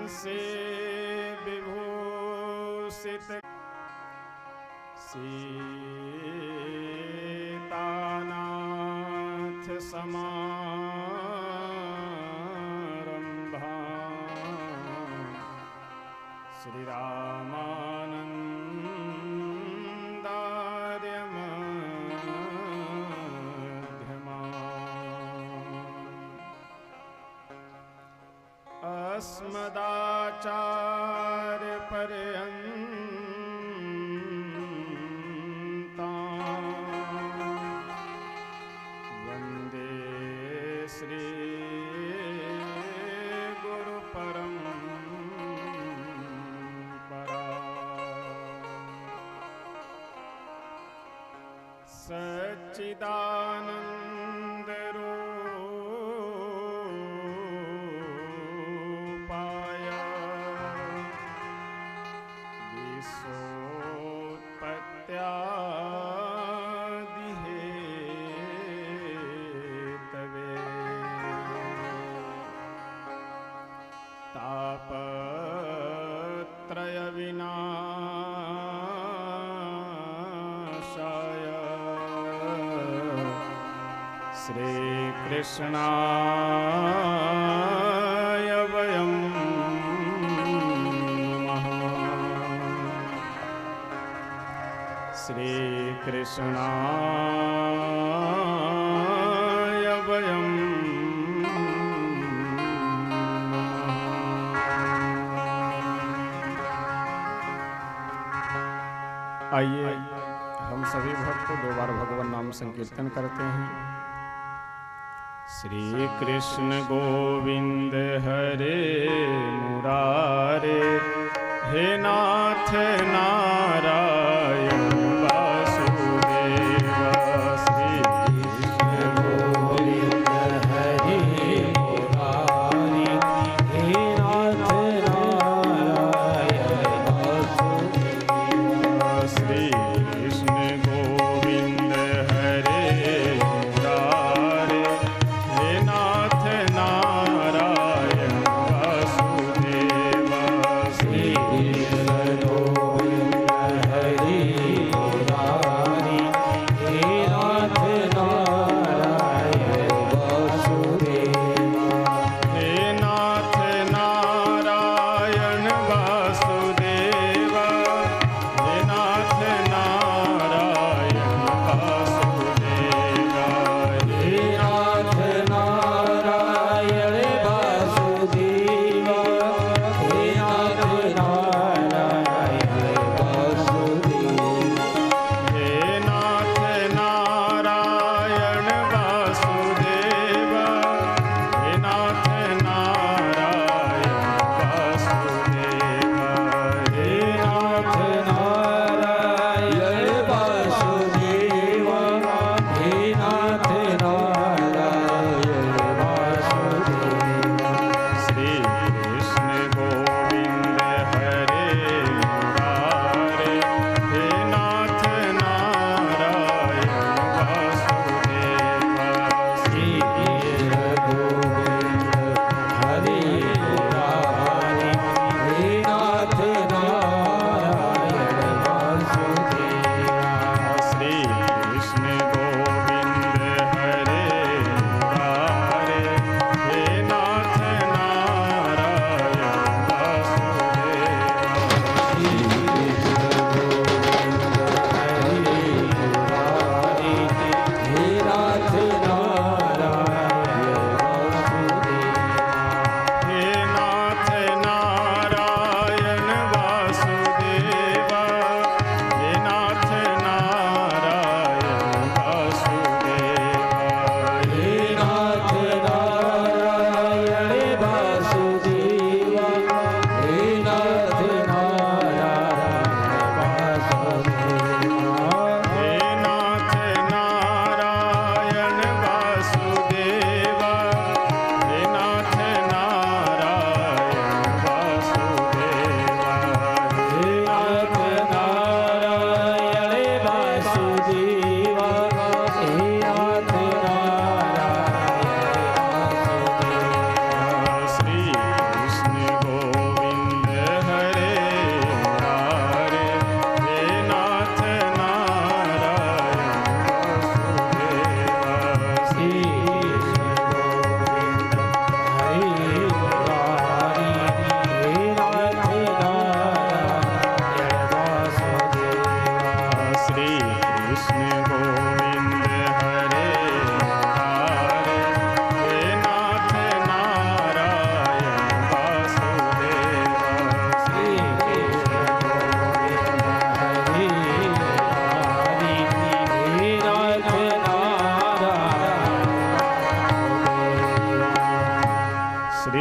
से विभूषित सीतानाथ समारंभा श्री रामानंदार्य मध्यमा अस्मदाचार्य पर्यन्ता वन्दे श्री गुरु परम्परा सच्चिदानंद रूपाय विश्वोत्पत्त्यादि हेतवे तापत्रय विनाशाय श्री कृष्णाय वयं नमः। श्री कृष्णाय वयं नमः। आइए हम सभी भक्त दो बार भगवान नाम संकीर्तन करते हैं। श्री कृष्ण गोविंद हरे मुरारे हे नाथ नारायण वासुदेव। श्री कृष्ण गोविंद हरे मुरारे हे नाथ नारायण वासुदेव। श्री कृष्ण गोविंद हरे मुरारे हे नाथ नारायण वासुदेव। श्री कृष्ण गोविंद हरे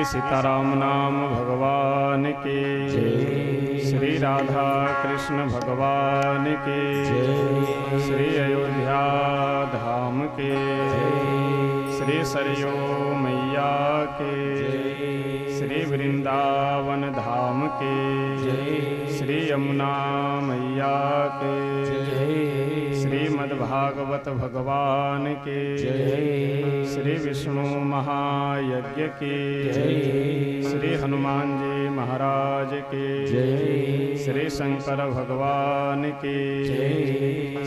श्री सीताराम नाम भगवान के, श्री राधा कृष्ण भगवान के, श्री अयोध्या धाम के, श्री सरयू मैया के, श्री वृंदावन धाम के, श्री यमुना मैया के, श्रीमद्भागवत भगवान के, श्री विष्णु महायज्ञ के, श्री हनुमान जी महाराज के, श्री शंकर भगवान के,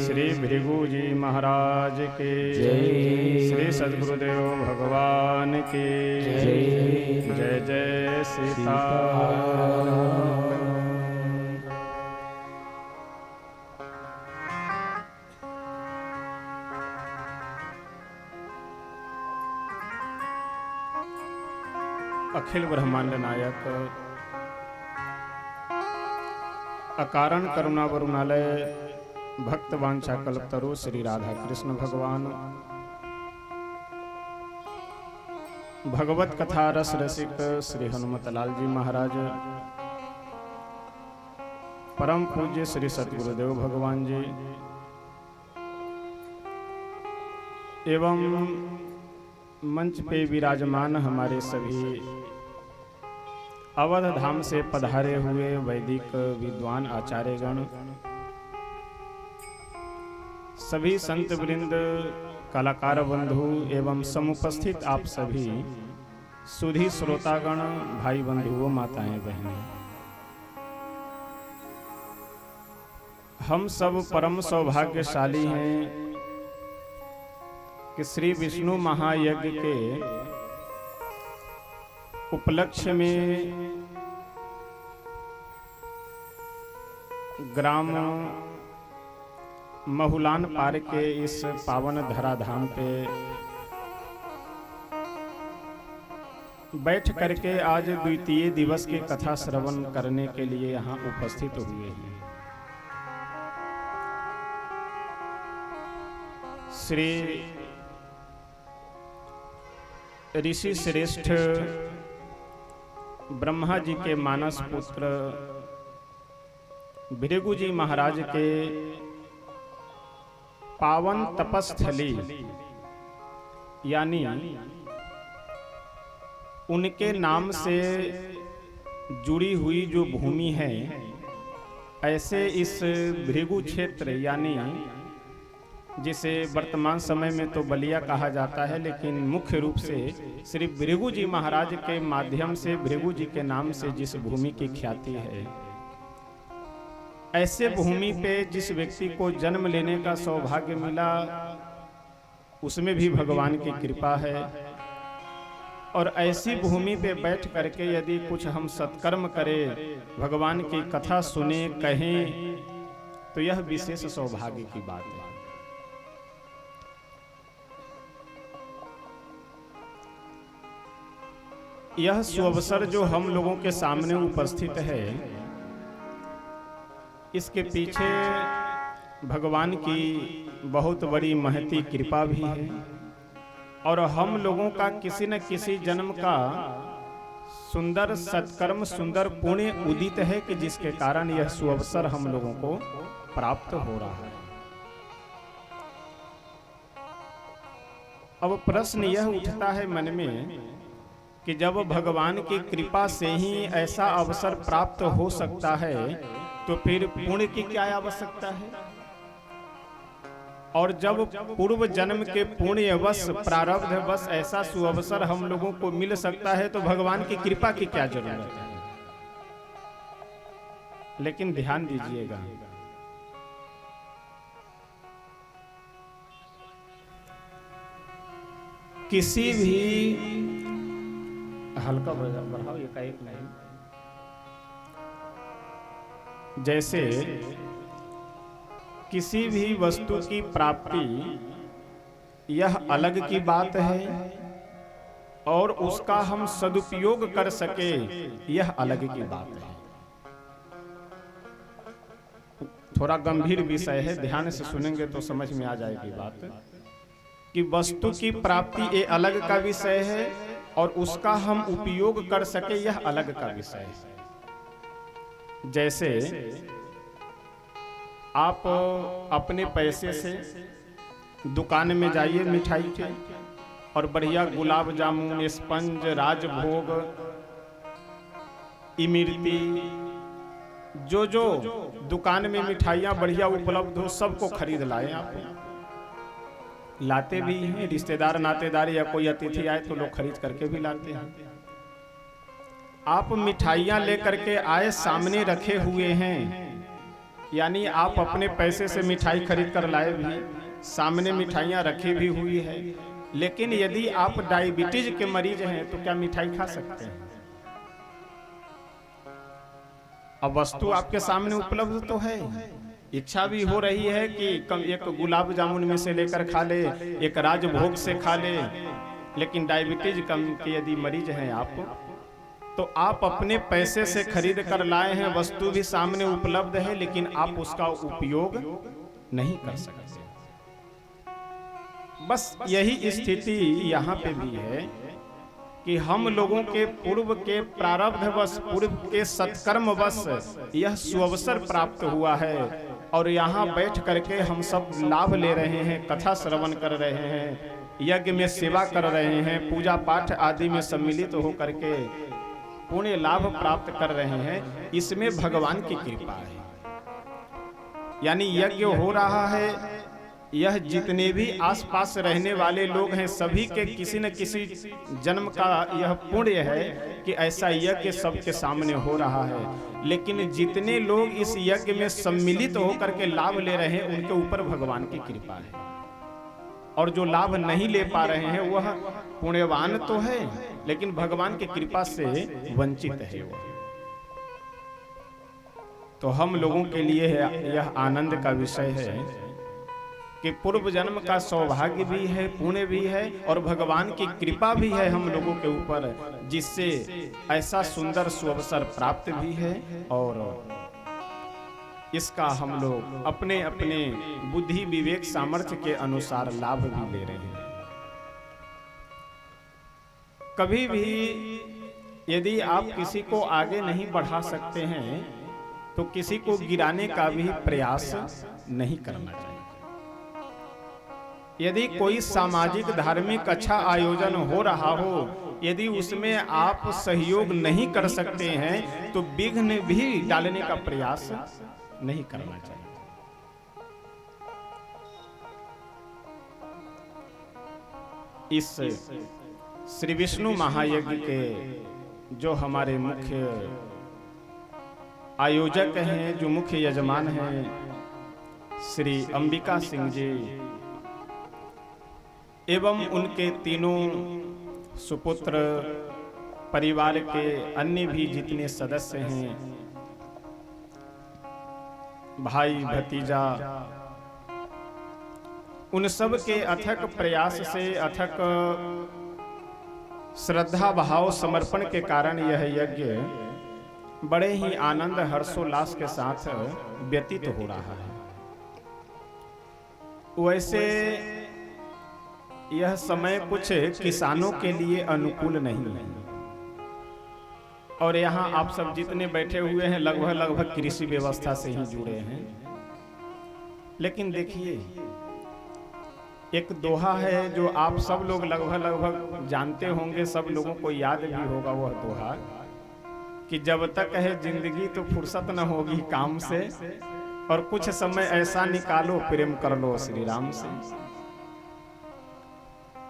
श्री भृगु जी महाराज के, श्री सद्गुरुदेव भगवान के, जय जय सीताराम। अखिल ब्रह्मांड नायक अकारण करुणा वरुणालय भक्त वांछा कल्पतरु श्री राधा कृष्ण भगवान, भगवत कथा रस रसिक श्री हनुमतलाल जी महाराज, परम पूज्य श्री सतगुरुदेव भगवान जी एवं मंच पे विराजमान हमारे सभी अवध धाम से पधारे हुए वैदिक विद्वान आचार्यगण, सभी संत वृंद, कलाकार बंधु एवं समुपस्थित आप सभी सुधी श्रोतागण, भाई बंधुओं, माताएं बहनें, हम सब परम सौभाग्यशाली हैं कि श्री विष्णु महायज्ञ के उपलक्ष्य में ग्राम महुलान पार के इस पावन धराधाम पे बैठ करके आज द्वितीय दिवस की कथा श्रवण करने के लिए यहाँ उपस्थित हुए हैं। श्री ऋषि श्रेष्ठ ब्रह्मा जी के मानस पुत्र भृगु जी महाराज के पावन तपस्थली यानी उनके नाम से जुड़ी हुई जो भूमि है, ऐसे इस भृगु क्षेत्र यानी जिसे वर्तमान समय में तो बलिया कहा जाता है, लेकिन मुख्य रूप से श्री भृगु जी महाराज के माध्यम से भृगु जी के नाम से जिस भूमि की ख्याति है, ऐसे भूमि पे जिस व्यक्ति को जन्म लेने का सौभाग्य मिला, उसमें भी भगवान की कृपा है। और ऐसी भूमि पे बैठ करके यदि कुछ हम सत्कर्म करें, भगवान की कथा सुने, कहें, तो यह विशेष सौभाग्य की बात है। यह सुअवसर जो हम लोगों के सामने उपस्थित है, इसके पीछे भगवान की बहुत बड़ी महती कृपा भी है और हम लोगों का किसी न किसी जन्म का सुंदर सत्कर्म, सुंदर पुण्य उदित है कि जिसके कारण यह सुअवसर हम लोगों को प्राप्त हो रहा है। अब प्रश्न यह उठता है मन में कि जब भगवान की कृपा से ही ऐसा अवसर प्राप्त हो सकता है, तो फिर पुण्य की क्या आवश्यकता है? और जब पूर्व जन्म के पुण्यवश, प्रारब्धवश ऐसा सुअवसर हम लोगों को मिल सकता है, तो भगवान की कृपा की क्या जरूरत है? लेकिन ध्यान दीजिएगा, किसी भी हल्का बढ़ाओ, एकाएक नहीं, जैसे किसी भी वस्तु की प्राप्ति यह अलग की बात है और उसका हम सदुपयोग कर सके यह अलग की बात है। थोड़ा गंभीर विषय है, ध्यान से सुनेंगे तो समझ में आ जाएगी बात कि वस्तु की प्राप्ति ये अलग का विषय है और उसका हम उपयोग कर सके, यह अलग का विषय है। जैसे आप अपने पैसे से दुकान में जाइए मिठाई के, और बढ़िया गुलाब जामुन, स्पंज, राजभोग, इमरती, जो जो दुकान में मिठाइयाँ बढ़िया उपलब्ध हो सबको खरीद लाए। आप लाते भी हैं, रिश्तेदार नातेदार या कोई अतिथि आए तो लोग खरीद करके भी लाते हैं। आप मिठाइयाँ लेकर के आए, सामने रखे हुए हैं, यानी आप अपने पैसे से मिठाई खरीद कर लाए भी, सामने मिठाइयाँ रखी भी हुई है। लेकिन यदि आप डायबिटीज के मरीज हैं तो क्या मिठाई खा सकते हैं? अब वस्तु आपके सामने उपलब्ध तो है, इच्छा भी हो रही है कि एक गुलाब जामुन में से लेकर खा ले, एक राजभोग से खा ले, लेकिन डायबिटीज के यदि मरीज हैं आप, तो आप अपने पैसे से खरीद कर लाए हैं, वस्तु भी सामने उपलब्ध है, लेकिन आप उसका उपयोग नहीं कर सकते। बस यही स्थिति यहाँ पे भी है कि हम लोगों के पूर्व के प्रारब्धवश, पूर्व के सत्कर्मवश यह सुअवसर प्राप्त हुआ है, और यहाँ बैठ करके हम सब लाभ ले रहे हैं, कथा श्रवण कर रहे हैं, यज्ञ में सेवा कर रहे हैं, पूजा पाठ आदि में सम्मिलित होकर के पुण्य लाभ प्राप्त कर रहे हैं। इसमें भगवान की कृपा है। यानी यज्ञ हो रहा है, यह जितने भी आसपास रहने वाले लोग हैं सभी के किसी न किसी जन्म का यह पुण्य है कि ऐसा यज्ञ सबके सामने हो रहा है। लेकिन जितने लोग इस यज्ञ में सम्मिलित होकर के लाभ ले रहे हैं उनके ऊपर भगवान की कृपा है, और जो लाभ नहीं ले पा रहे हैं वह पुण्यवान तो है लेकिन भगवान की कृपा से वंचित है वो। तो हम लोगों के लिए यह आनंद का विषय है कि पूर्व जन्म का सौभाग्य भी है, पुण्य भी है, और भगवान की कृपा भी है हम लोगों के ऊपर, जिससे ऐसा सुंदर सुअवसर प्राप्त भी है, और इसका हम लोग अपने अपने बुद्धि विवेक सामर्थ्य के अनुसार लाभ भी ले रहे हैं। कभी भी यदि आप किसी को आगे नहीं बढ़ा सकते हैं तो किसी को गिराने का भी प्रयास नहीं करना चाहिए। यदि कोई सामाजिक धार्मिक अच्छा आयोजन हो रहा हो, यदि उसमें आप सहयोग नहीं कर सकते हैं तो विघ्न भी डालने का प्रयास नहीं करना चाहिए। इस श्री विष्णु महायज्ञ के जो हमारे मुख्य आयोजक हैं, जो मुख्य यजमान हैं, श्री अंबिका सिंह जी एवं उनके तीनों सुपुत्र, परिवार के अन्य भी जितने सदस्य हैं, भाई भतीजा, उन सब के अथक प्रयास से, अथक श्रद्धा भाव समर्पण के कारण यह यज्ञ बड़े ही आनंद हर्षोल्लास के साथ व्यतीत हो रहा है। वैसे यह समय कुछ किसानों के लिए अनुकूल नहीं है, और यहाँ आप सब जितने बैठे हुए हैं लगभग कृषि व्यवस्था से ही जुड़े हैं। लेकिन देखिए, एक दोहा है जो आप सब लोग लगभग जानते होंगे, सब लोगों को याद भी होगा वह दोहा, कि जब तक है जिंदगी तो फुर्सत न होगी काम से, और कुछ समय ऐसा निकालो प्रेम कर लो श्री राम से।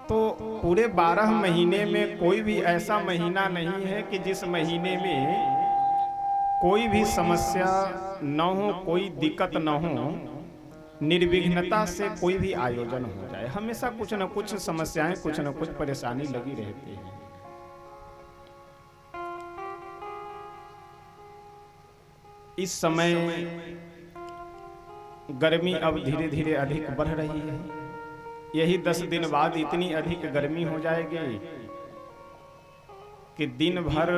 तो पूरे 12 महीने में कोई भी ऐसा महीना नहीं है कि जिस महीने में कोई भी समस्या न हो, कोई दिक्कत न हो, निर्विघ्नता से कोई भी आयोजन हो जाए। हमेशा कुछ न कुछ समस्याएं, कुछ न कुछ परेशानी लगी रहती है। इस समय गर्मी अब धीरे धीरे अधिक बढ़ रही है। यही 10 दिन बाद इतनी अधिक गर्मी हो जाएगी कि दिन भर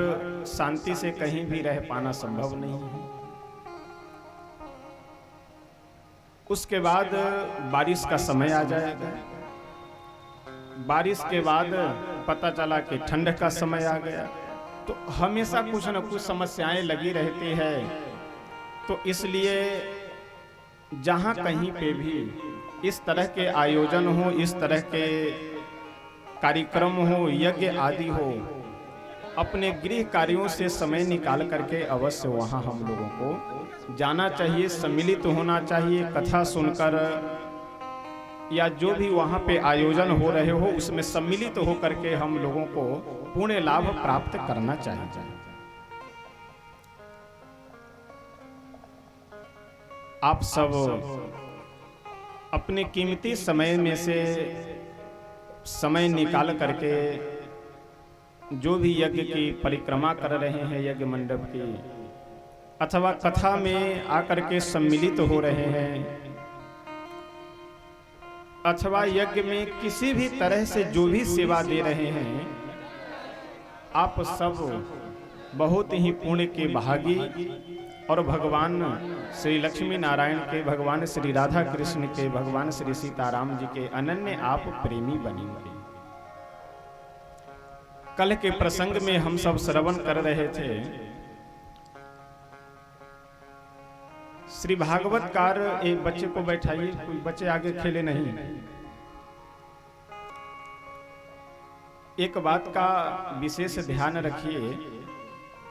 शांति से कहीं भी रह पाना संभव नहीं है। उसके बाद बारिश का समय आ जाएगा। बारिश के बाद पता चला कि ठंड का समय आ गया। तो हमेशा कुछ न कुछ समस्याएं लगी रहती है। तो इसलिए जहाँ कहीं पे भी इस तरह के आयोजन हो, इस तरह के कार्यक्रम हो, यज्ञ आदि हो, अपने गृह कार्यों से समय निकाल करके अवश्य वहाँ हम लोगों को जाना चाहिए, सम्मिलित होना चाहिए। कथा सुनकर या जो भी वहाँ पे आयोजन हो रहे हो उसमें सम्मिलित हो करके हम लोगों को पुण्य लाभ प्राप्त करना चाहिए। आप सब अपने कीमती समय में से समय निकाल करके जो भी यज्ञ की परिक्रमा कर रहे हैं, यज्ञ मंडप की, अथवा कथा में आकर के सम्मिलित हो रहे हैं, अथवा यज्ञ में किसी भी तरह से जो भी सेवा दे रहे हैं, आप सब बहुत ही पुण्य के भागी और भगवान श्री लक्ष्मी नारायण के, भगवान श्री राधा कृष्ण के, भगवान श्री सीताराम जी के अनन्य आप प्रेमी बनेंगे। कल के प्रसंग में हम सब श्रवण कर रहे थे, श्री भागवतकार एक बच्चे को बैठाइए, कोई बच्चे आगे खेले नहीं। एक बात का विशेष ध्यान रखिए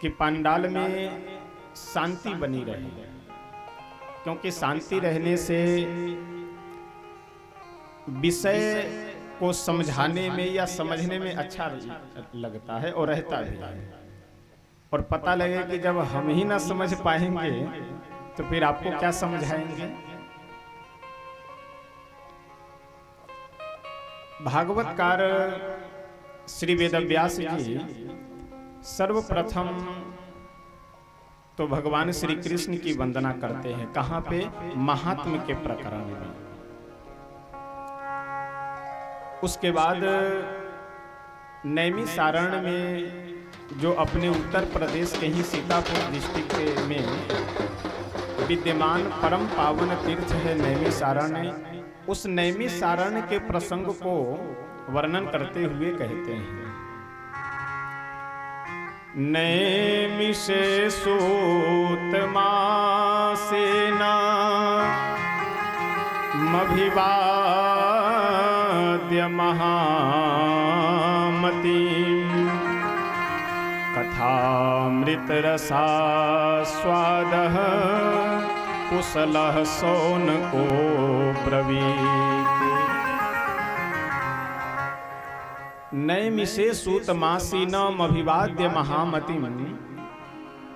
कि पंडाल में शांति बनी रहे, क्योंकि शांति रहने से विषय को समझाने में या समझने में अच्छा लगता है और रहता भी है। और पता लगे कि जब हम ही ना समझ पाएंगे तो फिर आपको क्या समझाएंगे। भागवतकार श्री वेदव्यास जी सर्वप्रथम तो भगवान श्री कृष्ण की वंदना करते हैं। कहाँ पे? महात्म्य के प्रकरण में। उसके बाद नैमिषारण्य में, जो अपने उत्तर प्रदेश के ही सीतापुर डिस्ट्रिक्ट में विद्यमान परम पावन तीर्थ है नैमिषारण्य, उस नैमिषारण्य के प्रसंग को वर्णन करते हुए कहते हैं, नैमिषे सूत मासेना मभिवाद्य महामतीं कथामृत रसास्वादः कुशलः सौनको ब्रवीत्। नैमिषे सूतमासीनम् अभिवाद्य महामतिं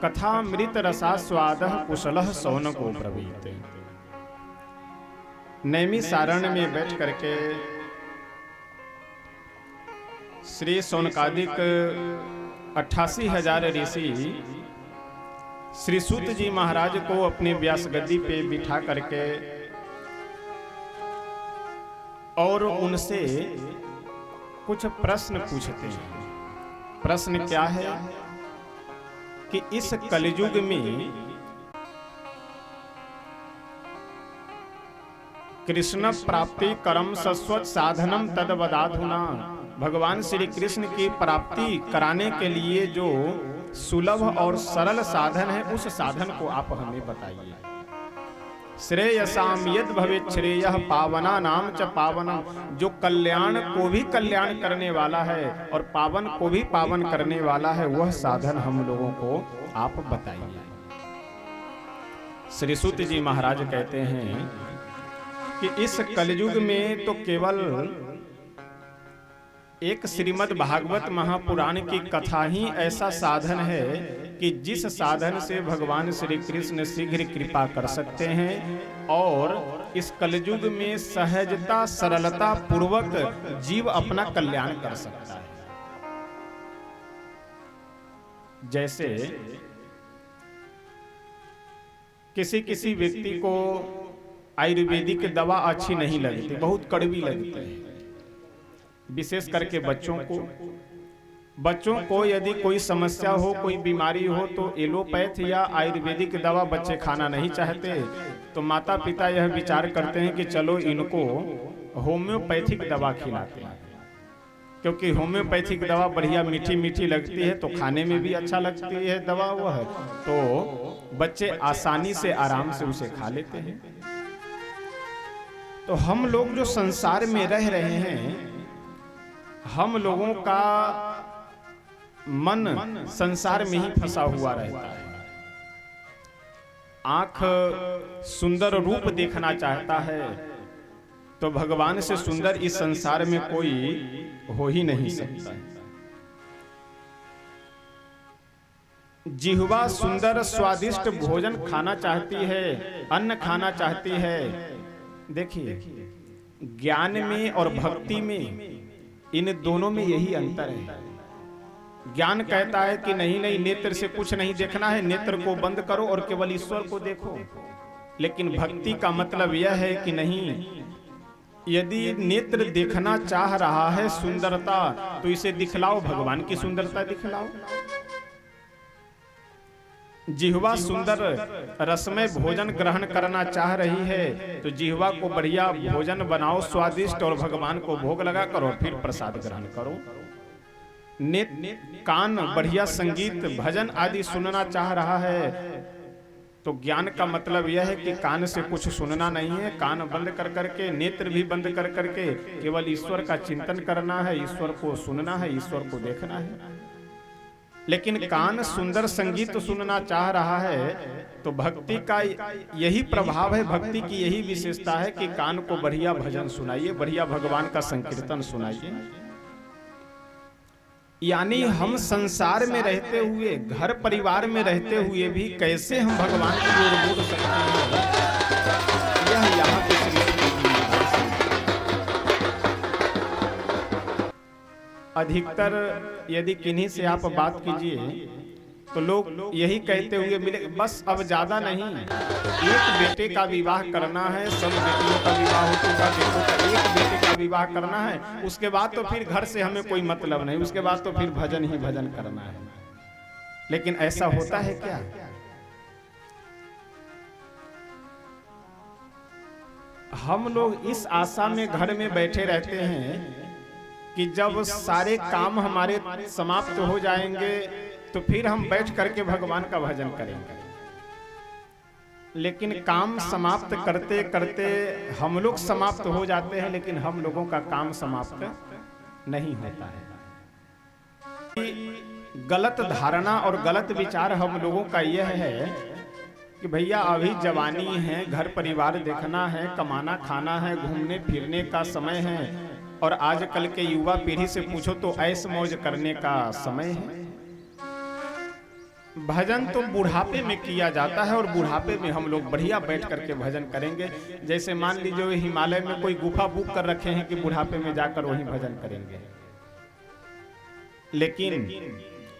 कथामृत रसास्वादः कुशलः सौनको ब्रवीत्। नैमिषारण्य में बैठ करके श्री सौनकादिक 88,000 ऋषि श्री सूत जी महाराज को अपनी व्यास गद्दी पे बिठा करके और उनसे कुछ प्रश्न पूछते हैं। प्रश्न क्या है कि इस कलयुग में कृष्ण प्राप्ति कर्म सस्वत साधनम तदवदाधुना, भगवान श्री कृष्ण की प्राप्ति कराने के लिए जो सुलभ और सरल साधन है, उस साधन को आप हमें बताइए। श्रेयसाम यद भवेत् श्रेयः पावना नाम च पावनम, जो कल्याण को भी कल्याण करने वाला है और पावन को भी पावन करने वाला है, वह साधन हम लोगों को आप बताइए। श्री सूत जी महाराज कहते हैं कि इस कलयुग में तो केवल एक श्रीमद् भागवत महापुराण की कथा ही ऐसा साधन है कि जिस साधन से भगवान श्री कृष्ण शीघ्र कृपा कर सकते हैं और इस कलयुग में सहजता सरलता पूर्वक जीव अपना कल्याण कर सकता है। जैसे किसी किसी व्यक्ति को आयुर्वेदिक दवा अच्छी नहीं लगती, बहुत कड़वी लगती है, विशेष करके बच्चों को यदि कोई समस्या हो, कोई बीमारी हो, तो एलोपैथ या आयुर्वेदिक दवा बच्चे खाना नहीं चाहते, तो माता पिता यह विचार करते हैं कि चलो इनको होम्योपैथिक दवा खिलाते हैं। क्योंकि होम्योपैथिक दवा बढ़िया मीठी मीठी लगती है तो खाने में भी अच्छा लगती है दवा वो है, तो बच्चे आसानी से आराम से उसे खा लेते हैं। तो हम लोग जो संसार में रह रहे हैं, हम लोगों का मन संसार में ही फंसा हुआ रहता है। आंख सुंदर रूप देखना चाहता है तो भगवान से सुंदर इस संसार में कोई हो ही नहीं सकता। जिह्वा सुंदर स्वादिष्ट भोजन खाना चाहती है, अन्न खाना चाहती है। देखिए, ज्ञान में और भक्ति में इन दोनों में यही अंतर है। ज्ञान कहता है कि नहीं नहीं, नेत्र से कुछ नहीं देखना है, नेत्र को बंद करो और केवल ईश्वर को देखो। लेकिन भक्ति का मतलब यह है कि नहीं, यदि नेत्र देखना चाह रहा है सुंदरता, तो इसे दिखलाओ, भगवान की सुंदरता दिखलाओ। जिह्वा सुंदर रसमय भोजन ग्रहण करना चाह रही है तो जिह्वा को बढ़िया भोजन बनाओ स्वादिष्ट, और भगवान को भोग लगा करो और फिर प्रसाद ग्रहण करो। कान बढ़िया संगीत भजन आदि सुनना चाह रहा है तो ज्ञान का मतलब यह है कि कान से कुछ सुनना नहीं है, कान बंद कर करके, नेत्र भी बंद कर करके केवल ईश्वर का चिंतन करना है, ईश्वर को सुनना है, ईश्वर को देखना है। लेकिन कान सुंदर संगीत सुनना चाह रहा है तो भक्ति का यही प्रभाव है, भक्ति की यही विशेषता है कि कान को बढ़िया भजन सुनाइए, बढ़िया भगवान का संकीर्तन सुनाइए। यानी हम संसार में रहते हुए, घर परिवार में रहते हुए भी कैसे हम भगवान की ओर मुड़ सकते हैं, यह यहाँ पे अधिकतर यदि किन्हीं से आप बात कीजिए तो लोग यही कहते हुए मिले, बस अब ज्यादा नहीं, एक बेटे का विवाह करना है, सब बेटियों का विवाह हो चुका, देखो का एक बेटे का विवाह करना है, उसके बाद तो फिर घर से हमें कोई मतलब नहीं, उसके बाद तो फिर भजन ही भजन करना है। लेकिन ऐसा होता है क्या? हम लोग इस आशा में घर में बैठे रहते हैं कि जब सारे काम हमारे समाप्त हो जाएंगे तो फिर हम बैठ करके भगवान का भजन करेंगे। लेकिन काम समाप्त करते करते हम लोग समाप्त हो जाते हैं, लेकिन हम लोगों का काम समाप्त नहीं होता है। गलत धारणा और गलत विचार हम लोगों का यह है कि भैया अभी जवानी है, घर परिवार देखना है, कमाना खाना है, घूमने फिरने का समय है, और आजकल के युवा पीढ़ी से पूछो तो ऐश मौज करने का समय है। भजन तो बुढ़ापे में किया जाता है और बुढ़ापे में हम लोग बढ़िया बैठ करके भजन करेंगे। जैसे मान लीजिए हिमालय में कोई गुफा बुक कर रखे हैं कि बुढ़ापे में जाकर वहीं भजन करेंगे। लेकिन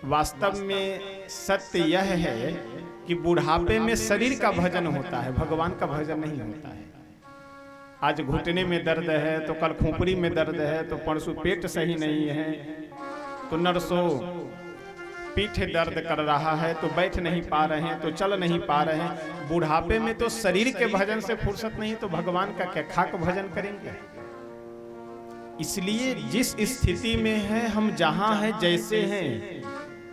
वास्तव में सत्य यह है कि बुढ़ापे में शरीर का भजन होता है, भगवान का भजन नहीं होता है। आज घुटने में दर्द है तो कल खोपड़ी में दर्द है, तो परसों पेट सही नहीं है, तो नरसों पीठ दर्द कर रहा है, तो बैठ नहीं पा रहे हैं, तो चल नहीं पा रहे हैं। बुढ़ापे में तो शरीर के भजन से फुर्सत नहीं, तो भगवान का क्या खाक भजन करेंगे। इसलिए जिस स्थिति में है, हम जहां हैं, जैसे हैं,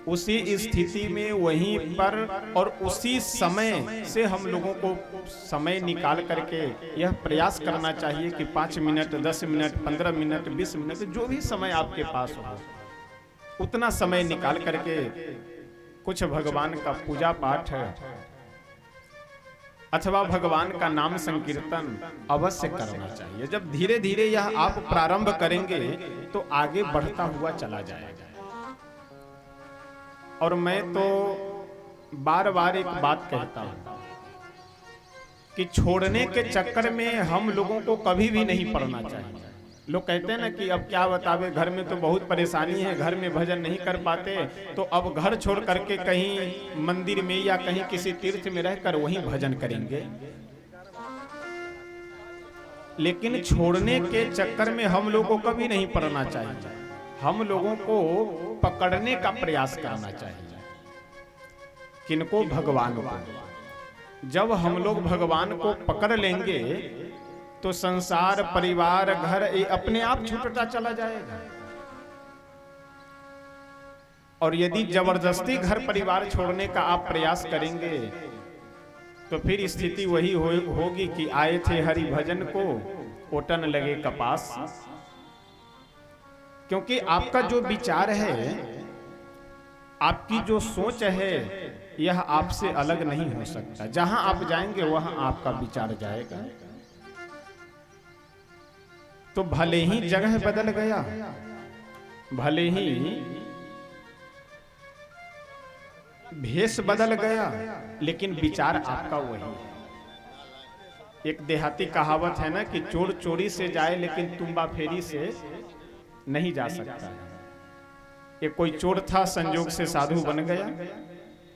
उसी स्थिति में वहीं पर और उसी समय से हम लोगों को समय निकाल करके यह प्रयास करना चाहिए कि 5 मिनट, 10 मिनट, 15 मिनट, 20 मिनट, जो भी समय आपके पास हो उतना समय निकाल करके कुछ भगवान का पूजा पाठ अथवा भगवान का नाम संकीर्तन अवश्य करना चाहिए। जब धीरे धीरे यह आप प्रारंभ करेंगे तो आगे बढ़ता हुआ चला जाएगा। और मैं तो बार बार एक बात कहता हूं कि छोड़ने के चक्कर में हम लोगों को कभी भी नहीं पड़ना चाहिए। लोग कहते हैं ना कि अब क्या बतावे, घर में तो बहुत परेशानी है, घर में भजन नहीं कर पाते, तो अब घर छोड़ करके कहीं मंदिर में या कहीं किसी तीर्थ में रहकर वहीं भजन करेंगे। लेकिन छोड़ने के चक्कर में हम लोगों को कभी नहीं पड़ना चाहिए। हम लोगों को पकड़ने का प्रयास करना चाहिए। किनको? भगवान को। जब हम लोग भगवान को पकड़ लेंगे तो संसार, परिवार, घर ये अपने आप छूटता चला जाएगा। और यदि जबरदस्ती घर परिवार छोड़ने का आप प्रयास करेंगे तो फिर स्थिति वही होगी कि आए थे हरि भजन को ओटन लगे कपास। क्योंकि आपका जो विचार है, आपकी जो सोच है, यह आपसे अलग नहीं हो सकता। जहां आप जाएंगे वहां आपका विचार जाएगा। तो भले ही जगह बदल गया, भले ही भेष बदल गया, लेकिन विचार आपका वही है। एक देहाती कहावत है ना कि चोर चोरी से जाए लेकिन तुम्बा फेरी से नहीं जा सकता है। एक कोई चोर था, संजोग से साधु बन गया,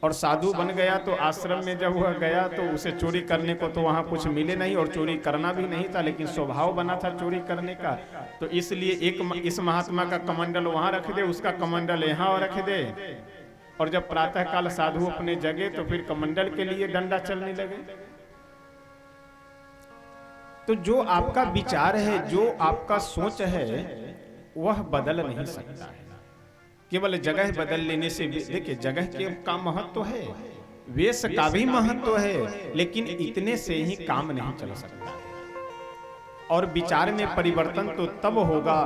और साधु बन गया तो आश्रम में जब वह गया तो उसे चोरी करने को तो वहां कुछ मिले नहीं और चोरी करना भी नहीं था, लेकिन स्वभाव बना था चोरी करने का। तो इसलिए इस महात्मा का कमंडल वहां रख दे, उसका कमंडल यहाँ रख दे, और जब प्रातः काल साधु अपने जगे तो फिर कमंडल के लिए डंडा चलने लगे। तो जो आपका विचार है, जो आपका सोच है, वह बदल नहीं सकता है। केवल जगह बदल लेने से, देखिए जगह के का महत्व है, वेश का भी महत्व है, लेकिन इतने से ही काम नहीं चल सकता। और विचार में परिवर्तन तो तब होगा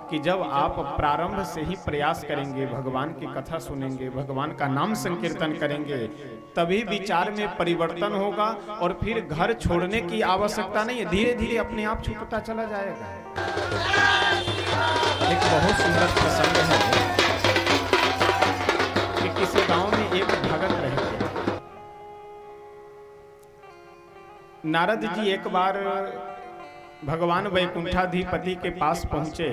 कि जब आप प्रारंभ से ही प्रयास करेंगे, भगवान की कथा सुनेंगे, भगवान का नाम संकीर्तन करेंगे, तभी विचार में परिवर्तन होगा। और फिर घर छोड़ने की आवश्यकता नहीं है, धीरे धीरे अपने आप छूटता चला जाएगा। एक बहुत सुंदर प्रसंग है कि किसी गांव में एक भगत रहते थे। नारद जी एक बार भगवान वैकुंठाधिपति के पास पहुंचे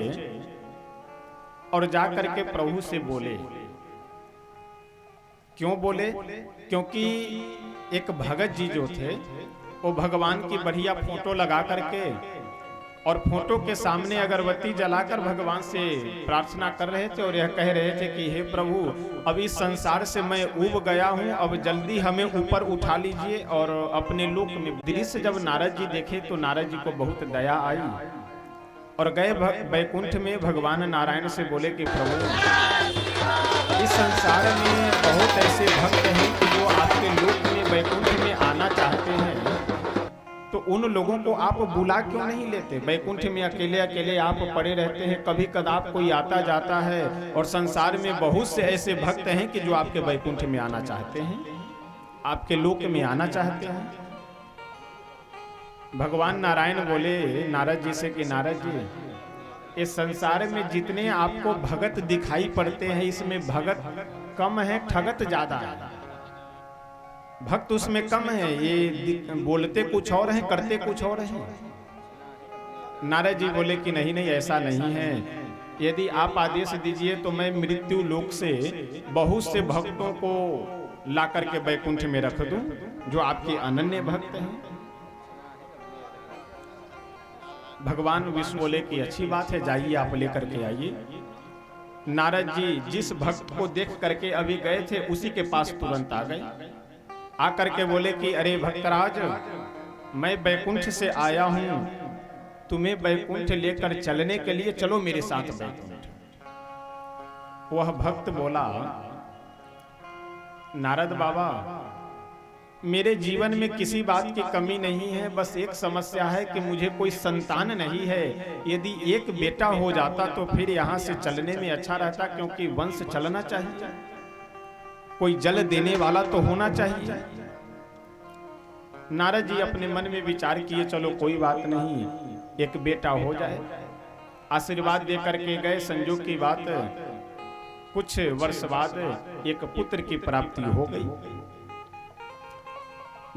और जाकर के प्रभु से बोले। क्यों बोले? क्योंकि एक भगत जी जो थे वो भगवान की बढ़िया फोटो लगा करके और फोटो के सामने अगरबत्ती जलाकर भगवान से प्रार्थना कर रहे थे और यह कह रहे थे कि हे प्रभु, अब इस संसार से मैं ऊब गया हूँ, अब जल्दी हमें ऊपर उठा लीजिए और अपने लोक में। दृश्य जब नारद जी देखे तो नारद जी को बहुत दया आई और गए वैकुंठ में भगवान नारायण से बोले कि प्रभु, इस संसार में बहुत ऐसे भक्त हैं कि जो आपके लोक में वैकुंठ में आना चाहते हैं, तो उन लोगों को आप बुला क्यों नहीं लेते? वैकुंठ में अकेले अकेले आप पड़े रहते हैं, कभी कदाप कोई आता जाता है, और संसार में बहुत से ऐसे भक्त हैं कि जो आपके वैकुंठ में आना चाहते हैं, आपके लोक में आना चाहते हैं। भगवान नारायण बोले नारद जी से कि नारद जी, इस संसार में जितने आपको भगत दिखाई पड़ते हैं, इसमें भगत कम है, ठगत ज्यादा है। भक्त उसमें कम है, ये बोलते कुछ और हैं, करते कुछ और हैं। नारद जी बोले कि नहीं नहीं, ऐसा नहीं है। यदि आप आदेश दीजिए तो मैं मृत्यु लोक से बहुत से भक्तों को ला करके वैकुंठ में रख दूं, जो आपके अनन्य भक्त हैं। भगवान विष्णु बोले कि अच्छी बात है, जाइए आप लेकर के आइए। नारद जी जिस भक्त को देख करके अभी गए थे, उसी के पास तुरंत आ गए। आकर के बोले कि अरे भक्तराज, मैं वैकुंठ से आया हूं, तुम्हें वैकुंठ लेकर चलने के लिए, चलो मेरे साथ वैकुंठ। वह भक्त बोला, नारद बाबा, मेरे जीवन में किसी बात की कमी नहीं है, बस एक समस्या है कि मुझे कोई संतान नहीं है। यदि एक बेटा हो जाता तो फिर यहाँ से चलने में अच्छा रहता, क्योंकि वंश चलना चाहिए, कोई जल देने वाला तो होना चाहिए। नारद जी अपने मन में विचार किए, चलो कोई बात नहीं, एक बेटा हो जाए। आशीर्वाद दे करके गए। संजोग की बात, कुछ वर्ष बाद एक पुत्र की प्राप्ति हो गई।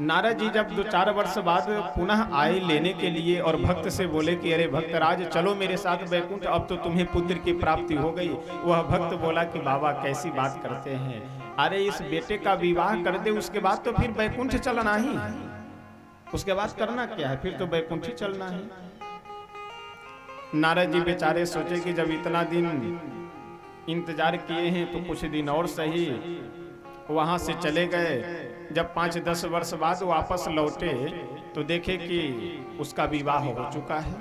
नारद जी जब 2-4 वर्ष बाद पुनः आए लेने के लिए और भक्त से बोले कि अरे भक्तराज, चलो मेरे साथ वैकुंठ, अब तो तुम्हें पुत्र की प्राप्ति हो गई। वह भक्त बोला कि बाबा कैसी बात करते हैं, अरे इस बेटे का विवाह कर दे, उसके बाद तो फिर वैकुंठ चलना ही है। उसके बाद करना क्या है, फिर तो वैकुंठ ही चलना है। नारद जी बेचारे सोचे कि जब इतना दिन इंतजार किए हैं तो कुछ दिन और सही। वहां से चले गए। जब 5-10 वर्ष बाद वापस लौटे तो देखे कि उसका विवाह हो चुका है।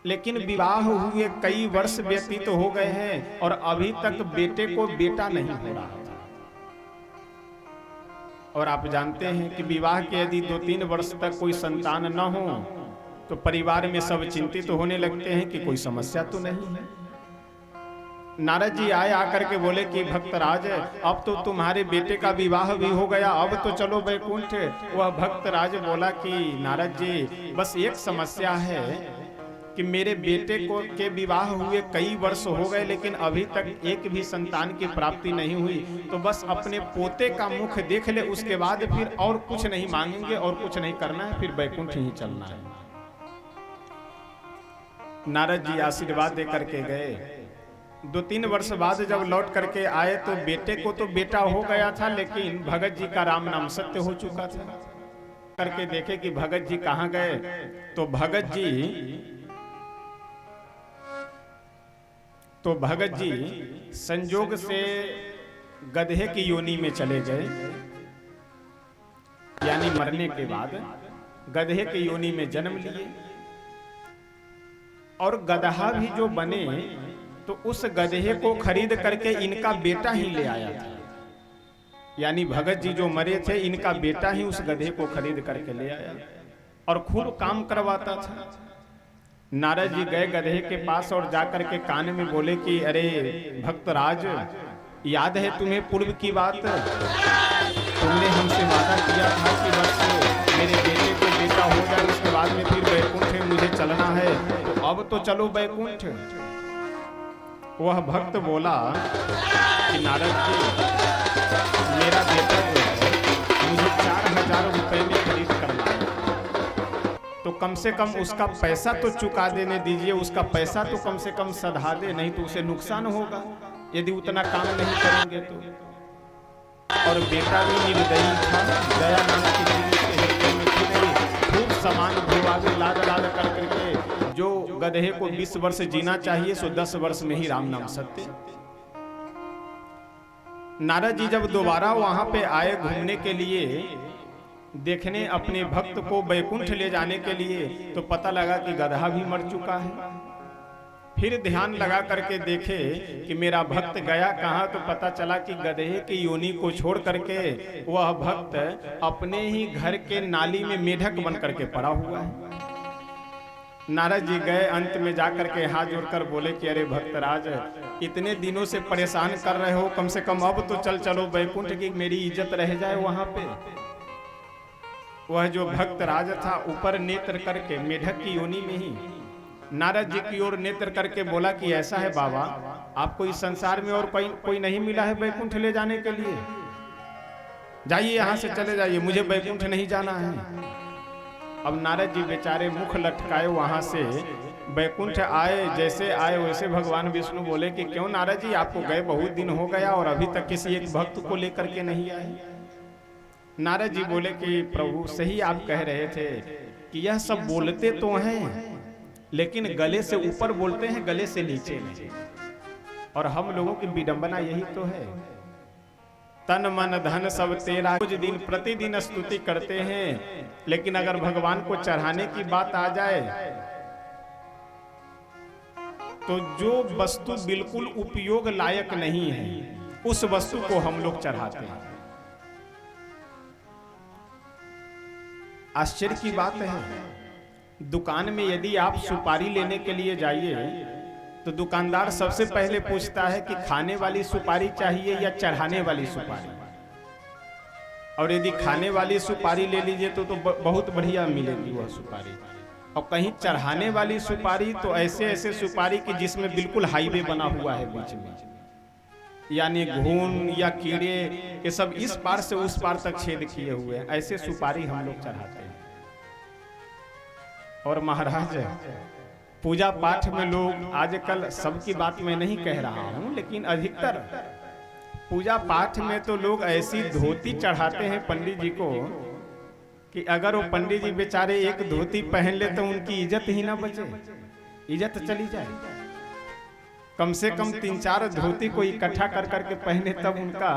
लेकिन विवाह हुए कई वर्ष व्यतीत हो गए हैं और अभी तक बेटे को बेटा नहीं हो रहा था। और आप जानते हैं कि विवाह के यदि 2-3 वर्ष तक कोई संतान न हो तो परिवार में सब चिंतित होने लगते हैं कि कोई समस्या तो नहीं है। नारद जी आए आकर के बोले कि भक्तराज, अब तो तुम्हारे बेटे का विवाह भी हो गया, अब तो चलो वैकुंठ। वह भक्तराज बोला कि नारद जी, बस एक समस्या है कि मेरे बेटे को के विवाह हुए कई वर्ष हो गए लेकिन अभी तक एक भी संतान की प्राप्ति नहीं हुई, तो बस अपने पोते का मुख देख ले, उसके बाद फिर और कुछ नहीं मांगेंगे और कुछ नहीं करना है, फिर वैकुंठ ही चलना है। नारद जी आशीर्वाद दे करके गए। 2-3 वर्ष बाद जब लौट करके आए तो बेटे को तो बेटा हो गया था, लेकिन भगत जी का राम नाम सत्य हो चुका था। करके देखे कि भगत जी कहाँ गए, तो भगत जी संजोग से गधे की योनि में चले गए, यानी मरने के बाद गधे की योनि में जन्म लिए। और गधा भी जो बने तो उस गधे को खरीद करके इनका बेटा ही ले आया था, यानी भगत जी जो मरे थे इनका बेटा ही उस गधे को खरीद करके ले आया और खूब काम करवाता था। नारद जी गए गधे के पास और जाकर के कान में बोले कि अरे भक्तराज, याद है तुम्हें पूर्व की बात, तुमने हमसे वादा किया था कि बस मेरे बेटे को बेटा हो जाए उसके बाद में फिर वैकुंठ मुझे चलना है, तो अब तो चलो वैकुंठ। वह भक्त बोला कि नारद जी, मेरा बेटा जो है मुझे 4000 रुपए में खरीद करना है, तो कम से कम उसका पैसा तो चुका देने दीजिए, उसका पैसा तो कम से कम सधा दे, नहीं तो उसे नुकसान होगा यदि उतना काम नहीं करेंगे तो। और बेटा भी निर्दयी था, दया नाम की चीज के हृदय में थी नहीं, खूब सामान ढोवावे लाद लाद करके जो गधे को 20 वर्ष जीना चाहिए सो 10 वर्ष में ही राम नाम सत्य। नारद जी जब दोबारा वहां पे आए घूमने के लिए, देखने अपने भक्त को वैकुंठ ले जाने के लिए, तो पता लगा कि गधा भी मर चुका है। फिर ध्यान लगा करके देखे कि मेरा भक्त गया कहाँ, तो पता चला कि गधे की योनि को छोड़ करके वह भक्त अपने ही घर के नाली में मेढक बन करके पड़ा हुआ है। नारद जी गए, अंत में जाकर के हाथ जोड़कर बोले कि अरे भक्तराज, इतने दिनों से परेशान कर रहे हो, कम से कम अब तो चलो वैकुंठ की मेरी इज्जत रह जाए वहां पे। वह जो भक्तराज था ऊपर नेत्र करके मेढक की योनि में ही नारद जी की ओर नेत्र करके बोला कि ऐसा है बाबा, आपको इस संसार में और कोई नहीं मिला है वैकुंठ ले जाने के लिए, जाइए यहाँ से चले जाइए, मुझे वैकुंठ नहीं जाना है। अब नारद जी बेचारे मुख लटकाए वहां से वैकुंठ आए, जैसे आए वैसे भगवान विष्णु बोले कि क्यों नारद जी, आपको गए बहुत दिन हो गया और अभी तक किसी एक भक्त को लेकर के नहीं आए। नारद जी बोले कि प्रभु सही आप कह रहे थे कि यह सब बोलते तो हैं लेकिन गले से ऊपर बोलते हैं, गले से नीचे नहीं। और हम लोगों की विडंबना यही तो है, तन मन धन सब तेरा, कुछ दिन प्रतिदिन स्तुति करते हैं, लेकिन अगर भगवान को चढ़ाने की बात आ जाए तो जो वस्तु बिल्कुल उपयोग लायक नहीं है उस वस्तु को हम लोग चढ़ाते हैं। आश्चर्य की बात है, दुकान में यदि आप सुपारी लेने के लिए जाइए तो दुकानदार सबसे पहले पूछता है कि खाने वाली सुपारी चाहिए या चढ़ाने वाली सुपारी। और यदि खाने वाली सुपारी ले लीजिए तो बहुत बढ़िया मिलेगी वह सुपारी, और कहीं चढ़ाने वाली सुपारी तो ऐसे ऐसे सुपारी की जिसमें बिल्कुल हाईवे बना हुआ है बीच में, यानी घून या कीड़े ये सब इस पार से उस पार तक छेद किए हुए हैं, ऐसे सुपारी हम लोग चढ़ाते हैं। और महाराज पूजा पाठ में लोग आजकल, सबकी बात मैं नहीं कह रहा हूं, लेकिन अधिकतर पूजा पाठ में तो लोग ऐसी धोती चढ़ाते हैं पंडित जी को कि अगर वो पंडित जी बेचारे एक धोती पहन ले तो उनकी इज्जत ही ना बचे, इज्जत चली जाए। कम से कम 3-4 धोती को इकट्ठा कर करके पहने तब उनका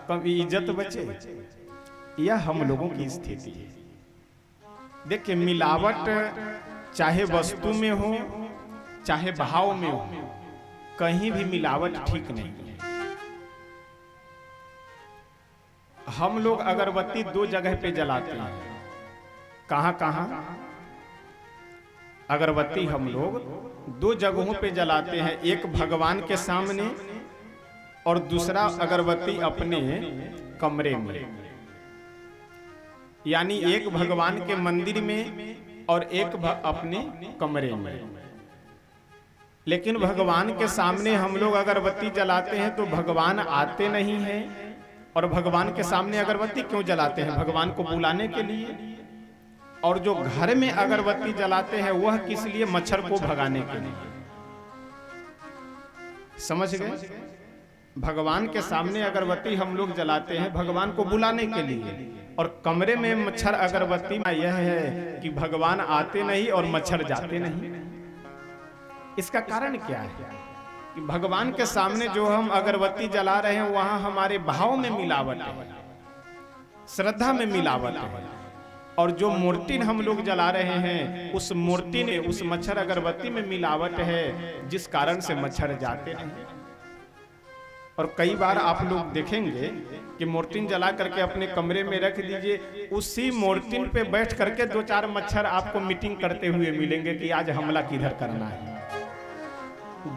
कम इज्जत बचे। यह हम लोगों की स्थिति है। देखिए, मिलावट चाहे वस्तु में हो चाहे भाव में हो, कहीं भी मिलावट ठीक नहीं है। हम लोग अगरबत्ती दो जगह पे जलाते हैं। कहां कहां? अगरबत्ती हम लोग दो जगहों पे जलाते हैं, एक भगवान के सामने और दूसरा अगरबत्ती अपने कमरे में। यानी एक भगवान के मंदिर में और एक अपने कमरे में। लेकिन भगवान के सामने हम लोग अगरबत्ती जलाते हैं तो भगवान आते नहीं हैं। और भगवान के सामने अगरबत्ती क्यों जलाते हैं? भगवान को बुलाने के लिए। और जो घर में अगरबत्ती जलाते हैं वह किस लिए? मच्छर को भगाने के लिए। समझ गए? भगवान के सामने अगरबत्ती हम लोग जलाते हैं भगवान को बुलाने के लिए, और कमरे में मच्छर अगरबत्ती में यह है कि भगवान आते नहीं और मच्छर जाते नहीं। इसका कारण क्या है? कि भगवान के सामने जो हम अगरबत्ती जला रहे हैं वहां हमारे भाव में मिलावट है, श्रद्धा में मिलावट है। और जो मूर्ति हम लोग जला रहे हैं उस मूर्ति ने, उस मच्छर अगरबत्ती में मिलावट है, जिस कारण से मच्छर जाते नहीं। और कई बार आप लोग देखेंगे कि मूर्ति जला करके अपने कमरे में रख दीजिए, उसी मूर्ति पे बैठ करके दो चार मच्छर आपको मीटिंग करते हुए मिलेंगे कि आज हमला किधर करना है।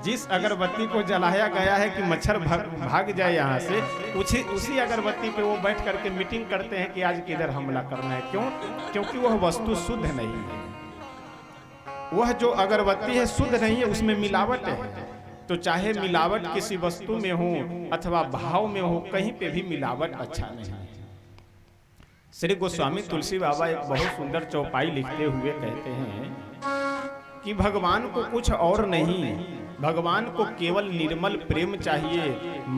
जिस अगरबत्ती को जलाया गया है कि मच्छर भाग जाए यहाँ से, उसी अगरबत्ती पे वो बैठ करके मीटिंग करते हैं कि आज किधर हमला करना है। क्यों? क्योंकि वह वस्तु शुद्ध नहीं है। वह जो अगरबत्ती है शुद्ध नहीं है, उसमें मिलावट है। तो चाहे मिलावट किसी वस्तु में हो अथवा भाव में हो, कहीं पे भी मिलावट अच्छा नहीं है। श्री गोस्वामी तुलसी बाबा एक बहुत सुंदर चौपाई लिखते हुए कहते हैं कि भगवान को कुछ और नहीं, भगवान को केवल निर्मल प्रेम चाहिए,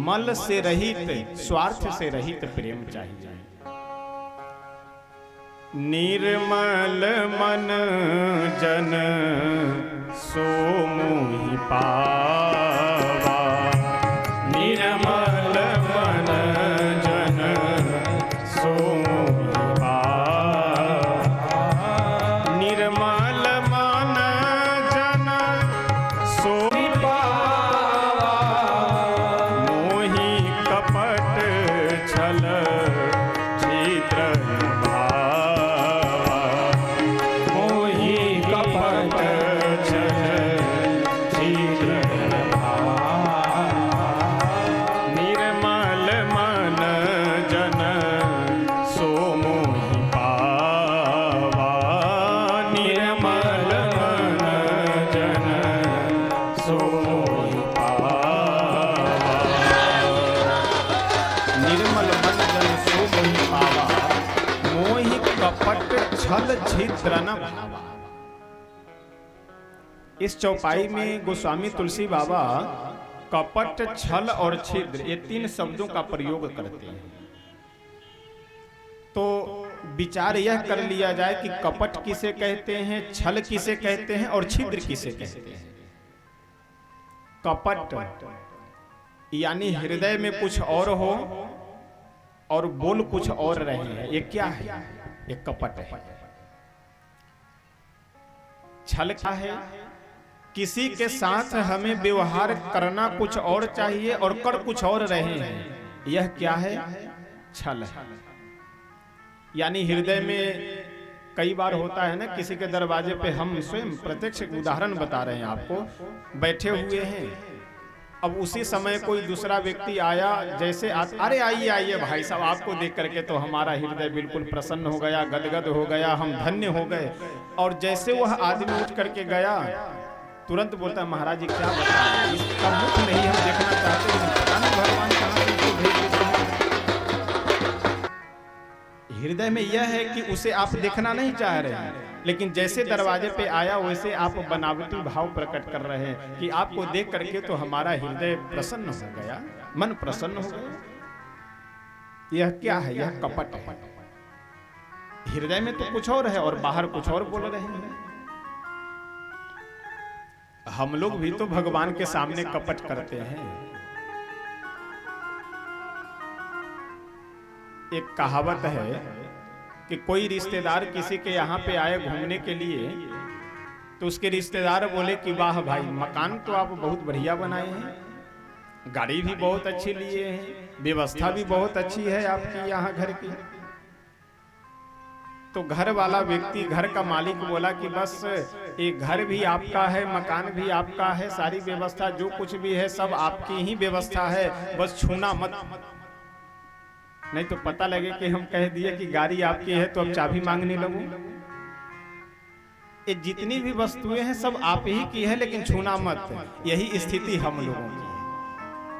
मल से रहित, स्वार्थ से रहित प्रेम चाहिए। निर्मल मन जन सो मोहि पावा, निर्मल मन जन सो मोहि पावा, निर्मल मन जन सो पावा, मोहि कपट छल छिद्र भावा, मोहि कपट छल छिद्र भावा, निर्मल मन जन सो मोहि पावा, निर्मल मन जन सो मोहि पावा, निर्मल मन जन सो मोहि पावा, मोहि कपट छल छिद्र न भावा। इस चौपाई में गोस्वामी तुलसी बाबा कपट, छल और छिद्र, ये तीन शब्दों का प्रयोग करते हैं। तो विचार यह कर लिया जाए कि कपट किसे कहते हैं, छल किसे कहते हैं और छिद्र किसे कहते हैं। कपट यानी हृदय में कुछ और हो और बोल कुछ और रहे, ये क्या है? ये कपट है। छल क्या है? किसी के साथ हमें व्यवहार करना कुछ और चाहिए और कर कुछ और रहे हैं, यह क्या है? छल है। यानी हृदय में कई बार होता है ना, किसी के दरवाजे पे हम स्वयं प्रत्यक्ष उदाहरण बता रहे हैं आपको, बैठे हुए हैं, अब उसी समय कोई दूसरा व्यक्ति आया, जैसे अरे आइए आइए भाई साहब, आपको देख करके तो हमारा हृदय बिल्कुल प्रसन्न हो गया, गदगद हो गया, हम धन्य हो गए। और जैसे वह आदमी उठ करके गया, तुरंत बोलता है महाराज जी क्या बता रहे हैं, इसका मुख नहीं हम देखना चाहते हैं, पता नहीं भगवान कहाँ से इसको भेज देते हैं। हृदय में यह है कि उसे आप देखना नहीं चाह रहे हैं, लेकिन जैसे दरवाजे पे आया वैसे आप बनावटी भाव प्रकट कर रहे हैं कि आपको देख करके तो हमारा हृदय प्रसन्न हो गया, मन प्रसन्न हो गया। यह क्या है? यह कपट है। हृदय में तो कुछ और है और बाहर कुछ और बोल रहे हैं। हम लोग भी तो भगवान के सामने कपट करते हैं। एक कहावत है कि कोई रिश्तेदार किसी के यहाँ पे आए घूमने के लिए, तो उसके रिश्तेदार बोले कि वाह भाई, मकान तो आप बहुत बढ़िया बनाए हैं, गाड़ी भी बहुत अच्छी लिए हैं, व्यवस्था भी बहुत अच्छी है आपकी यहाँ घर की। तो घर वाला व्यक्ति, घर का मालिक बोला कि बस एक घर भी आपका है, मकान भी आपका है, सारी व्यवस्था जो कुछ भी है सब आपकी ही व्यवस्था है, बस छूना मत, नहीं तो पता लगे कि हम कह दिए कि गाड़ी आपकी है तो अब चाबी मांगने लगूं। ये जितनी भी वस्तुएं हैं सब आप ही की है, लेकिन छूना मत। यही स्थिति हम लोगों की है।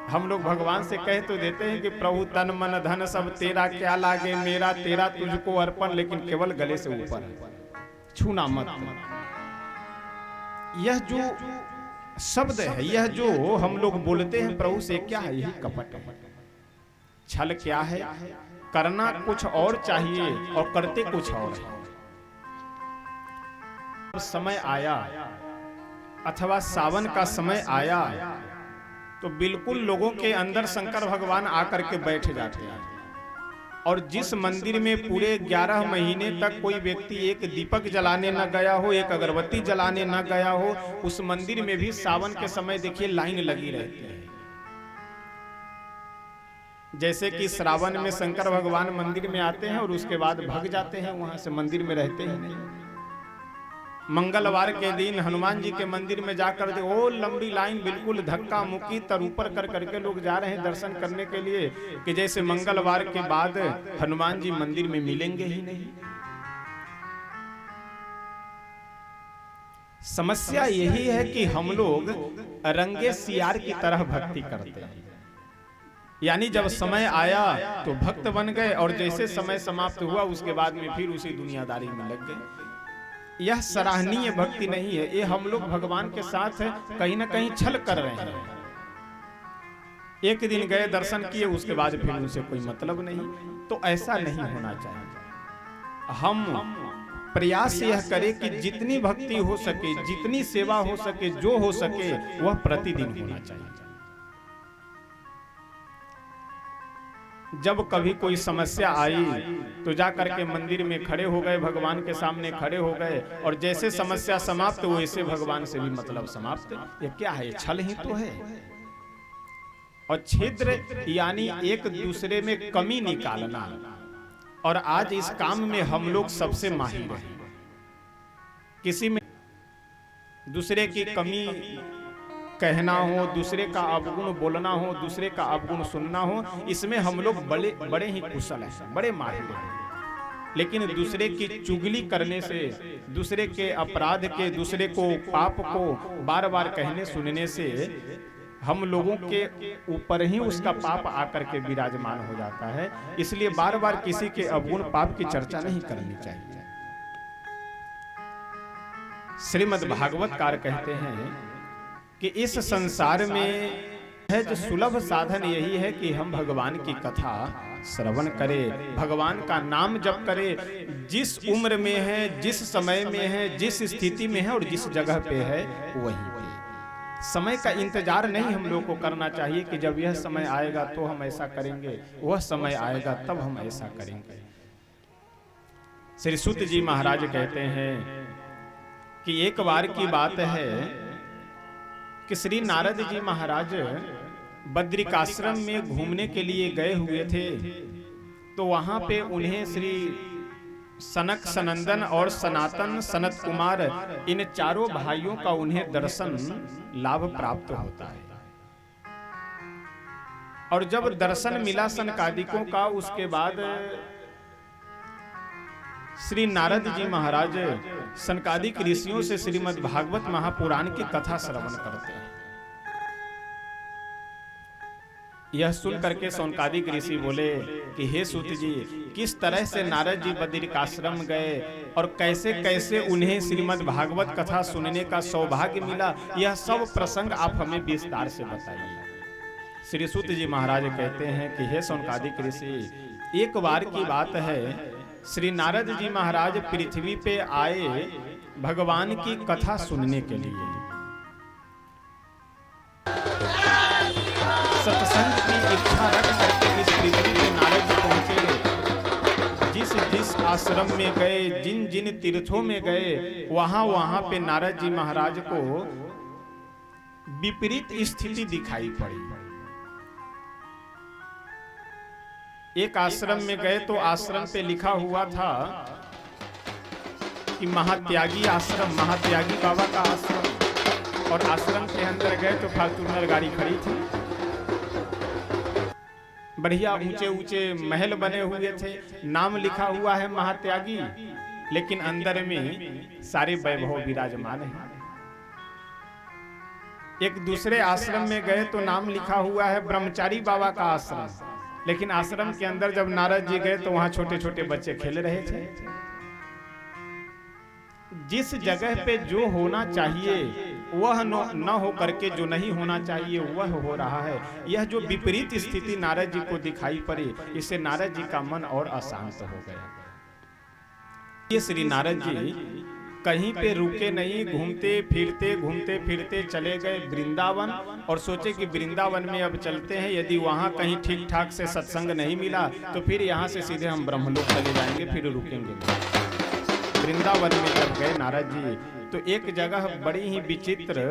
हम लोग भगवान से कह तो देते हैं कि प्रभु तन मन धन सब तेरा, क्या लागे मेरा, तेरा तुझको अर्पण, लेकिन केवल गले से ऊपर है, छूना मत। यह जो शब्द है, यह जो हम लोग बोलते हैं प्रभु से, क्या है? यही कपट है, छल क्या है? करना कुछ और चाहिए और करते कुछ और है। समय आया अथवा सावन का समय आया तो बिल्कुल लोगों के अंदर शंकर भगवान आकर के बैठ जाते हैं। और जिस मंदिर में पूरे 11 महीने तक कोई व्यक्ति एक दीपक जलाने न गया हो, एक अगरबत्ती जलाने न गया हो, उस मंदिर में भी सावन के समय देखिए लाइन लगी रहती है। जैसे कि श्रावण में शंकर भगवान मंदिर में आते हैं और उसके बाद भाग जाते हैं, वहां से मंदिर में रहते ही नहीं। मंगलवार के दिन हनुमान जी के मंदिर में जाकर वो लंबी लाइन, बिल्कुल धक्का मुक्की तर ऊपर कर करके लोग जा रहे हैं दर्शन करने के लिए, कि जैसे मंगलवार के बाद हनुमान जी मंदिर में मिलेंगे ही नहीं। समस्या यही है कि हम लोग रंगे सियार की तरह भक्ति करते हैं, यानी जब समय आया तो भक्त बन गए और जैसे समय समाप्त हुआ उसके बाद में फिर उसी दुनियादारी में लग गए। यह सराहनीय भक्ति नहीं है। ये हम लोग भगवान के साथ कहीं ना कहीं छल कर रहे हैं। एक दिन गए, दर्शन किए, उसके बाद फिर उनसे कोई मतलब नहीं। तो ऐसा नहीं होना चाहिए। हम प्रयास यह करें कि जितनी भक्ति हो सके, जितनी सेवा हो सके, जो हो सके वह प्रतिदिन होना चाहिए। जब कभी कोई समस्या आई तो जा करके मंदिर में खड़े हो गए, भगवान के सामने खड़े हो गए, और जैसे समस्या समाप्त हो वैसे भगवान से भी मतलब समाप्त। ये क्या है? छल ही तो है। और छिद्र यानी एक दूसरे में कमी निकालना, और आज इस काम में हम लोग सबसे माहिर हैं। किसी में दूसरे की कमी कहना हो, दूसरे का अवगुण बोलना हो, दूसरे का अवगुण सुनना हो, इसमें हम लोग बड़े ही कुशल हैं, बड़े माहिर हैं। लेकिन दूसरे की चुगली करने से, दूसरे के अपराध के, दूसरे को पाप को बार बार कहने सुनने से हम लोगों के ऊपर ही उसका पाप आकर के विराजमान हो जाता है। इसलिए बार बार किसी के अवगुण पाप की चर्चा नहीं करनी चाहिए। श्रीमद् भागवतकार कहते हैं कि इस संसार में है जो सुलभ साधन यही है कि हम भगवान की कथा श्रवण करें, भगवान का नाम जप करें। जिस उम्र में है, जिस समय में है, जिस स्थिति में है और जिस जगह पे है वहीं पे। समय का इंतजार नहीं हम लोग को करना चाहिए कि जब यह समय आएगा तो हम ऐसा करेंगे, वह समय आएगा तब हम ऐसा करेंगे। श्री सूत जी महाराज कहते हैं कि एक बार की बात है कि श्री नारद जी महाराज बद्रिकाश्रम में घूमने के लिए गए हुए थे। तो वहां पे उन्हें श्री सनक, सनंदन और सनातन, सनत कुमार, इन चारों भाइयों का उन्हें दर्शन लाभ प्राप्त होता है। और जब दर्शन मिला सनकादिकों का, उसके बाद श्री नारद जी महाराज सनकादिक ऋषियों से श्रीमद् भागवत महापुराण की कथा श्रवण करते हैं। यह सुन करके सनकादिक ऋषि बोले कि हे सूत जी, किस तरह से नारद जी बद्रिकाश्रम गए और कैसे कैसे उन्हें श्रीमद् भागवत कथा सुनने का सौभाग्य मिला, यह सब प्रसंग आप हमें विस्तार से बताइए। श्री सूत जी महाराज कहते हैं कि हे सनकादिक ऋषि, एक बार की बात है, श्री नारद जी महाराज पृथ्वी पे आए भगवान की कथा सुनने के लिए। सत्संग की इच्छा रख करके इस पृथ्वी पे नारद जी पहुंचे। जिस जिस आश्रम में गए, जिन जिन तीर्थों में गए, वहां वहां पे नारद जी महाराज को विपरीत स्थिति दिखाई पड़ी। एक आश्रम में गए तो आश्रम पे लिखा हुआ था कि महात्यागी आश्रम, महात्यागी बाबा का आश्रम, और आश्रम के अंदर गए तो फॉर्च्यूनर गाड़ी खड़ी थी, बढ़िया ऊंचे ऊंचे महल बने हुए थे, नाम लिखा हुआ है महात्यागी, लेकिन अंदर में सारे वैभव विराजमान है। एक दूसरे आश्रम में गए तो नाम लिखा हुआ है ब्रह्मचारी बाबा का आश्रम, लेकिन आश्रम के अंदर जब नारद जी गए तो वहां छोटे छोटे बच्चे खेल रहे थे। जिस जगह पे जो होना चाहिए वह न हो करके जो नहीं होना चाहिए वह हो रहा है। यह जो विपरीत स्थिति नारद जी को दिखाई पड़ी, इससे नारद जी का मन और अशांत हो गया। ये श्री नारद जी कहीं पे रुके नहीं, घूमते फिरते चले गए वृंदावन, और सोचे कि वृंदावन में अब चलते हैं, यदि वहां कहीं ठीक ठाक से सत्संग नहीं मिला तो फिर यहाँ से सीधे हम ब्रह्मलोक चले जाएंगे, फिर रुकेंगे। वृंदावन में जब गए नारद जी तो एक जगह बड़ी ही विचित्र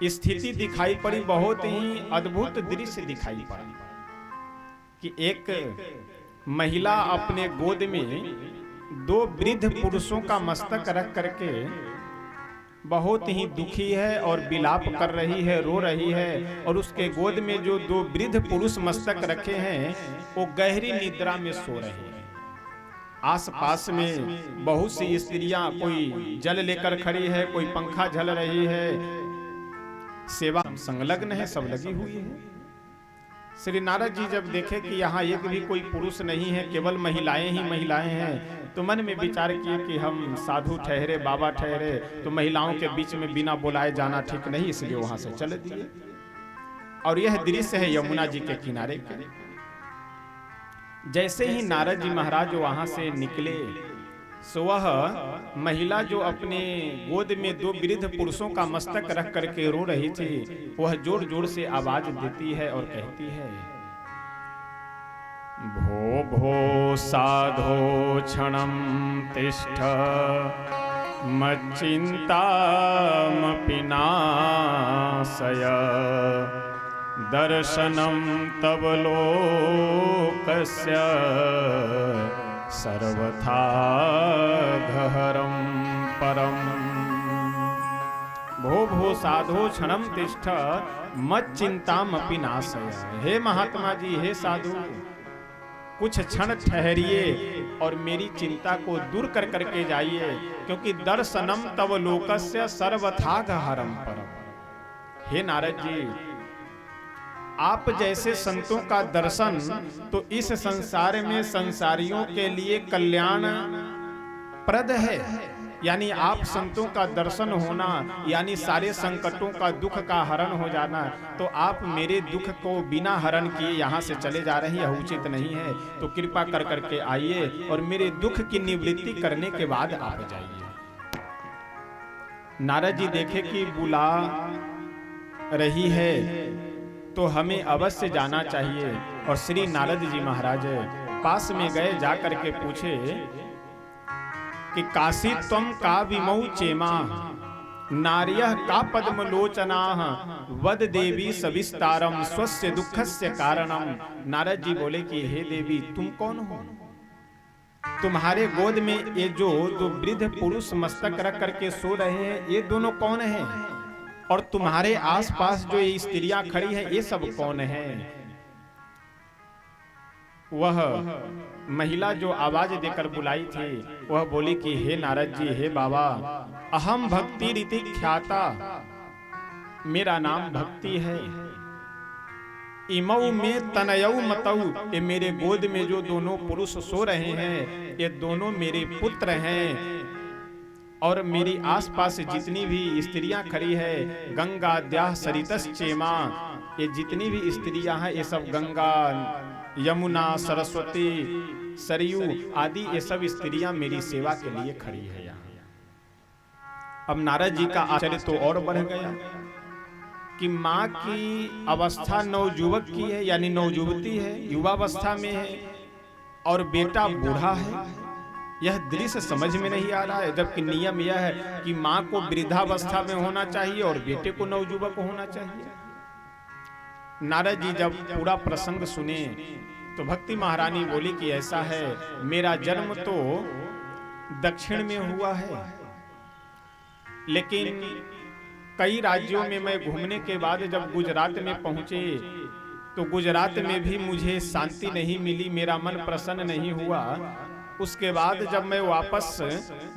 स्थिति दिखाई पड़ी, बहुत ही अद्भुत दृश्य दिखाई पड़ा कि एक महिला अपने गोद में दो वृद्ध पुरुषों का मस्तक रख करके बहुत ही दुखी है और विलाप कर रही है, रो रही है, और उसके गोद में जो दो वृद्ध पुरुष मस्तक रखे हैं वो गहरी निद्रा में सो रहे हैं। आसपास में बहुत सी स्त्रियां, कोई जल लेकर खड़ी है, कोई पंखा झल रही है, सेवा संलग्न है, सब लगी हुई है। श्री नारद जी जब देखे कि यहाँ एक भी कोई पुरुष नहीं है, केवल महिलाएं ही महिलाएं हैं, तो मन में विचार किए कि हम साधु ठहरे, बाबा ठहरे, तो महिलाओं के बीच में बिना बुलाए जाना ठीक नहीं, इसलिए वहां से चल दिए। और यह दृश्य है यमुना जी के किनारे का। जैसे ही नारद जी महाराज वहां से निकले, सो वह महिला जो अपने गोद में दो वृद्ध पुरुषों का मस्तक रख करके रो रही थी, वह जोर जोर से आवाज देती है और कहती है, भो भो साधो क्षणं तिष्ठ मच्चिन्तामपि नाशय दर्शनं तव लोकस्य सर्वथा गहरं परम। भो भो साधो क्षणं तिष्ठ मच्चिन्तामपि नाशय। हे महात्मा जी, हे साधु, कुछ क्षण ठहरिए और मेरी चिंता को दूर कर करके जाइए, क्योंकि दर्शनम तव लोकस्य सर्वथा गहरं परम। हे नारद जी, आप जैसे संतों का दर्शन तो इस संसार में संसारियों के लिए कल्याण प्रद है। यानी आप संतों का दर्शन होना यानी सारे संकटों का, दुख का हरण हो जाना, तो आप मेरे दुख को बिना हरण किए यहाँ से चले जा रहे हैं, यह उचित नहीं है। तो कृपा कर करके आइए और मेरे दुख की निवृत्ति करने के बाद आप जाइए। नारद जी देखे कि बुला रही है तो हमें अवश्य जाना चाहिए, और श्री नारद जी महाराज पास में गए, जाकर के पूछे कि काशी त्वं का विमौ चेमा नार्यः का पद्मलोचना वद देवी सविस्तारम स्वस्य दुखस्य कारणम। नारद जी बोले कि हे देवी, तुम कौन हो? तुम्हारे गोद में ये जो दो वृद्ध पुरुष मस्तक रख करके सो रहे हैं, ये दोनों कौन हैं? और तुम्हारे आसपास जो ये स्त्रियां खड़ी हैं, ये सब कौन हैं? वह महिला जो आवाज देकर बुलाई थी, वह बोली कि हे नारद जी, हे बाबा, अहम भक्ति रीति ख्याता, मेरा नाम भक्ति है। इमऊ में तनयऊ मतऊ, ये मेरे गोद में जो दोनों पुरुष सो रहे हैं, ये दोनों मेरे पुत्र हैं। और मेरी आसपास जितनी भी स्त्रियां खड़ी है, गंगा द्याह सरितस चेमा, ये जितनी भी स्त्रियां हैं, ये सब गंगा, यमुना, सरस्वती, सरयू आदि ये सब स्त्रियां मेरी सेवा के लिए खड़ी है यहाँ। अब नारद जी का आश्चर्य तो और बढ़ गया कि माँ की अवस्था नवयुवक की है, यानी नवयुवती है, युवावस्था में है, और बेटा बूढ़ा है। यह दृश्य समझ में नहीं आ रहा है, जबकि नियम यह है कि माँ को वृद्धावस्था में होना चाहिए और बेटे को नवयुवक होना चाहिए। नारद जी जब पूरा प्रसंग सुने तो भक्ति महारानी बोली कि ऐसा है, मेरा जन्म तो दक्षिण में हुआ है, लेकिन कई राज्यों में मैं घूमने के बाद जब गुजरात में पहुंचे तो गुजरात में भी मुझे शांति नहीं मिली, मेरा मन प्रसन्न नहीं हुआ। उसके बाद जब मैं वापस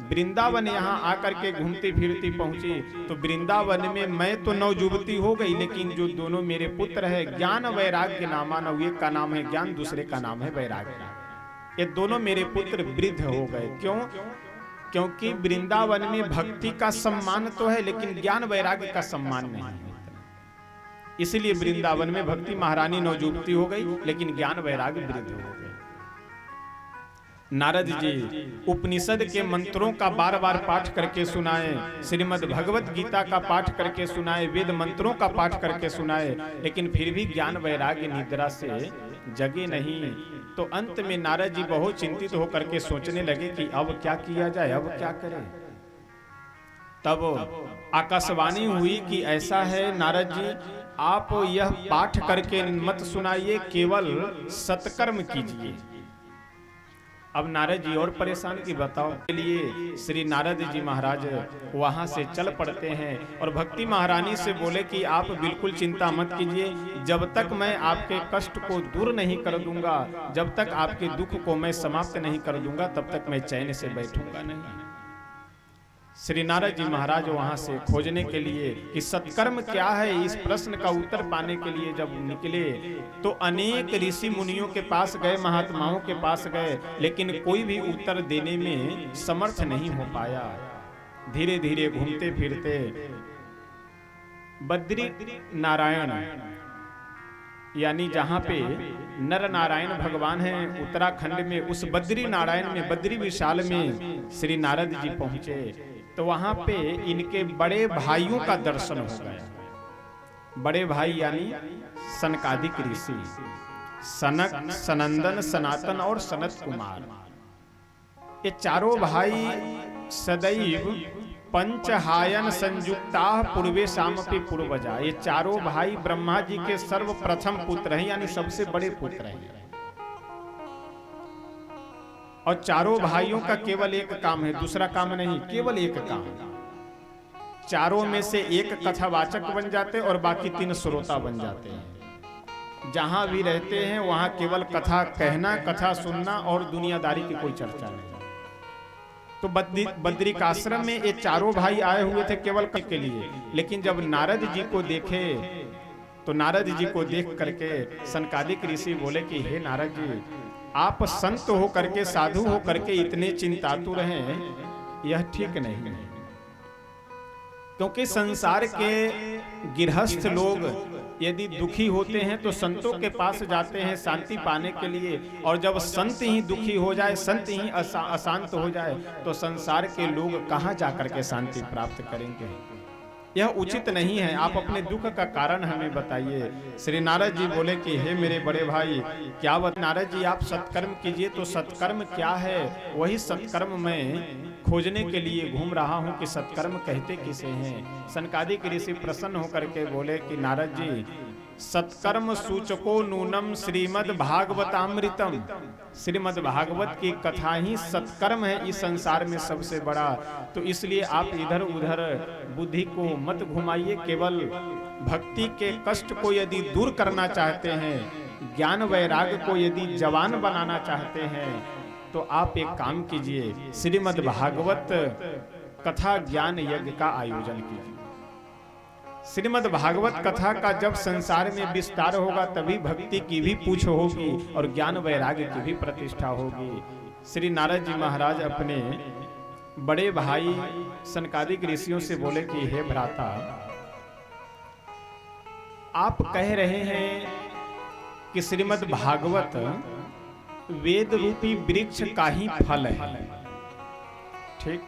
वृंदावन यहाँ आकर के घूमती फिरती पहुंची तो वृंदावन में मैं तो नवयुवती हो गई, लेकिन जो दोनों मेरे पुत्र है ज्ञान वैराग्य नामानव, एक का नाम है ज्ञान, दूसरे का नाम है वैराग्य, ये दोनों मेरे पुत्र वृद्ध हो गए। क्यों? क्योंकि वृंदावन में भक्ति का सम्मान तो है लेकिन ज्ञान वैराग्य का सम्मान नहीं है, इसलिए वृंदावन में भक्ति महारानी नवयुवती हो गई लेकिन ज्ञान वैराग्य वृद्ध हो गए। नारद जी उपनिषद के मंत्रों का बार बार पाठ करके सुनाए, श्रीमद् भगवत गीता का पाठ करके सुनाए, वेद मंत्रों का पाठ करके सुनाए, लेकिन फिर भी ज्ञान वैराग्य निद्रा से जगे नहीं। तो अंत में नारद जी बहुत चिंतित होकर के सोचने लगे कि अब क्या किया जाए, अब क्या करें। तब आकाशवाणी हुई कि ऐसा है नारद जी, आप यह पाठ करके मत सुनाइए, केवल सत्कर्म कीजिए। अब नारद जी और परेशान की बताओ के लिए श्री नारद जी महाराज वहां से चल पड़ते हैं और भक्ति महारानी से बोले कि आप बिल्कुल चिंता मत कीजिए, जब तक मैं आपके कष्ट को दूर नहीं कर दूंगा, जब तक आपके दुख को मैं समाप्त नहीं कर दूंगा, तब तक मैं चैन से बैठूंगा नहीं। श्री नारद जी महाराज वहां से खोजने के लिए कि सत्कर्म क्या है, इस प्रश्न का उत्तर पाने के लिए जब निकले तो अनेक ऋषि मुनियों के पास गए, महात्माओं के पास गए, लेकिन कोई भी उत्तर देने में समर्थ नहीं हो पाया। धीरे धीरे घूमते फिरते बद्री नारायण यानी जहां पे नर नारायण भगवान हैं उत्तराखंड में, उस बद्री नारायण में, बद्री विशाल में श्री नारद जी पहुंचे तो वहां पे इनके बड़े भाइयों का दर्शन हो गया। बड़े भाई यानी सनकादिक ऋषि, सनक, सनंदन, सनातन और सनत कुमार, ये चारों भाई सदैव पंचहायन संयुक्ता पूर्वे शामपि पूर्वजा, ये चारों भाई ब्रह्मा जी के सर्वप्रथम पुत्र हैं, यानी सबसे बड़े पुत्र हैं। और चारों भाइयों का केवल एक काम है, दूसरा काम नहीं, केवल एक काम। चारों में से एक कथावाचक बन जाते और बाकी तीन श्रोता बन जाते हैं। जहां भी रहते हैं वहां केवल कथा कहना, कथा सुनना और दुनियादारी की कोई चर्चा नहीं। तो बद्रिकाश्रम में ये चारों भाई आए हुए थे केवल के लिए, लेकिन जब नारद जी को देखे तो नारद जी को देख करके सनकादिक ऋषि बोले कि हे नारद जी, आप संत हो करके, साधु हो करके इतने चिंतातुर हैं, यह ठीक नहीं है। क्योंकि संसार के गृहस्थ लोग यदि दुखी होते हैं तो संतों के पास जाते हैं शांति पाने के लिए, और जब संत ही दुखी हो जाए, संत ही अशांत हो जाए तो संसार के लोग कहां जाकर के शांति प्राप्त करेंगे। यह उचित नहीं है, आप अपने दुख का कारण हमें बताइए। श्री नारद जी बोले कि हे मेरे बड़े भाई, क्या बात नारद जी, आप सत्कर्म कीजिए। तो सत्कर्म क्या है, वही सत्कर्म मैं खोजने के लिए घूम रहा हूं कि सत्कर्म कहते किसे हैं। सनकादिक ऋषि प्रसन्न होकर के बोले कि नारद जी, सत्कर्म सूचको नूनम श्रीमद् भागवतामृतम, श्रीमद् भागवत की कथा ही सत्कर्म है इस संसार में सबसे बड़ा। तो इसलिए आप इधर उधर बुद्धि को मत घुमाइए, केवल भक्ति के कष्ट को यदि दूर करना चाहते हैं, ज्ञान वैराग्य को यदि जवान बनाना चाहते हैं, तो आप एक काम कीजिए, श्रीमद् भागवत कथा ज्ञान यज्ञ का आयोजन कीजिए। श्रीमद् भागवत कथा का जब संसार में विस्तार होगा तभी भक्ति की भी पूछ होगी और ज्ञान वैराग्य की भी प्रतिष्ठा होगी। श्री नारद जी महाराज अपने बड़े भाई सनकादिक ऋषियों से बोले कि हे भ्राता, आप कह रहे हैं कि श्रीमद् भागवत वेद रूपी वृक्ष का ही फल है, ठीक।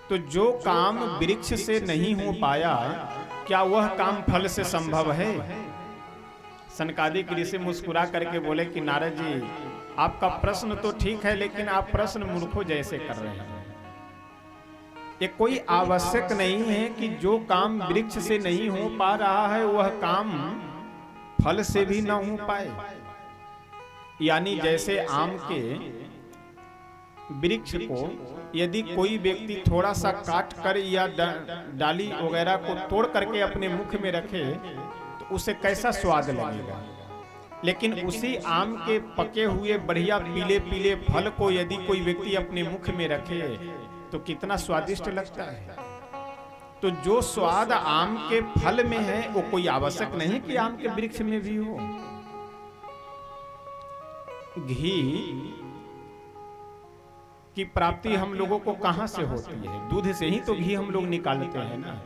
तो जो काम वृक्ष से नहीं हो पाया, क्या वह काम फल से संभव है? सनकादिक ऋषि मुस्कुरा करके बोले कि नारद जी, आपका प्रश्न तो ठीक है, लेकिन आप प्रश्न मूर्खों जैसे कर रहे हैं। ये कोई आवश्यक नहीं है कि जो काम वृक्ष से नहीं हो पा रहा है वह काम फल से भी ना हो पाए। यानी जैसे आम के वृक्ष को यदि कोई व्यक्ति थोड़ा सा काट कर या डाली वगैरह को तोड़ करके अपने मुख में रखे तो उसे कैसा स्वाद लगेगा, लेकिन उसी आम के पके हुए बढ़िया पीले पीले फल को यदि कोई व्यक्ति अपने मुख में रखे तो कितना स्वादिष्ट लगता है। तो जो स्वाद आम के फल में है वो कोई आवश्यक नहीं कि आम के वृक्ष में भी हो। घी की प्राप्ति हम लोगों को कहां से होती है? दूध से ही तो घी हम लोग निकालते हैं ना।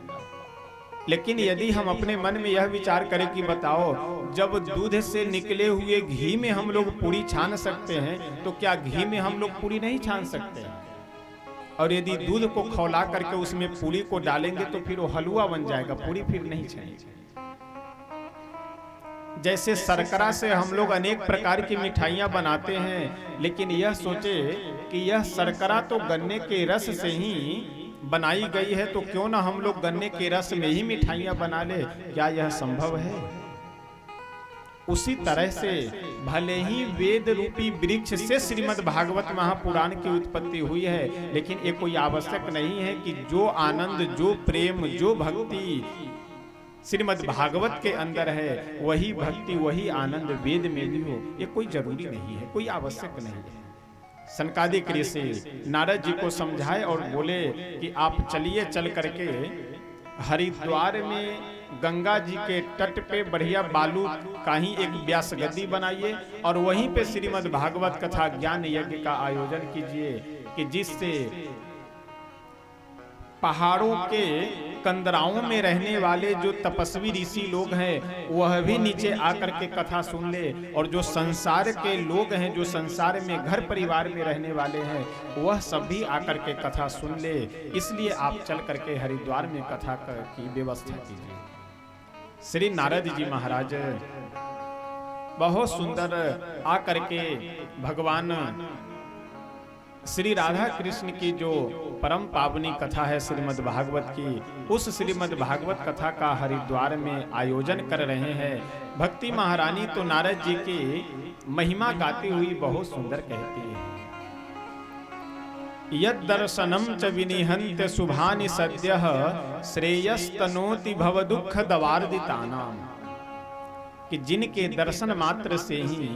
लेकिन यदि हम अपने मन में यह विचार करें कि बताओ, जब दूध से निकले हुए घी में हम लोग पूरी छान सकते हैं तो क्या घी में हम लोग पूरी नहीं छान सकते? और यदि दूध को खौला करके उसमें पूरी को डालेंगे तो फिर वो हलवा बन जाएगा, पूरी फिर नहीं छानेगी। जैसे शर्करा से हम लोग अनेक प्रकार की मिठाइयां बनाते हैं, लेकिन यह सोचे कि यह शर्करा तो गन्ने के रस से ही बनाई गई है, तो क्यों ना हम लोग गन्ने के रस में ही मिठाइयां बना ले। क्या यह संभव है? उसी तरह से भले ही वेद रूपी वृक्ष से श्रीमद् भागवत महापुराण की उत्पत्ति हुई है, लेकिन ये कोई आवश्यक नहीं है कि जो आनंद, जो प्रेम, जो भक्ति श्रीमद् भागवत के अंदर है वही भक्ति, वही आनंद वेद में भी हो। ये कोई जरूरी नहीं है, कोई आवश्यक नहीं है। सनकादिक ऋषि नारद जी को समझाए और बोले कि आप चलिए, चल करके हरिद्वार में गंगा जी के तट पे बढ़िया बालू का ही एक व्यास गद्दी बनाइए और वहीं पे श्रीमद् भागवत कथा ज्ञान यज्ञ का आयोजन कीजिए कि जिससे पहाड़ों के कंदराओं में रहने वाले जो तपस्वी ऋषि लोग हैं वह भी नीचे आकर के कथा सुन ले, और जो संसार के लोग हैं, जो संसार में घर परिवार में रहने वाले हैं, वह सब भी आकर के कथा सुन ले। इसलिए आप चल करके हरिद्वार में कथा की व्यवस्था कीजिए। श्री नारद जी महाराज बहुत सुंदर आकर के भगवान श्री राधा कृष्ण की जो परम पावनी कथा है श्रीमद् भागवत की, उस श्रीमद् भागवत कथा का हरिद्वार में आयोजन कर रहे हैं। भक्ति महारानी तो नारद जी की महिमा गाती हुई बहुत सुंदर कहती है, यद दर्शनम च विनिहन्त शुभानि सद्यः श्रेयस्तनोति भव दुख दवार्दितानाम, कि जिनके दर्शन मात्र से ही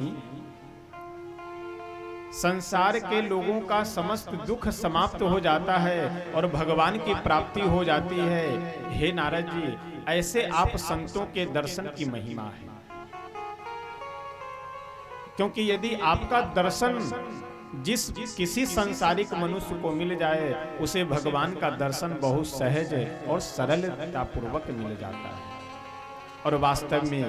संसार के लोगों का समस्त दुख समाप्त हो जाता है और भगवान की प्राप्ति हो जाती है। हे नारद जी, ऐसे आप संतों के दर्शन की महिमा है, क्योंकि यदि आपका दर्शन जिस किसी संसारिक मनुष्य को मिल जाए उसे भगवान का दर्शन बहुत सहज और सरलता पूर्वक मिल जाता है। और वास्तव में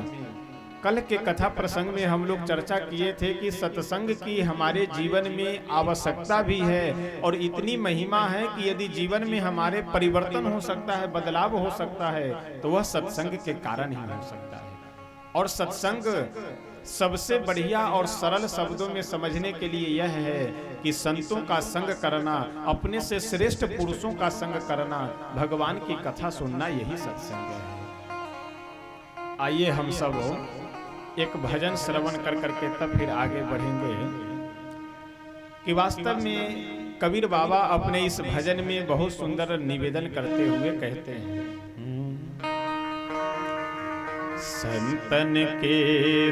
कल के कथा प्रसंग में हम लोग चर्चा किए थे कि सत्संग की हमारे जीवन में आवश्यकता भी है और इतनी महिमा है कि यदि जीवन में हमारे परिवर्तन हो सकता है, बदलाव हो सकता है, तो वह सत्संग के कारण ही हो सकता है। और सत्संग सबसे बढ़िया और सरल शब्दों में समझने के लिए यह है कि संतों का संग करना, अपने से श्रेष्ठ पुरुषों का संग करना, भगवान की कथा सुनना, यही सत्संग है। आइए हम सब एक भजन श्रवण कर करके तब फिर आगे बढ़ेंगे कि वास्तव में कबीर बाबा अपने इस भजन में बहुत सुंदर निवेदन करते हुए कहते हैं, संतन के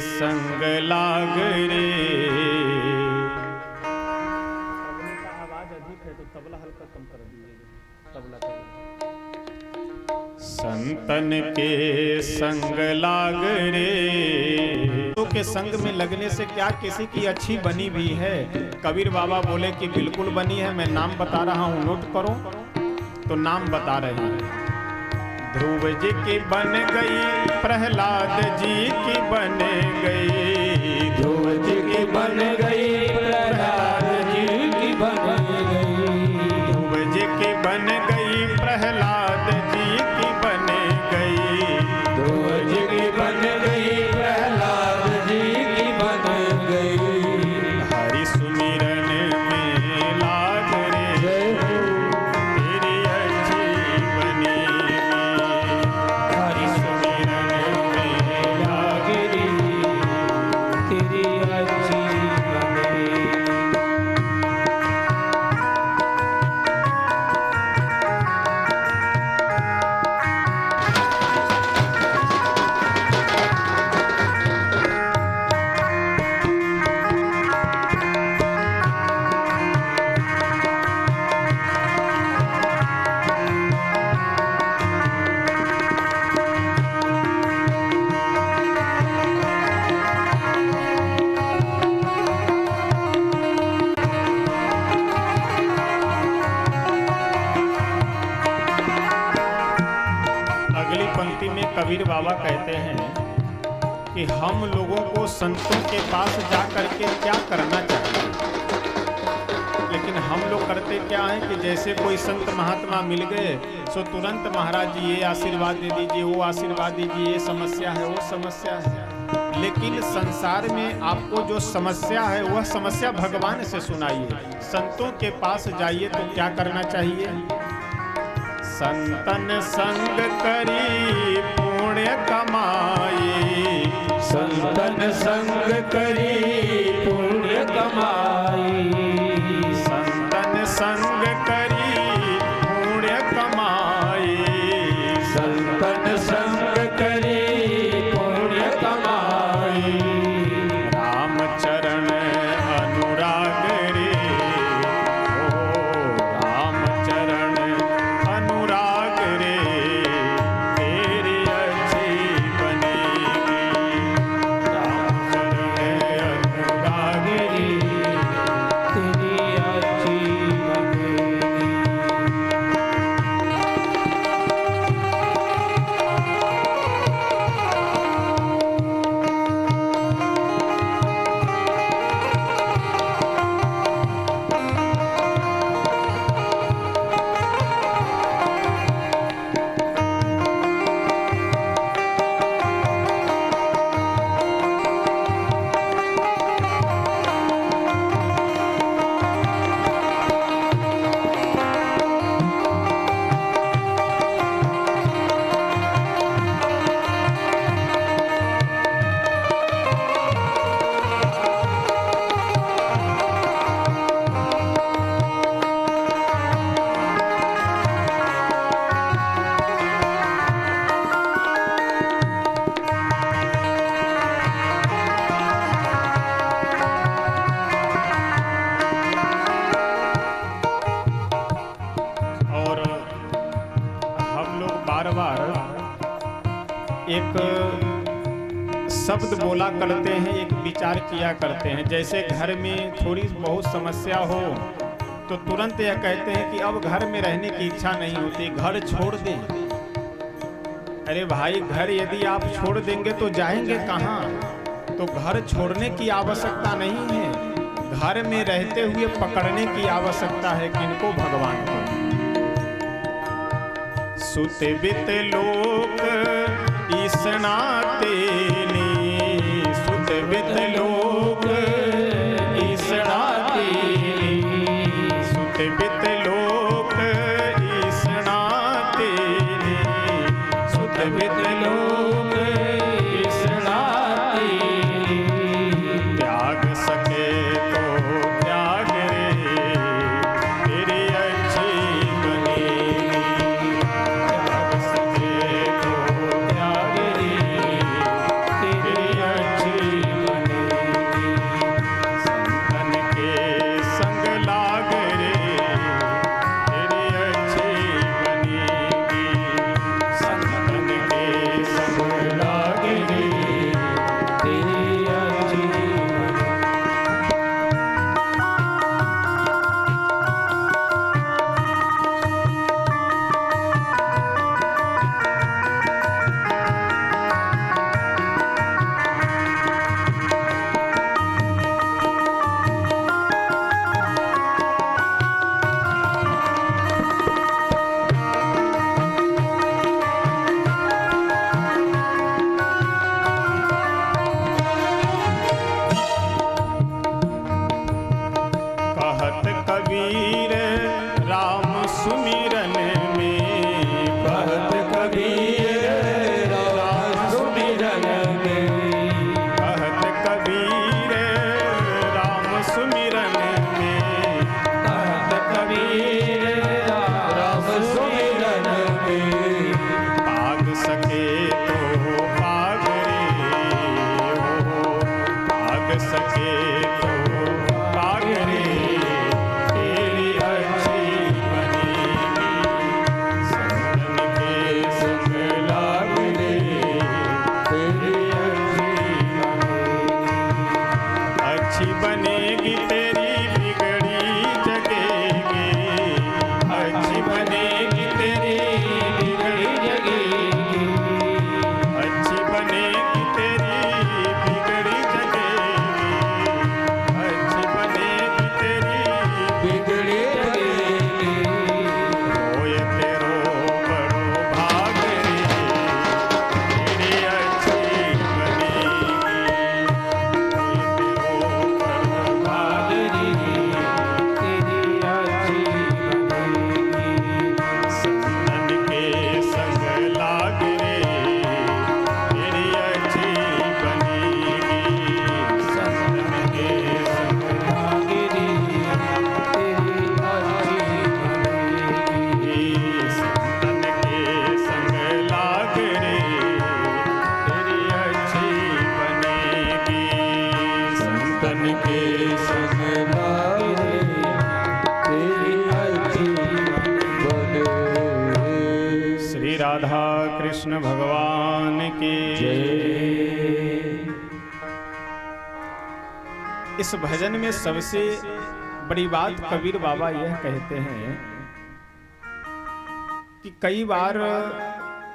संग लाग रे। आवाज अधिक है तो तबला हल्का कम कर दीजिए, तबला। संतन के संग लाग रे, तो के संग में लगने से क्या किसी की अच्छी बनी भी है? कबीर बाबा बोले कि बिल्कुल बनी है। मैं नाम बता रहा हूँ, नोट करो। तो नाम बता रहे हैं, ध्रुव जी की बन गई, प्रहलाद जी की बन गई, ध्रुव जी की बन गई, प्रहलाद जी की बन गई, ध्रुव जी की बन गई, प्रहलाद जी की बन गई, ध्रुव जी की बन गई, प्रहलाद जी की बन गई, कबीर बाबा कहते हैं कि हम लोगों को संतों के पास जा करके क्या करना चाहिए, लेकिन हम लोग करते क्या है कि जैसे कोई संत महात्मा मिल गए सो तुरंत महाराज जी ये आशीर्वाद दे दीजिए, वो आशीर्वाद दीजिए, ये समस्या है, वो समस्या है। लेकिन संसार में आपको जो समस्या है वह समस्या भगवान से सुनाइए। संतों के पास जाइए तो क्या करना चाहिए? संतन संग करी पुण्य कमाई, संतन संग करी पुण्य कमाई, संतन संग करी पुण्य कमाई, संतन संग करी पुण्य कमाई, राम चरण अनुराग रे, ओ राम चरण अनुराग रे, तेरी अच्छी बनेगी, राम चरण अनुराग रे, तेरी अच्छी बनेगी। और हम लोग बार बार एक शब्द बोला करते हैं, एक विचार किया करते हैं। जैसे घर में थोड़ी बहुत समस्या हो तो तुरंत यह कहते हैं कि अब घर में रहने की इच्छा नहीं होती, घर छोड़ दें। अरे भाई, घर यदि आप छोड़ देंगे तो जाएंगे कहाँ? तो घर छोड़ने की आवश्यकता नहीं है, घर में रहते हुए पकड़ने की आवश्यकता है। किनको? भगवान को। सुत बित लोक ईसना तेनी, सुत बित लोक ईसना तेनी, सुत बित लोक ईसना तेनी, सुत बित लोक ईसना तेनी, त्याग सके तो त्याग रे, तेरी अच्छी बनेगी, त्याग सके तो त्याग रे, श्री राधा कृष्ण भगवान की जय। इस भजन में सबसे बड़ी बात कबीर बाबा यह कहते हैं कि कई बार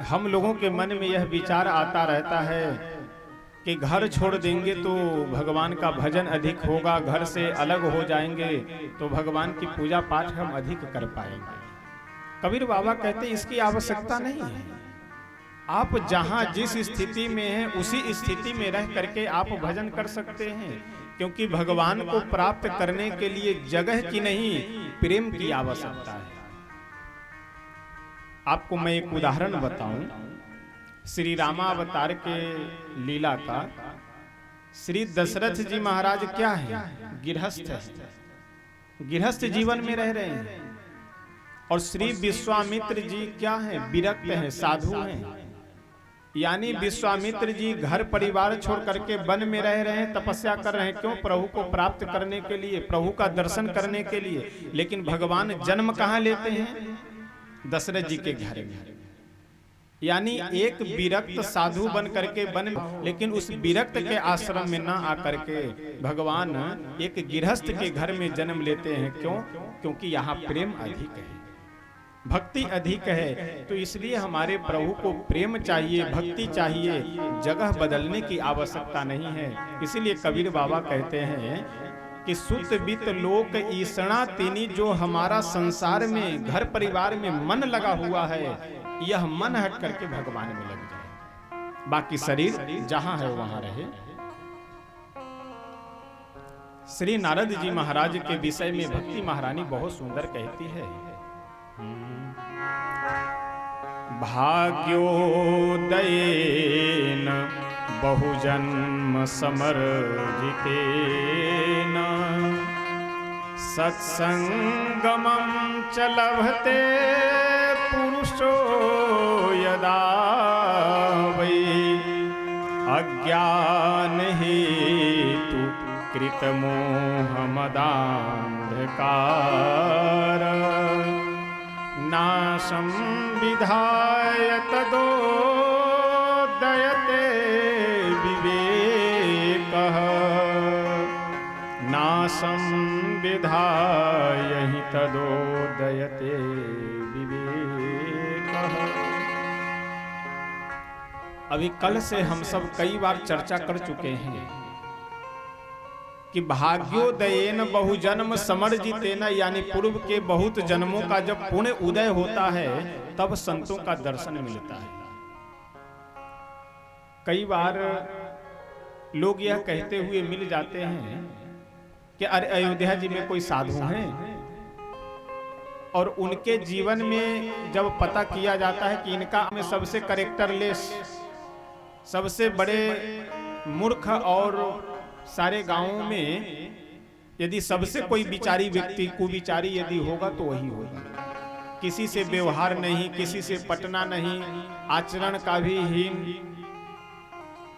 हम लोगों के मन में यह विचार आता रहता है कि घर छोड़ देंगे तो भगवान का भजन अधिक होगा, घर से अलग हो जाएंगे तो भगवान की पूजा पाठ हम अधिक कर पाएंगे। कबीर बाबा कहते हैं इसकी आवश्यकता नहीं है। आप जहां जिस स्थिति में हैं उसी स्थिति में रह करके आप भजन कर सकते हैं, क्योंकि भगवान को प्राप्त करने के लिए जगह की नहीं प्रेम की आवश्यकता है। आपको मैं एक उदाहरण बताऊं, श्री रामावतार के लीला का। श्री दशरथ जी महाराज क्या है? गृहस्थ है, गृहस्थ जीवन में रह रहे हैं। और श्री विश्वामित्र जी क्या हैं? विरक्त हैं, साधु हैं। यानी विश्वामित्र जी घर परिवार छोड़ करके वन में रह रहे हैं, तपस्या कर रहे हैं। क्यों? प्रभु को प्राप्त करने के लिए, प्रभु का दर्शन करने के लिए। लेकिन भगवान जन्म कहाँ लेते हैं? दशरथ जी के घर में। यानी एक विरक्त साधु बन करके वन में, लेकिन उस विरक्त के आश्रम में ना आकर के भगवान एक गृहस्थ के घर में जन्म लेते हैं। क्यों? क्योंकि यहाँ प्रेम अधिक है, भक्ति अधिक है। तो इसलिए हमारे प्रभु को प्रेम चाहिए, भक्ति चाहिए, जगह बदलने की आवश्यकता नहीं है। इसीलिए कबीर बाबा कहते हैं कि सुत बित लोक ईसणा तेनी, जो हमारा संसार में घर परिवार में मन लगा हुआ है, यह मन हट करके भगवान में लग जाए, बाकी शरीर जहां है वहां रहे। श्री नारद जी महाराज के विषय में भक्ति महारानी बहुत सुंदर कहती है। भाग्योदयेन बहुजन्म समर्जितेन सत्संगमं च लभते पुरुषो यदा वै अज्ञान हेतु कृतमोहमदान्धकार नाशं विधाय तदोदयते विवेकः, नाशं विधाय हि तदोदयते विवेकः। अभी कल से हम सब कई बार चर्चा कर चुके हैं कि भाग्योदयेन बहुजन्म समर्जितेन, यानी पूर्व के बहुत जन्मों का जब पुण्य उदय होता है तब संतों का दर्शन मिलता है। कई बार लोग यह कहते हुए मिल जाते हैं कि अरे अयोध्या जी में कोई साधु हैं, और उनके जीवन में जब पता किया जाता है कि इनका में सबसे कैरेक्टरलेस, सबसे बड़े मूर्ख, और सारे गांवों में यदि सबसे कोई विचारी व्यक्ति, कुविचारी यदि होगा तो वही होगा। किसी से व्यवहार नहीं, किसी से पटना नहीं, आचरण का भी हीन,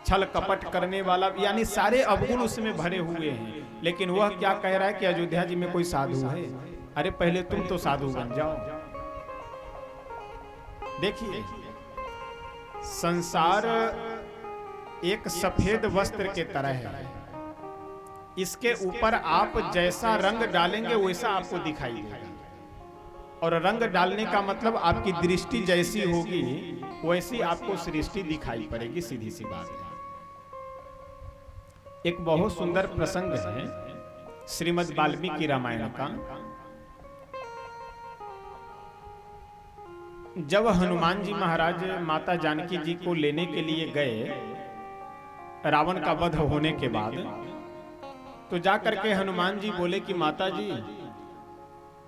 छल कपट करने वाला, यानी सारे अवगुण उसमें भरे हुए हैं। लेकिन वह क्या कह रहा है कि अयोध्या जी में कोई साधु है। अरे पहले तुम तो साधु बन जाओ। देखिए, संसार एक सफेद वस्त्र के तरह है, इसके ऊपर आप जैसा रंग डालेंगे वैसा आपको दिखाई देगा। और रंग डालने का मतलब आपकी दृष्टि जैसी होगी वैसी आपको सृष्टि दिखाई पड़ेगी, सीधी सी बात है। एक बहुत सुंदर प्रसंग है श्रीमद् वाल्मीकि रामायण का। जब हनुमान जी महाराज माता जानकी जी को लेने के लिए गए रावण का वध होने के बाद, तो जाकर के हनुमान जी बोले कि माता जी,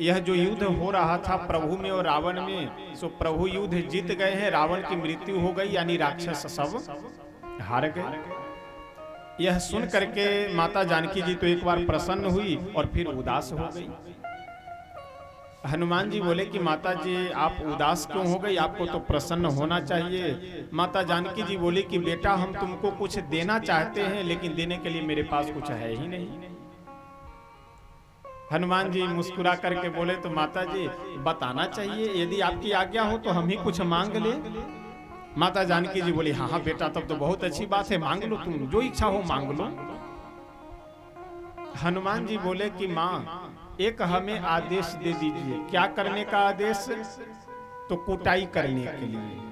यह जो युद्ध हो रहा था प्रभु में और रावण में, सो प्रभु युद्ध जीत गए हैं, रावण की मृत्यु हो गई, यानी राक्षस सब हार गए। यह सुन करके माता जानकी जी तो एक बार प्रसन्न हुई और फिर उदास हो गई। हनुमान जी बोले कि माता जी आप उदास क्यों हो गई, आपको तो प्रसन्न होना चाहिए। माता जानकी जी बोली कि बेटा हम तुमको कुछ देना चाहते हैं, लेकिन देने के लिए मेरे पास कुछ है ही नहीं। हनुमान जी मुस्कुरा करके बोले तो माता जी बताना चाहिए, यदि आपकी आज्ञा हो तो हम ही कुछ मांग ले। माता जानकी जी बोली हाँ हाँ बेटा तब तो बहुत अच्छी बात है, मांग लो, तुम जो इच्छा हो मांग लो। हनुमान जी बोले कि माँ एक हमें आदेश दे दीजिए। क्या करने का आदेश? तो कुटाई करने के लिए।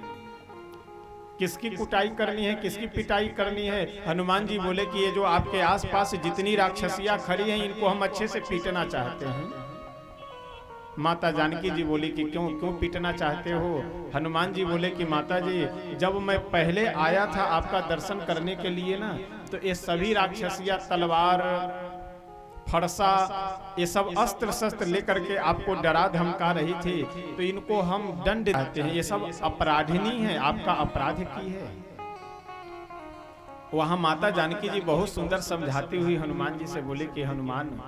किसकी कुटाई करनी है, किसकी पिटाई करनी है? हनुमान जी बोले कि ये जो आपके आसपास जितनी राक्षसियां खड़ी हैं इनको हम अच्छे से पीटना चाहते हैं। माता जानकी जी बोली कि क्यों क्यों पीटना चाहते हो? हनुमान जी बोले कि माता जी जब मैं पहले आया था आपका दर्शन करने के लिए ना, तो ये सभी राक्षसियां तलवार फरसा ये सब अस्त्र शस्त्र लेकर के आपको डरा धमका रही थी, तो इनको हम दंड देते हैं, ये सब अपराधिनी है, आपका अपराध की है। वहां माता जानकी जी बहुत सुंदर समझाती हुई हनुमान जी से बोले कि हनुमान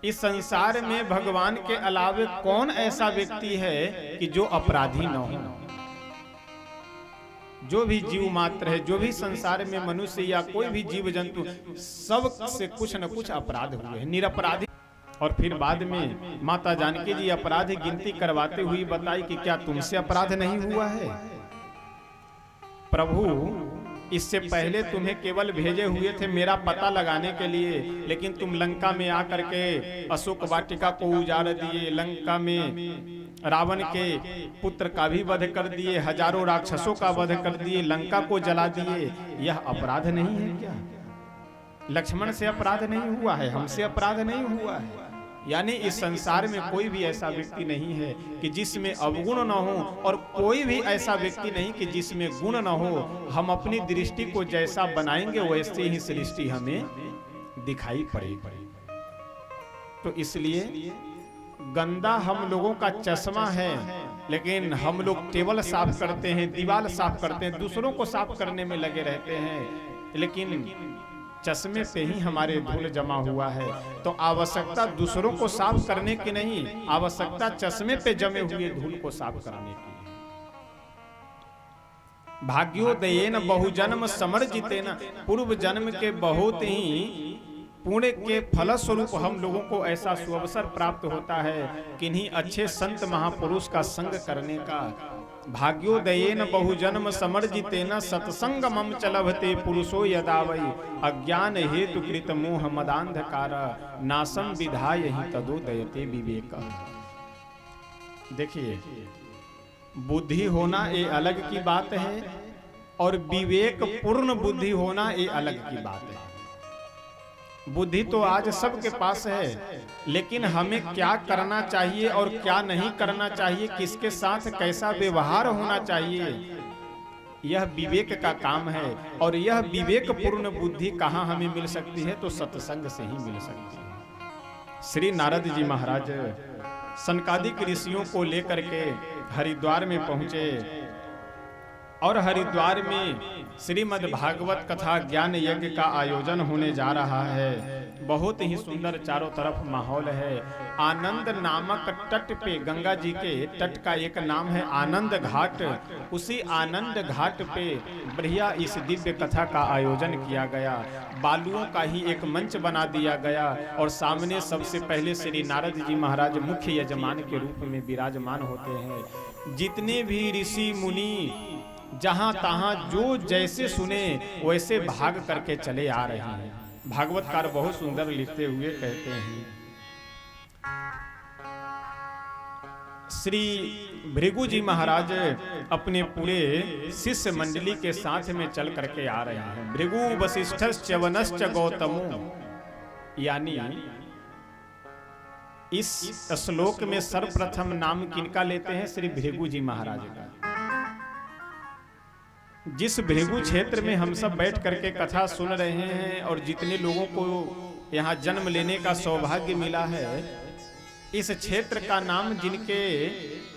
इस संसार में भगवान के अलावे कौन ऐसा व्यक्ति है कि जो अपराधी न हो? जो भी जीव मात्र है, जो भी संसार में मनुष्य या कोई भी जीव जंतु, सब से कुछ न कुछ अपराध हुए हैं, निरपराधी। और फिर बाद में माता जानकी जी अपराध गिनती करवाते हुए बताई कि क्या तुमसे अपराध नहीं हुआ है? प्रभु इससे पहले तुम्हें केवल भेजे हुए थे मेरा पता लगाने के लिए, लेकिन तुम लंका में आकर के अशोक वाटिका को उजाड़ दिए, लंका में रावण के पुत्र का भी वध कर दिए, हजारों राक्षसों का वध कर दिए, लंका को जला दिए। यह अपराध नहीं है क्या? लक्ष्मण से अपराध नहीं हुआ है, हमसे अपराध नहीं हुआ है। यानी इस संसार में कोई भी ऐसा व्यक्ति नहीं है कि जिसमें अवगुण न हो, और कोई भी ऐसा व्यक्ति नहीं कि जिसमें गुण न हो। हम अपनी दृष्टि को जैसा बनाएंगे वैसे ही सृष्टि हमें दिखाई पड़ेगी। तो इसलिए गंदा हम लोगों का चश्मा है, लेकिन हम लोग टेबल साफ करते हैं, दीवार साफ करते हैं, दूसरों को साफ करने में लगे रहते हैं, लेकिन चश्मे पे ही हमारे धूल जमा हुआ है। तो आवश्यकता दूसरों को साफ करने की नहीं, आवश्यकता चश्मे पे जमे हुए धूल को साफ करने की। भाग्योदयेन बहुजन्म समर्जितेन, पूर्व जन्म के बहुत ही पुण्य के फलस्वरूप हम लोगों को ऐसा सुअवसर प्राप्त होता है किन्हीं अच्छे संत महापुरुष का संग करने का। भाग्योदयेन बहुजन्म समर्जितेन सत्संगमं च लभते पुरुषो यदा वै अज्ञान हेतु कृत मोह मदांधकार नासं विधाय हि तदोदयते विवेक। देखिए, बुद्धि होना ये अलग की बात है और विवेक पूर्ण बुद्धि होना ये अलग की बात है। बुद्धि तो आज सबके पास है, लेकिन हमें क्या करना चाहिए और क्या नहीं करना चाहिए, किसके साथ कैसा व्यवहार होना चाहिए, यह विवेक का काम है। और यह विवेक पूर्ण बुद्धि कहाँ हमें मिल सकती है? तो सत्संग से ही मिल सकती है। श्री नारद जी महाराज सनकादिक ऋषियों को लेकर के हरिद्वार में पहुंचे और हरिद्वार में श्रीमद् भागवत कथा ज्ञान यज्ञ का आयोजन होने जा रहा है। बहुत ही सुंदर चारों तरफ माहौल है। आनंद नामक तट पे, गंगा जी के तट का एक नाम है आनंद घाट, उसी आनंद घाट पे बढ़िया इस दिव्य कथा का आयोजन किया गया। बालुओं का ही एक मंच बना दिया गया और सामने सबसे पहले श्री नारद जी महाराज मुख्य यजमान के रूप में विराजमान होते हैं। जितने भी ऋषि मुनि जहां तहां जो जैसे सुने वैसे भाग करके चले आ रहे हैं। भागवतकार बहुत सुंदर लिखते हुए कहते हैं, श्री भृगु जी महाराज अपने पूरे शिष्य मंडली के साथ में चल करके आ रहे हैं। भृगु वशिष्ठश्च च्यवनश्च गौतमो, यानी इस श्लोक में सर्वप्रथम नाम किनका लेते हैं? श्री भृगु जी महाराज का। जिस भृगु क्षेत्र में हम सब बैठ करके कथा सुन रहे हैं और जितने लोगों को यहाँ जन्म लेने का सौभाग्य मिला है, इस क्षेत्र का नाम जिनके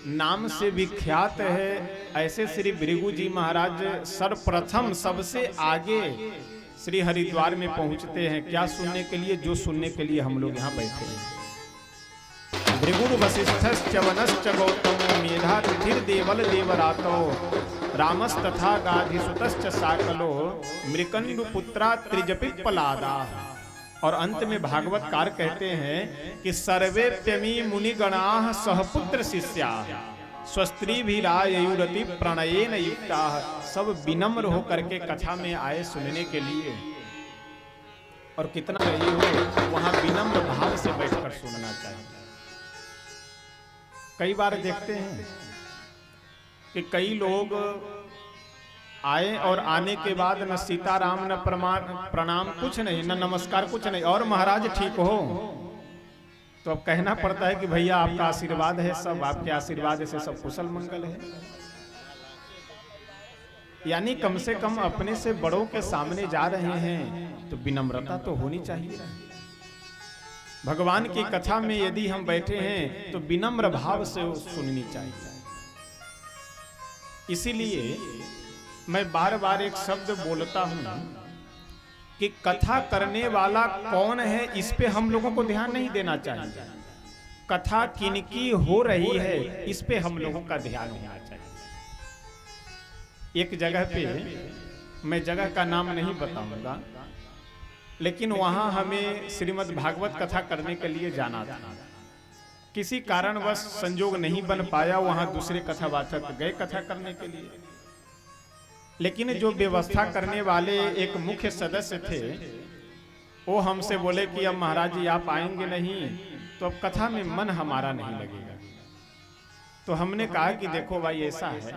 नाम से विख्यात है, ऐसे श्री भृगु जी महाराज सर्वप्रथम सबसे आगे श्री हरिद्वार में पहुंचते हैं। क्या सुनने के लिए? जो सुनने के लिए हम लोग यहाँ बैठे हैं। भृगु वशिष्ठश्च च्यवनश्च गौतमो मेधा तिथिर्देवल देवरातो रामस्तथा गाधिसुतश्च साकलो मृकंडुपुत्रा त्रिजपिप्पलादा। और अंत में भागवतकार कहते हैं कि सर्वेप्यमी मुनिगणाः सहपुत्र शिष्याः स्वस्त्री भी रायुरति प्रणयेन युक्ताः। सब विनम्र होकर के कथा में आए सुनने के लिए, और कितना रही हो वहां विनम्र भाव से बैठकर सुनना चाहिए। कई बार देखते हैं कि कई लोग आए और आने के बाद न सीताराम न प्रणाम कुछ नहीं, न नमस्कार कुछ नहीं, और महाराज ठीक हो, तो अब कहना पड़ता है कि भैया आपका आशीर्वाद है, सब आपके आशीर्वाद से सब कुशल मंगल है। यानी कम से कम अपने से बड़ों के सामने जा रहे हैं तो विनम्रता तो होनी चाहिए। भगवान की कथा में यदि हम बैठे हैं तो विनम्र भाव से सुननी चाहिए। इसीलिए मैं बार बार एक शब्द बोलता हूं कि कथा करने वाला कौन है, इस पे हम लोगों को ध्यान नहीं देना चाहिए। कथा किनकी हो रही है इस पे हम लोगों का ध्यान होना चाहिए। एक जगह पे, मैं जगह का नाम नहीं बताऊंगा, लेकिन वहां हमें श्रीमद् भागवत कथा करने के लिए जाना था। किसी कारणवश संजोग नहीं बन पाया, वहां दूसरे कथावाचक गए कथा करने के लिए। लेकिन जो व्यवस्था करने वाले एक मुख्य सदस्य थे, वो हमसे बोले कि अब महाराज जी आप आएंगे नहीं तो अब कथा में मन हमारा नहीं लगेगा। तो हमने कहा कि देखो भाई ऐसा है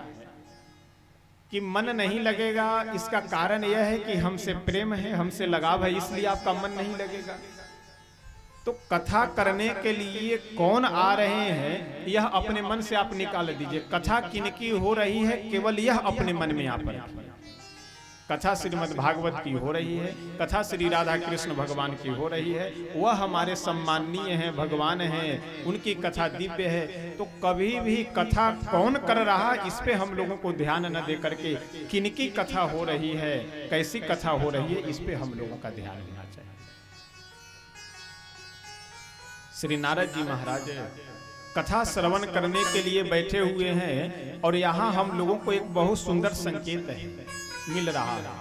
कि मन नहीं लगेगा, इसका कारण यह है कि हमसे प्रेम है, हमसे लगाव है, इसलिए आपका मन नहीं लगेगा। तो कथा करने के लिए कौन आ रहे हैं यह अपने मन से आप निकाल दीजिए। कथा किनकी हो रही है केवल यह अपने मन में आप रखिए। कथा श्रीमद् भागवत की हो रही है, कथा श्री राधा कृष्ण भगवान की हो रही है, वह हमारे सम्माननीय हैं, भगवान हैं, उनकी कथा दिव्य है। तो कभी भी कथा कौन कर रहा इस पे हम लोगों को ध्यान न दे करके किनकी कथा हो रही है, कैसी कथा हो रही है, इस पे हम लोगों का ध्यान देना चाहिए। श्री नारद जी महाराज कथा श्रवण करने के लिए बैठे हुए हैं और यहाँ हम लोगों को एक बहुत सुंदर संकेत मिल रहा है।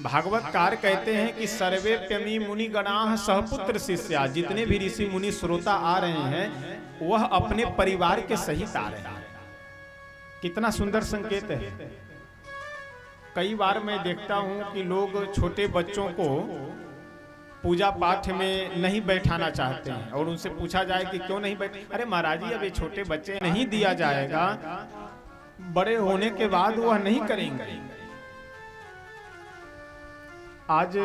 भागवतकार कहते हैं कि सर्वेप्यमी मुनिगणाः सहपुत्र शिष्या, जितने भी ऋषि मुनि श्रोता आ रहे हैं वह अपने परिवार के सहित आ रहे हैं। कितना सुंदर संकेत है। कई बार मैं देखता हूं कि लोग छोटे बच्चों को पूजा पाठ में नहीं बैठाना चाहते हैं और उनसे पूछा जाए कि क्यों नहीं बैठ, अरे महाराज जी अब ये छोटे बच्चे नहीं दिया जाएगा, बड़े होने के बाद वह नहीं करेंगे। आज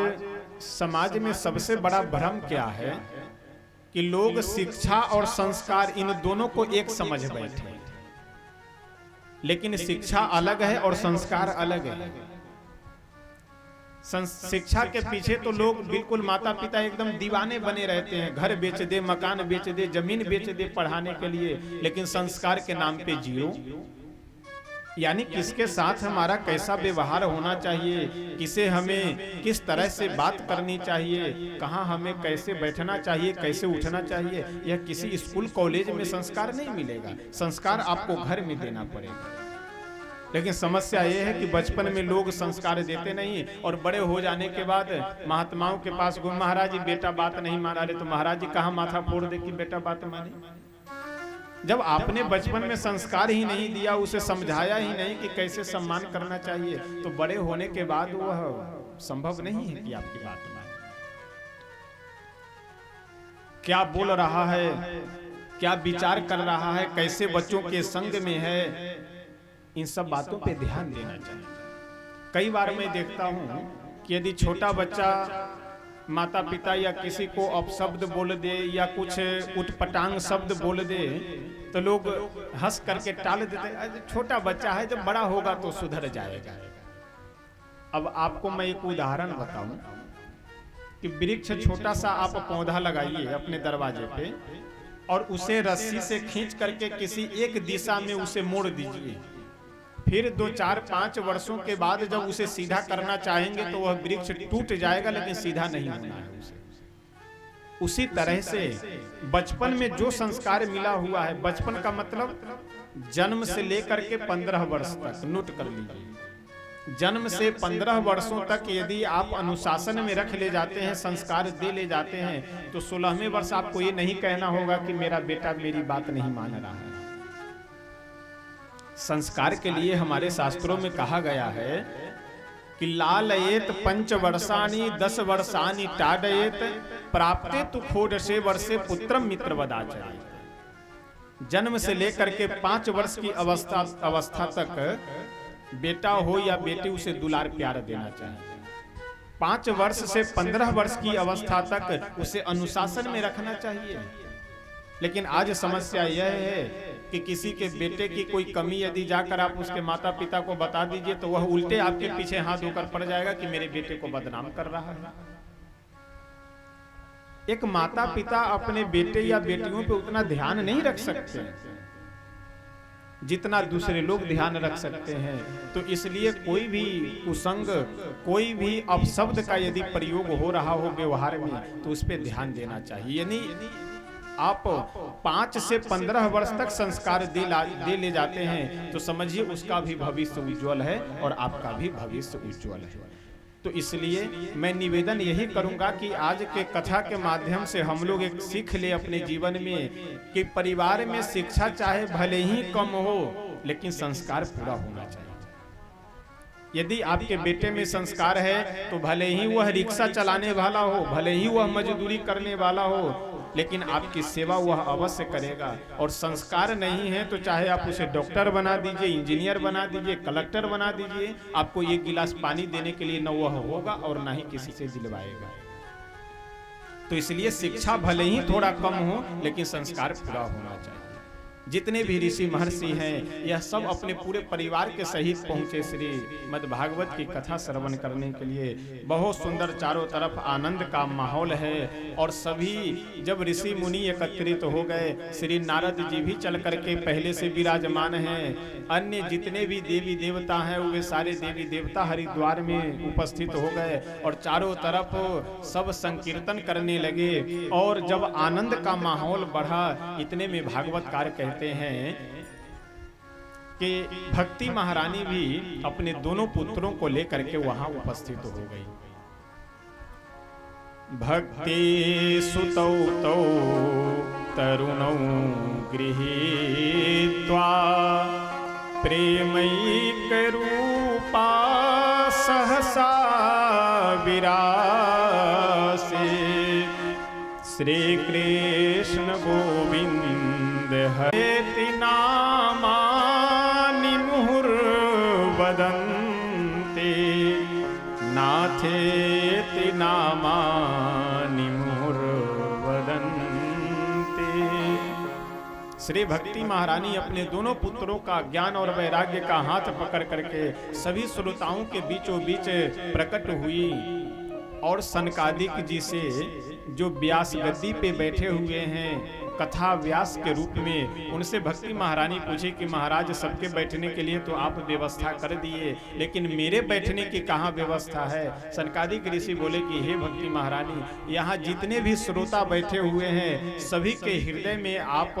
समाज में सबसे बड़ा भ्रम क्या है कि लोग शिक्षा और संस्कार इन दोनों को एक समझ बैठे, लेकिन शिक्षा अलग है और संस्कार अलग है। शिक्षा के पीछे तो लोग बिल्कुल माता पिता एकदम दीवाने बने रहते हैं, घर बेच दे, मकान बेच दे, जमीन बेच दे पढ़ाने के लिए, लेकिन संस्कार के नाम पे जीरो। यानी किसके साथ हमारा कैसा व्यवहार होना चाहिए, किसे हमें किस तरह से बात करनी चाहिए, कहाँ हमें कैसे बैठना चाहिए, कैसे उठना चाहिए, यह किसी स्कूल कॉलेज में संस्कार नहीं मिलेगा। संस्कार आपको घर में देना पड़ेगा। लेकिन समस्या यह है कि बचपन में लोग संस्कार देते नहीं और बड़े हो जाने के बाद महात्माओं के पास घूम, महाराज जी बेटा बात नहीं माना रहे, तो महाराज जी कहाँ माथा फोड़ दे कि बेटा बात माने। जब आपने बचपन में संस्कार ही नहीं दिया, उसे समझाया ही नहीं कि कैसे सम्मान करना चाहिए, तो बड़े होने के बाद वह संभव नहीं है कि आपकी बात माने। क्या बोल रहा है, क्या विचार कर रहा है, कैसे बच्चों के संग में है, इन सब बातों पे ध्यान देना चाहिए। कई बार मैं देखता हूं कि यदि छोटा बच्चा माता पिता या किसी को अपशब्द बोल दे या कुछ उटपटांग शब्द बोल दे तो लोग हंस करके टाल देते, छोटा बच्चा है, जब बड़ा होगा तो सुधर जाएगा। अब आपको मैं एक उदाहरण बताऊं कि वृक्ष छोटा सा आप पौधा लगाइए अपने दरवाजे पे और उसे रस्सी से खींच करके किसी एक दिशा में उसे मोड़ दीजिए, फिर 2, 4, 5 वर्षों के बाद जब उसे सीधा करना चाहेंगे तो वह वृक्ष टूट जाएगा, लेकिन सीधा नहीं होना है उसे। उसी तरह से बचपन में जो संस्कार मिला हुआ है, बचपन का मतलब जन्म से लेकर के 15 वर्ष तक नोट कर लीजिए, जन्म से 15 वर्षों तक यदि आप अनुशासन में रख ले जाते हैं, संस्कार दे ले जाते हैं, तो 16वें वर्ष आपको ये नहीं कहना होगा कि मेरा बेटा मेरी बात नहीं मान रहा है। संस्कार के लिए हमारे शास्त्रों में कहा गया है कि लालयेत 5 वर्षाणि 10 वर्षाणि टाडयेत प्राप्ते तु षोडशे वर्षे पुत्रम मित्रवदाचरेत। जन्म से लेकर के 5 वर्ष की अवस्था तक बेटा हो या बेटी, उसे दुलार प्यार देना चाहिए। 5 वर्ष से 15 वर्ष की अवस्था तक उसे अनुशासन में रखना चाहिए। लेकिन आज समस्या यह है कि किसी के बेटे की कोई कमी यदि जाकर आप उसके माता पिता को बता दीजिए तो वह उल्टे आपके पीछे हाथ धोकर पड़ जाएगा कि मेरे बेटे को बदनाम कर रहा है। एक माता पिता अपने बेटे या बेटियों पे उतना ध्यान नहीं रख सकते जितना दूसरे लोग ध्यान रख सकते हैं। तो इसलिए कोई भी कुसंग, कोई भी अपशब्द का यदि प्रयोग हो रहा हो व्यवहार में, तो उस पर ध्यान देना चाहिए। यानी आप 5 से 15 वर्ष तक संस्कार दे ले जाते हैं तो समझिए उसका भी भविष्य उज्जवल है और आपका भी भविष्य उज्जवल है। तो इसलिए मैं निवेदन यही करूंगा कि आज के कथा के माध्यम से हम लोग एक सीख ले अपने जीवन में कि परिवार में शिक्षा चाहे भले ही कम हो, लेकिन संस्कार पूरा होना चाहिए। यदि आपके बेटे में संस्कार है तो भले ही वह रिक्शा चलाने वाला हो, भले ही वह मजदूरी करने वाला हो, लेकिन आपकी सेवा वह अवश्य करेगा। और संस्कार नहीं है तो चाहे आप उसे डॉक्टर बना दीजिए, इंजीनियर बना दीजिए, कलेक्टर बना दीजिए, आपको एक गिलास पानी देने के लिए न वह होगा और ना ही किसी से दिलवाएगा। तो इसलिए शिक्षा भले ही थोड़ा कम हो, लेकिन संस्कार पूरा होना चाहिए। जितने भी ऋषि महर्षि हैं यह सब अपने पूरे परिवार के सहित पहुंचे श्री मद् भागवत की कथा श्रवण करने के लिए। बहुत सुंदर चारों तरफ आनंद का माहौल है। और सभी जब ऋषि मुनि एकत्रित हो गए, श्री नारद जी भी चल करके पहले से विराजमान हैं। अन्य जितने भी देवी देवता हैं वे सारे देवी देवता हरिद्वार में उपस्थित हो गए और चारों तरफ सब संकीर्तन करने लगे। और जब आनंद का माहौल बढ़ा, इतने में भागवतकार कहते हैं कि भक्ति महारानी भी अपने दोनों पुत्रों को लेकर के वहां उपस्थित हो गई। भक्ति सुतौ तौ तरुणौ गृहीत्वा प्रेमैक रूपा सहसा विरासे श्री कृष्ण गोविंद हरेति नामानि मुहुर्वदन्ति नाथेति नामानि मुहुर्वदन्ति। श्री भक्ति महारानी अपने दोनों पुत्रों का ज्ञान और वैराग्य का हाथ पकड़ करके सभी श्रोताओं के बीचों बीच प्रकट हुई और सनकादिक जी से, जो व्यास गद्दी पे बैठे हुए हैं कथा व्यास के रूप में, उनसे भक्ति महारानी पूछी कि महाराज सबके बैठने के लिए तो आप व्यवस्था कर दिए, लेकिन मेरे बैठने की कहाँ व्यवस्था है। सनकादिक ऋषि बोले कि हे भक्ति महारानी, यहाँ जितने भी श्रोता बैठे हुए हैं सभी के हृदय में आप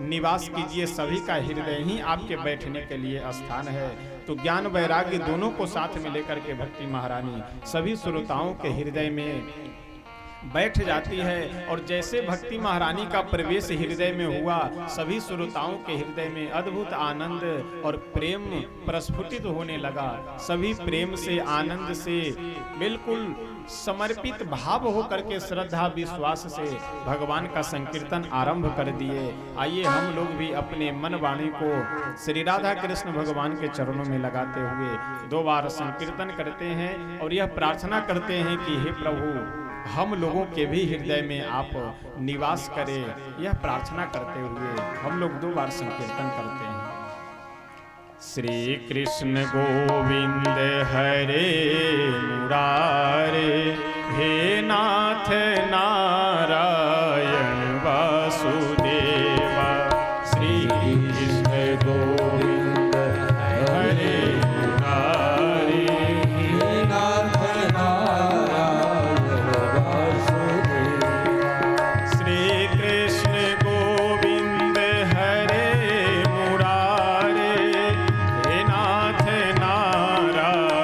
निवास कीजिए, सभी का हृदय ही आपके बैठने के लिए स्थान है। तो ज्ञान वैराग्य दोनों को साथ में लेकर के भक्ति महारानी सभी श्रोताओं के हृदय में बैठ जाती है। और जैसे भक्ति महारानी का प्रवेश हृदय में हुआ, सभी श्रोताओं के हृदय में अद्भुत आनंद और प्रेम प्रस्फुटित होने लगा। सभी प्रेम से, आनंद से बिल्कुल समर्पित भाव होकर के श्रद्धा विश्वास से भगवान का संकीर्तन आरंभ कर दिए। आइए हम लोग भी अपने मन वाणी को श्री राधा कृष्ण भगवान के चरणों में लगाते हुए 2 बार संकीर्तन करते हैं और यह प्रार्थना करते हैं कि हे प्रभु, हम लोगों के भी हृदय में आप निवास करें। यह प्रार्थना करते हुए हम लोग 2 बार संकीर्तन करते हैं। श्री कृष्ण गोविंद हरे मुरारे, हे नाथ नारायण वासुदेवा। श्री कृष्ण गोविंद हरे मुरारे, हे नाथ नारायण वासुदेवा। श्री कृष्ण गोविंद हरे मुरारे, हे नाथ नारायण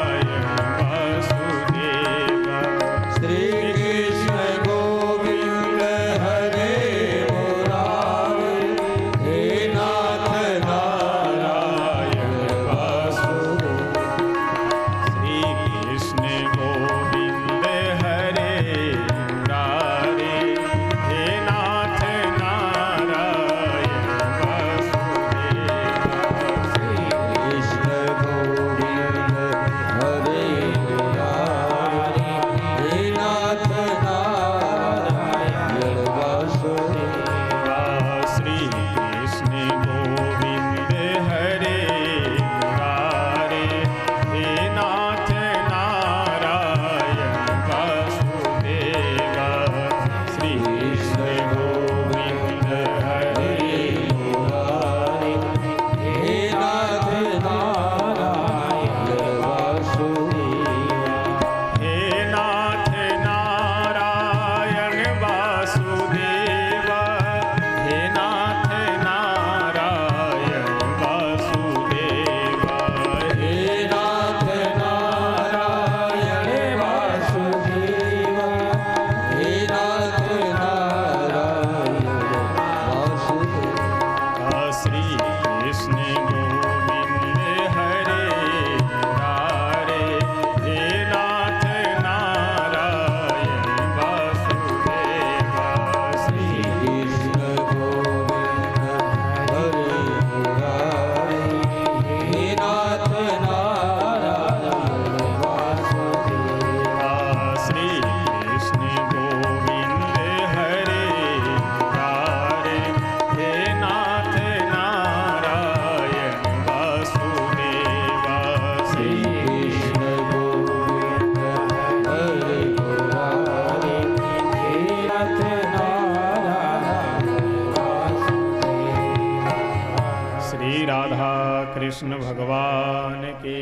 कृष्ण भगवान के,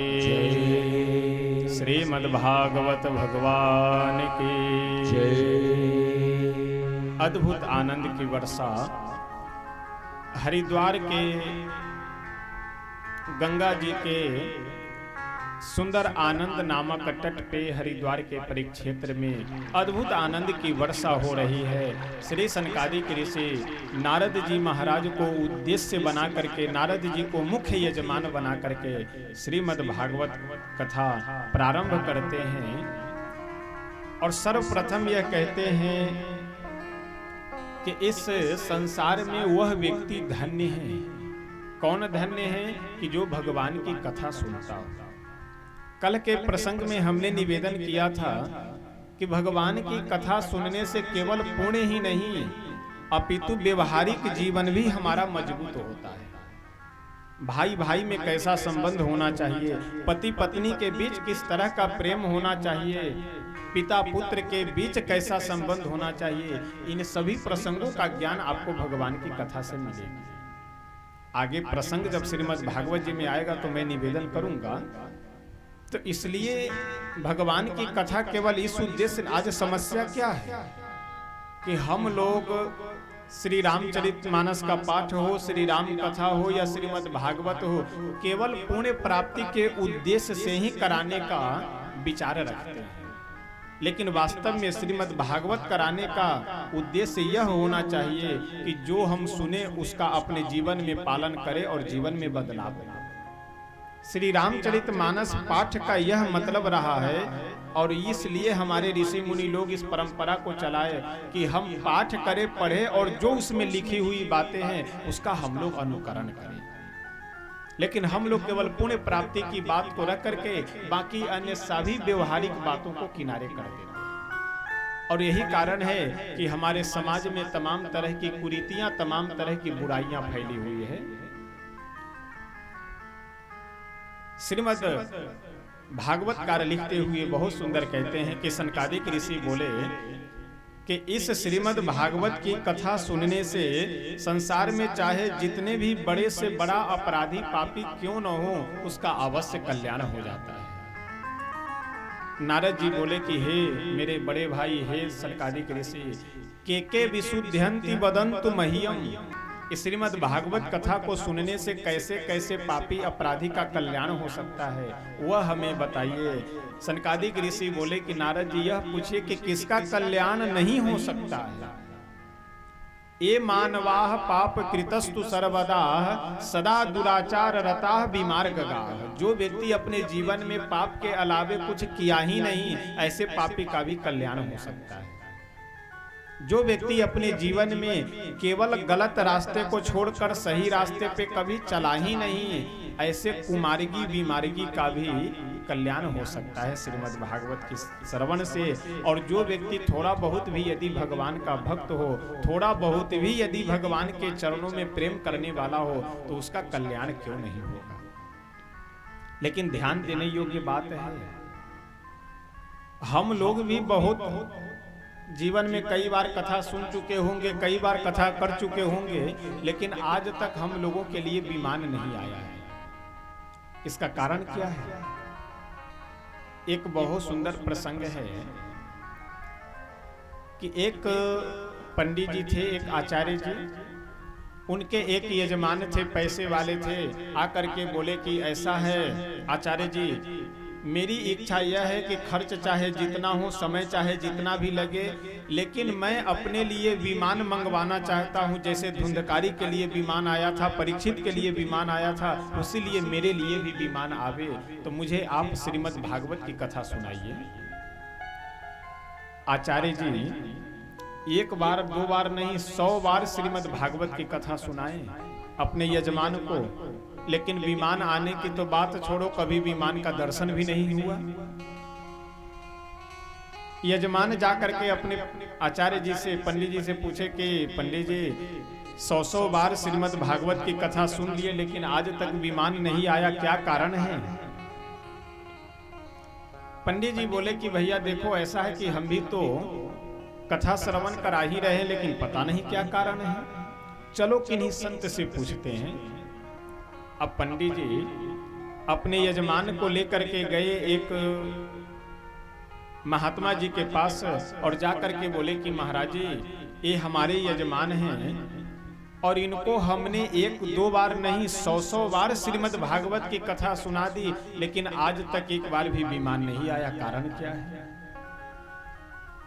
श्रीमद्भागवत भगवान की अद्भुत आनंद की वर्षा हरिद्वार के गंगा जी के सुंदर आनंद नामक तट पे हरिद्वार के परिक्षेत्र में अद्भुत आनंद की वर्षा हो रही है। श्री सनकादिक ऋषि नारद जी महाराज को उद्देश्य बना करके, नारद जी को मुख्य यजमान बना करके श्रीमद् भागवत कथा प्रारंभ करते हैं और सर्वप्रथम यह कहते हैं कि इस संसार में वह व्यक्ति धन्य है। कौन धन्य है? कि जो भगवान की कथा सुनता हो। कल के प्रसंग में हमने निवेदन किया था कि भगवान की कथा सुनने से केवल पुण्य ही नहीं अपितु व्यवहारिक जीवन भी हमारा मजबूत होता है। भाई भाई में कैसा संबंध होना चाहिए, पति पत्नी के बीच किस तरह का प्रेम होना चाहिए, पिता पुत्र के बीच कैसा संबंध होना चाहिए, इन सभी प्रसंगों का ज्ञान आपको भगवान की कथा से मिलेगा। आगे प्रसंग जब श्रीमद् भागवत जी में आएगा तो मैं निवेदन करूंगा। तो इसलिए भगवान की कथा केवल इस उद्देश्य, आज समस्या क्या है कि हम लोग श्री रामचरितमानस का पाठ हो, श्री राम कथा हो या श्रीमद् भागवत हो, केवल पुण्य प्राप्ति के उद्देश्य से ही कराने का विचार रखते हैं। लेकिन वास्तव में श्रीमद् भागवत कराने का उद्देश्य यह होना चाहिए कि जो हम सुने उसका अपने जीवन में पालन करें और जीवन में बदलाव लाए। श्री रामचरितमानस पाठ का यह मतलब रहा है और इसलिए हमारे ऋषि मुनि लोग इस परंपरा को चलाए कि हम पाठ करें, पढ़े और जो उसमें लिखी हुई बातें हैं उसका हम लोग अनुकरण करें। लेकिन हम लोग केवल पुण्य प्राप्ति की बात को रख करके बाकी अन्य सभी व्यवहारिक बातों को किनारे कर देते हैं। और यही कारण है कि हमारे समाज में तमाम तरह की कुरीतियां, तमाम तरह की बुराइयां फैली हुई है। श्रीमद् भागवत कार लिखते हुए बहुत सुंदर कहते हैं कि सनकादिक ऋषि बोले कि इस श्रीमद् भागवत की कथा सुनने से संसार में चाहे जितने भी बड़े से बड़ा अपराधी पापी क्यों न हो, उसका अवश्य कल्याण हो जाता है। नारद जी बोले कि हे मेरे बड़े भाई, हे सनकादिक ऋषि, के विशुद्धयन्ति वदन्तु मह्यम, इस श्रीमद् भागवत कथा को सुनने से कैसे कैसे पापी अपराधी का कल्याण हो सकता है वह हमें बताइए। सनकादिक ऋषि बोले कि नारद जी यह पूछिए कि किसका कल्याण नहीं हो सकता है। ये मानवाह पाप कृतस्तु सर्वदा सदा दुराचार रताः विमार्गगाः, जो व्यक्ति अपने जीवन में पाप के अलावे कुछ किया ही नहीं, ऐसे पापी का भी कल्याण हो सकता है। जो व्यक्ति अपने जीवन में केवल गलत रास्ते को छोड़कर सही रास्ते पे कभी चला ही नहीं, ऐसे कुमार्गी विमार्गी का भी कल्याण हो सकता है श्रीमद् भागवत की श्रवण से। और जो व्यक्ति थोड़ा बहुत भी यदि भगवान का भक्त हो, थोड़ा बहुत भी यदि भगवान के चरणों में प्रेम करने वाला हो, तो उसका कल्याण क्यों नहीं होगा। लेकिन ध्यान देने योग्य बात है, हम लोग भी बहुत जीवन में कई बार कथा सुन चुके होंगे, कई बार कथा कर चुके होंगे, लेकिन आज तक हम लोगों के लिए विमान नहीं आया है। इसका कारण क्या है? एक बहुत सुंदर प्रसंग है कि एक पंडित जी थे, एक आचार्य जी, उनके एक यजमान थे, पैसे वाले थे। आकर के बोले कि ऐसा है आचार्य जी, मेरी इच्छा यह है कि खर्च चाहे जितना हो, समय चाहे जितना भी लगे, लेकिन मैं अपने लिए विमान मंगवाना चाहता हूं। जैसे धुंधकारी के लिए विमान आया था, परीक्षित के लिए विमान आया था, उसी लिए मेरे लिए भी विमान आवे। तो मुझे आप श्रीमद् भागवत की कथा सुनाइए। आचार्य जी एक बार दो बार नहीं 100 बार श्रीमद् भागवत की कथा सुनाए अपने यजमान को, लेकिन विमान आने की तो बात छोड़ो, कभी विमान का दर्शन भी नहीं हुआ। यजमान जाकर के अपने आचार्य जी से, पंडित जी से पूछे कि पंडित जी 100 बार श्रीमद् भागवत की कथा सुन लिए, लेकिन आज तक विमान नहीं आया, क्या कारण है? पंडित जी बोले कि भैया देखो, ऐसा है कि हम भी तो कथा श्रवण करा ही रहे, लेकिन पता नहीं क्या कारण है। चलो किन्हीं संत से पूछते हैं। अब पंडित जी अपने यजमान को लेकर के गए एक महात्मा जी के पास और जाकर के बोले कि महाराज जी, ये हमारे यजमान हैं और इनको हमने 1-2 बार नहीं 100 बार श्रीमद् भागवत की कथा सुना दी, लेकिन आज तक एक बार भी बीमार नहीं आया। कारण क्या है?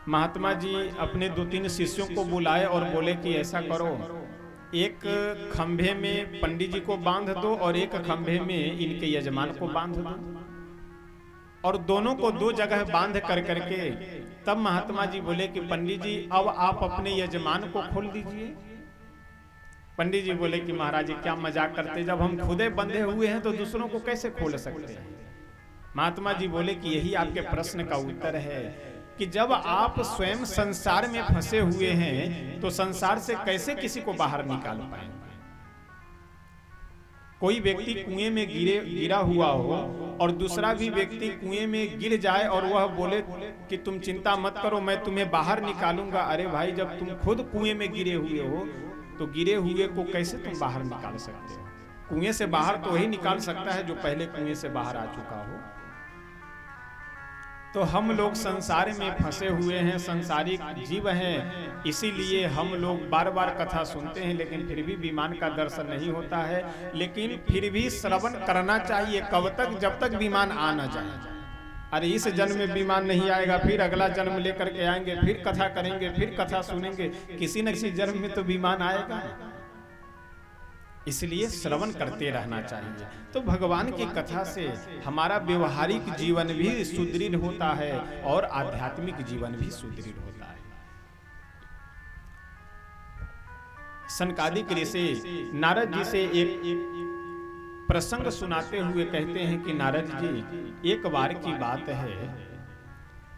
महात्मा जी अपने 2-3 शिष्यों को बुलाए और बोले कि ऐसा करो, एक खंभे में पंडित जी को बांध दो और एक खंभे में इनके यजमान को बांध दो, और दोनों को 2 जगह बांध कर करके तब महात्मा जी बोले कि पंडित जी अब आप अपने यजमान को खोल दीजिए। पंडित जी बोले कि महाराज जी क्या मजाक करते, जब हम खुदे बंधे हुए हैं तो दूसरों को कैसे खोल सकते हैं। महात्मा जी बोले कि यही आपके प्रश्न का उत्तर है कि जब आप स्वयं संसार में फंसे हुए हैं तो संसार से कैसे किसी को बाहर निकाल पाएंगे। कोई व्यक्ति कुएं में गिरा हुआ हो और दूसरा भी व्यक्ति कुएं में गिर जाए और वह बोले कि तुम चिंता मत करो मैं तुम्हें बाहर निकालूंगा। अरे भाई, जब तुम खुद कुएं में गिरे हुए हो तो गिरे हुए को कैसे तुम बाहर निकाल सकते हो? कुएं से बाहर तो वही निकाल सकता है जो पहले कुएं से बाहर आ चुका हो। तो हम लोग संसार में फंसे हुए हैं, संसारिक जीव हैं, इसीलिए हम लोग बार बार कथा सुनते हैं लेकिन फिर भी विमान का दर्शन नहीं होता है। लेकिन फिर भी श्रवण करना चाहिए। कब तक? जब तक विमान आ न जाए। अरे इस जन्म में विमान नहीं आएगा, फिर अगला जन्म लेकर के आएंगे, फिर कथा करेंगे, फिर कथा सुनेंगे, किसी न किसी जन्म में तो विमान आएगा। इसलिए श्रवण करते रहना चाहिए। तो भगवान की कथा से हमारा व्यवहारिक जीवन भी सुदृढ़ होता है और आध्यात्मिक जीवन भी सुदृढ़ होता है। सनकादिक ऋषि नारद जी से एक प्रसंग सुनाते हुए कहते हैं कि नारद जी, एक बार की बात है,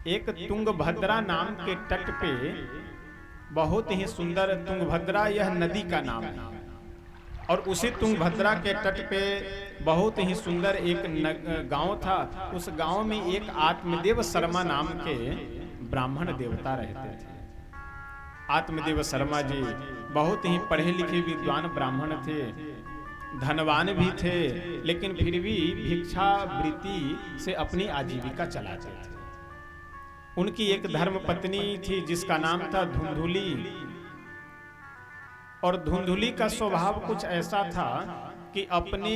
एक तुंगभद्रा नाम के तट पे बहुत ही सुंदर, तुंगभद्रा यह नदी का नाम है, और उसी तुंगभद्रा के तट पे बहुत ही सुंदर एक गांव था। उस गांव में एक आत्मदेव शर्मा नाम के ब्राह्मण देवता रहते थे। आत्मदेव शर्मा जी बहुत ही पढ़े लिखे विद्वान ब्राह्मण थे, धनवान भी थे, लेकिन फिर भी भिक्षावृत्ति से अपनी आजीविका चलाते थे। उनकी एक धर्म पत्नी थी जिसका नाम था धुंधुली, और धुंधुली का स्वभाव कुछ ऐसा था कि अपने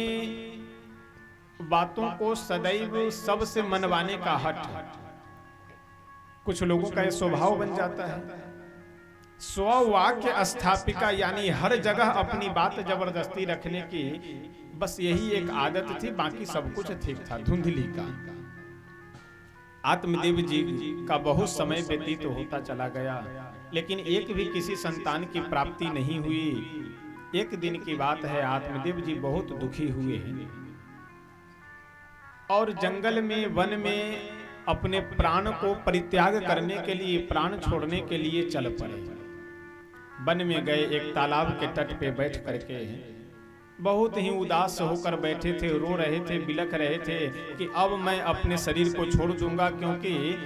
बातों को सदैव सबसे मनवाने का हट। कुछ लोगों का यह स्वभाव बन जाता है। स्ववाक्य स्थापिका, यानी हर जगह अपनी बात जबरदस्ती रखने की बस यही एक आदत थी, बाकी सब कुछ ठीक था धुंधली का। आत्मदेव जी का बहुत समय व्यतीत होता चला गया, लेकिन एक भी किसी संतान की प्राप्ति नहीं हुई। एक दिन की बात है, आत्मदेव जी बहुत दुखी हुए हैं और जंगल में, वन में अपने प्राण को परित्याग करने के लिए, प्राण छोड़ने के लिए चल पड़े। वन में गए, एक तालाब के तट पे बैठ करके बहुत ही उदास होकर बैठे थे, रो रहे थे, बिलख रहे थे कि अब मैं अपने शरीर को छोड़ दूंगा, क्योंकि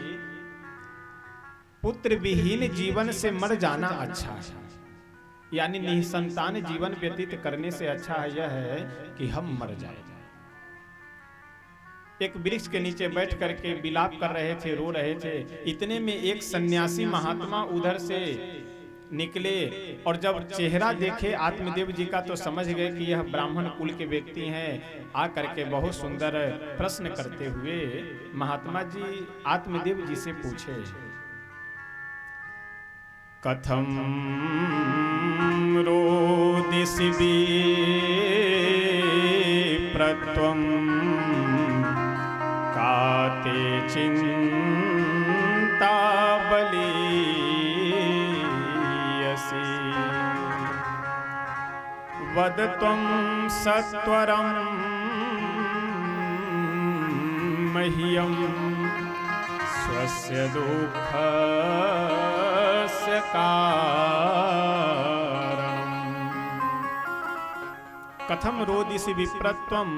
पुत्र विहीन जीवन से मर जाना अच्छा है। यानी निसंतान जीवन व्यतीत करने से अच्छा यह है कि हम मर जाएं। एक वृक्ष के नीचे बैठ करके विलाप कर रहे थे, रो रहे थे। इतने में एक सन्यासी महात्मा उधर से निकले और जब चेहरा देखे आत्मदेव जी का तो समझ गए कि यह ब्राह्मण कुल के व्यक्ति हैं। आ करके बहुत सुंदर प्रश्न करते हुए महात्मा जी आत्मदेव जी से पूछे, कथम रोदिसि विप्रत्वं काते चिंता बलीयसि वद त्वं सत्वरं मह्यं स्वस्य दुःखस्य कारणम्। कथम रोदिसि विप्रत्वं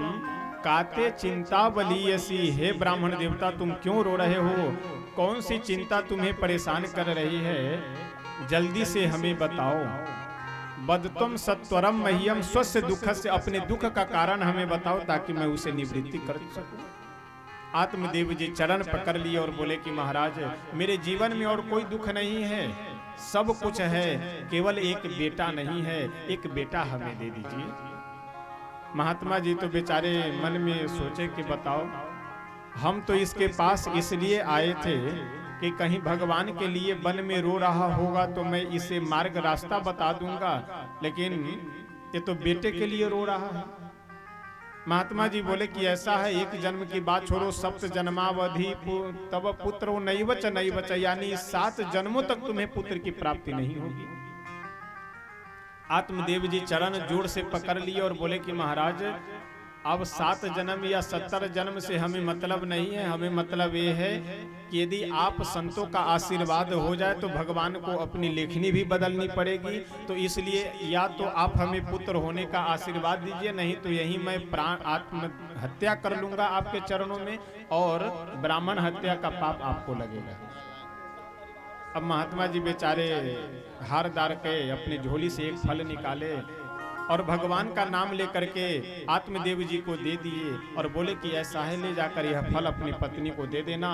काते चिंता बलीयसी। हे ब्राह्मण देवता, तुम क्यों रो रहे हो? कौन सी चिंता तुम्हें परेशान कर रही है? जल्दी से हमें बताओ। बदतुम सत्वरम मह्यम स्वस्य दुख से, अपने दुख का कारण हमें बताओ ताकि मैं उसे निवृत्ति कर सकूं। आत्मदेव जी चरण पकड़ लिए और बोले कि महाराज मेरे जीवन में और कोई दुख नहीं है, सब कुछ है, केवल एक बेटा नहीं है, एक बेटा हमें दे दीजिए। महात्मा जी तो बेचारे मन में सोचे कि बताओ, हम तो इसके पास इसलिए आए थे कि कहीं भगवान के लिए वन में रो रहा होगा तो मैं इसे मार्ग रास्ता बता दूंगा, लेकिन ये तो बेटे के लिए रो रहा है। महात्मा जी बोले कि ऐसा है, एक जन्म की बात छोड़ो, सप्त जन्मावधि तब पुत्र नैवच नैवच, यानी 7 जन्मों तक तुम्हें पुत्र की प्राप्ति नहीं होगी। आत्मदेव जी चरण जोर से पकड़ लिए और बोले कि महाराज अब 7 जन्म या 70 जन्म से हमें मतलब नहीं है, हमें मतलब ये है कि यदि आप संतों का आशीर्वाद हो जाए तो भगवान को अपनी लेखनी भी बदलनी पड़ेगी। तो इसलिए या तो आप हमें पुत्र होने का आशीर्वाद दीजिए, नहीं तो यही मैं प्राण आत्महत्या कर लूंगा आपके चरणों में, और ब्राह्मण हत्या का पाप आपको लगेगा। अब महात्मा जी बेचारे हार दार के अपनी झोली से एक फल निकाले और भगवान का नाम लेकर के आत्मदेव जी को दे दिए और बोले कि ऐसा है, ले जाकर यह फल अपनी पत्नी को दे देना,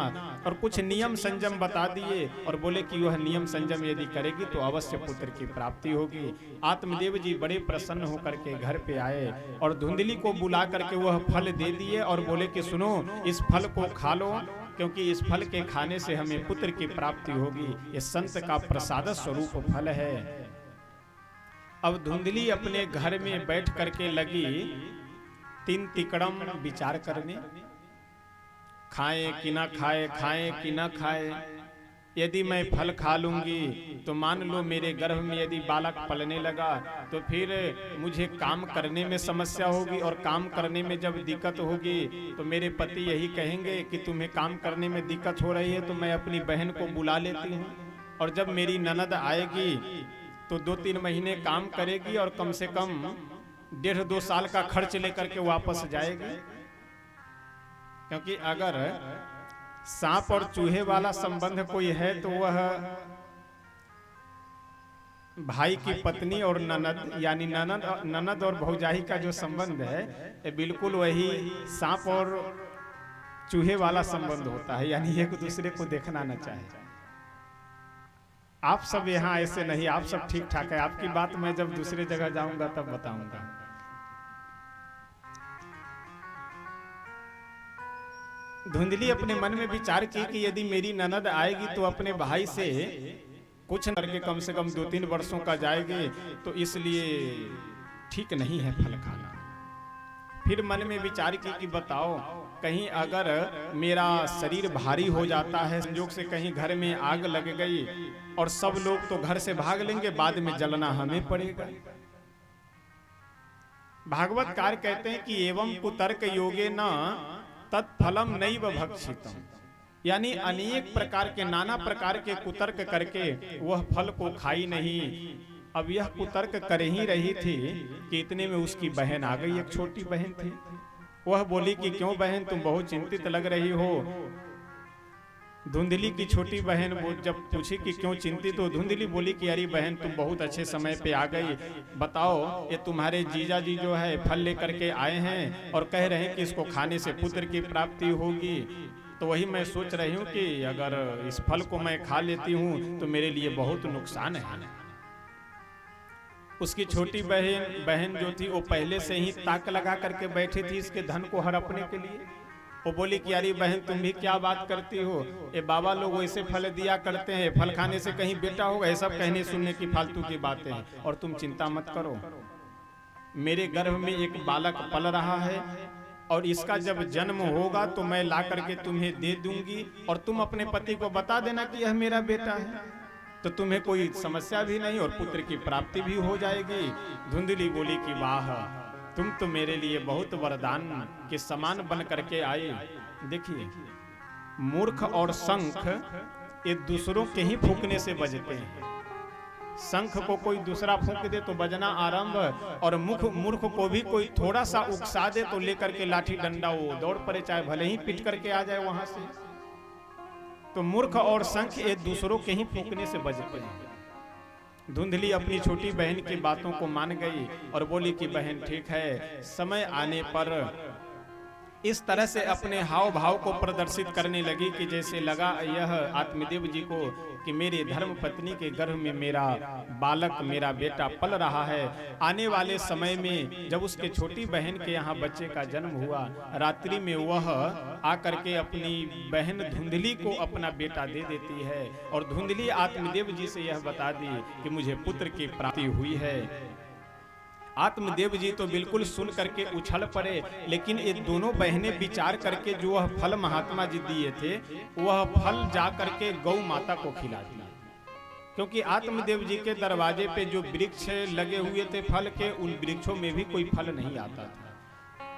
और कुछ नियम संयम बता दिए और बोले कि वह नियम संयम यदि करेगी तो अवश्य पुत्र की प्राप्ति होगी। आत्मदेव जी बड़े प्रसन्न होकर के घर पे आए और धुंधली को बुला करके वह फल दे दिए और बोले कि सुनो, इस फल को खा लो, क्योंकि इस फल के खाने से हमें पुत्र की प्राप्ति होगी, ये संत का प्रसाद स्वरूप फल है। अब धुंधली अपने घर में बैठ करके लगी 3 तिकड़म विचार करने, खाए कि ना खाए, खाए कि ना खाए। यदि मैं फल खा लूंगी तो मान लो मेरे गर्भ में यदि बालक पलने लगा तो फिर मुझे काम करने में समस्या होगी, और काम करने में जब दिक्कत होगी तो मेरे पति यही कहेंगे कि तुम्हें काम करने में दिक्कत हो रही है, तो मैं अपनी बहन को बुला लेती हूँ, और जब मेरी ननद आएगी तो 2-3 महीने काम करेगी और कम से कम 1.5-2 साल का खर्च लेकर के वापस जाएगी। क्योंकि अगर सांप और चूहे वाला संबंध कोई है तो वह भाई की पत्नी और ननद, यानी ननद और भौजाई का जो संबंध है ये बिल्कुल वही सांप और चूहे वाला संबंध होता है, यानी एक दूसरे को देखना न चाहे। आप सब यहाँ ऐसे नहीं, आप सब ठीक ठाक है। आपकी बात मैं जब दूसरे जगह जाऊंगा तब बताऊंगा। धुंधली अपने मन में विचार की कि यदि मेरी ननद आएगी तो अपने भाई से कुछ न करके कम से कम 2-3 वर्षों का जाएगी, तो इसलिए ठीक नहीं है फल खाना। फिर मन में विचार की कि बताओ, कहीं अगर मेरा शरीर भारी हो जाता है, संयोग से कहीं घर में आग लग गई और सब लोग तो घर से भाग लेंगे, बाद में जलना हमें पड़ेगा। भागवतकार कहते हैं कि एवं कुतर्क योगे न तत्फलम नैव भक्षितम, यानी अनेक प्रकार के नाना प्रकार के कुतर्क करके वह फल को खाई नहीं। अब यह कुतर्क कर ही रही थी कि इतने में उसकी बहन आ गई, एक छोटी बहन थी। वह बोली कि क्यों बहन, तुम बहुत चिंतित लग रही हो। धुंधली की छोटी बहन वो जब पूछी कि क्यों चिंतित हो, धुंधली बोली कि अरे बहन तुम बहुत अच्छे समय पे आ गई, बताओ ये तुम्हारे जीजा जी जो है फल लेकर के आए हैं और कह रहे हैं कि इसको खाने से पुत्र की प्राप्ति होगी, तो वही मैं सोच रही हूँ कि अगर इस फल को मैं खा लेती हूँ तो मेरे लिए बहुत नुकसान है। उसकी छोटी बहन जो थी वो पहले से ही ताक लगा करके बैठी थी इसके धन को हड़पने के लिए। वो बोली कि यारी बहन तुम भी क्या बात करती हो, ये बाबा लोग वैसे फल दिया करते हैं, फल खाने से कहीं बेटा होगा, ये सब कहने सुनने की फालतू की बातें हैं, और तुम चिंता मत करो, मेरे गर्भ में एक बालक पल रहा है और इसका जब जन्म होगा तो मैं ला करके तुम्हें दे दूंगी और तुम अपने पति को बता देना कि यह मेरा बेटा है, तो तुम्हें कोई समस्या भी नहीं और पुत्र की प्राप्ति भी हो जाएगी। धुंधली बोली कि वाह, तुम तो मेरे लिए बहुत वरदान के समान बन करके आए। देखिए, मूर्ख और शंख ये दूसरों के ही फूंकने से बजते हैं। शंख को कोई दूसरा फूंक दे तो बजना आरंभ, और मूर्ख को भी कोई थोड़ा सा उकसा दे तो लेकर के लाठी डंडा वो दौड़ पड़े, चाहे भले ही पिट करके आ जाए वहां से। तो मूर्ख और शंख ये दूसरों के ही फूंकने से बजते हैं। धुंधली अपनी छोटी बहन की बातों को मान गई और बोली कि बहन ठीक है, समय आने पर इस तरह से अपने हाव भाव को प्रदर्शित करने लगी कि जैसे लगा यह आत्मदेव जी को कि मेरे धर्म पत्नी के गर्भ में मेरा बालक, मेरा बेटा पल रहा है। आने वाले समय में जब उसके छोटी बहन के यहाँ बच्चे का जन्म हुआ, रात्रि में वह आकर के अपनी बहन धुंधली को अपना बेटा दे देती है और धुंधली आत्मदेव जी से यह बता दी कि मुझे पुत्र की प्राप्ति हुई है। आत्मदेव जी तो बिल्कुल सुन करके उछल पड़े, लेकिन ये दोनों बहनें विचार करके जो वह फल महात्मा जी दिए थे वह फल जा करके गौ माता को खिला दिया, क्योंकि आत्मदेव जी के दरवाजे पे जो वृक्ष लगे हुए थे फल के, उन वृक्षों में भी कोई फल नहीं आता था।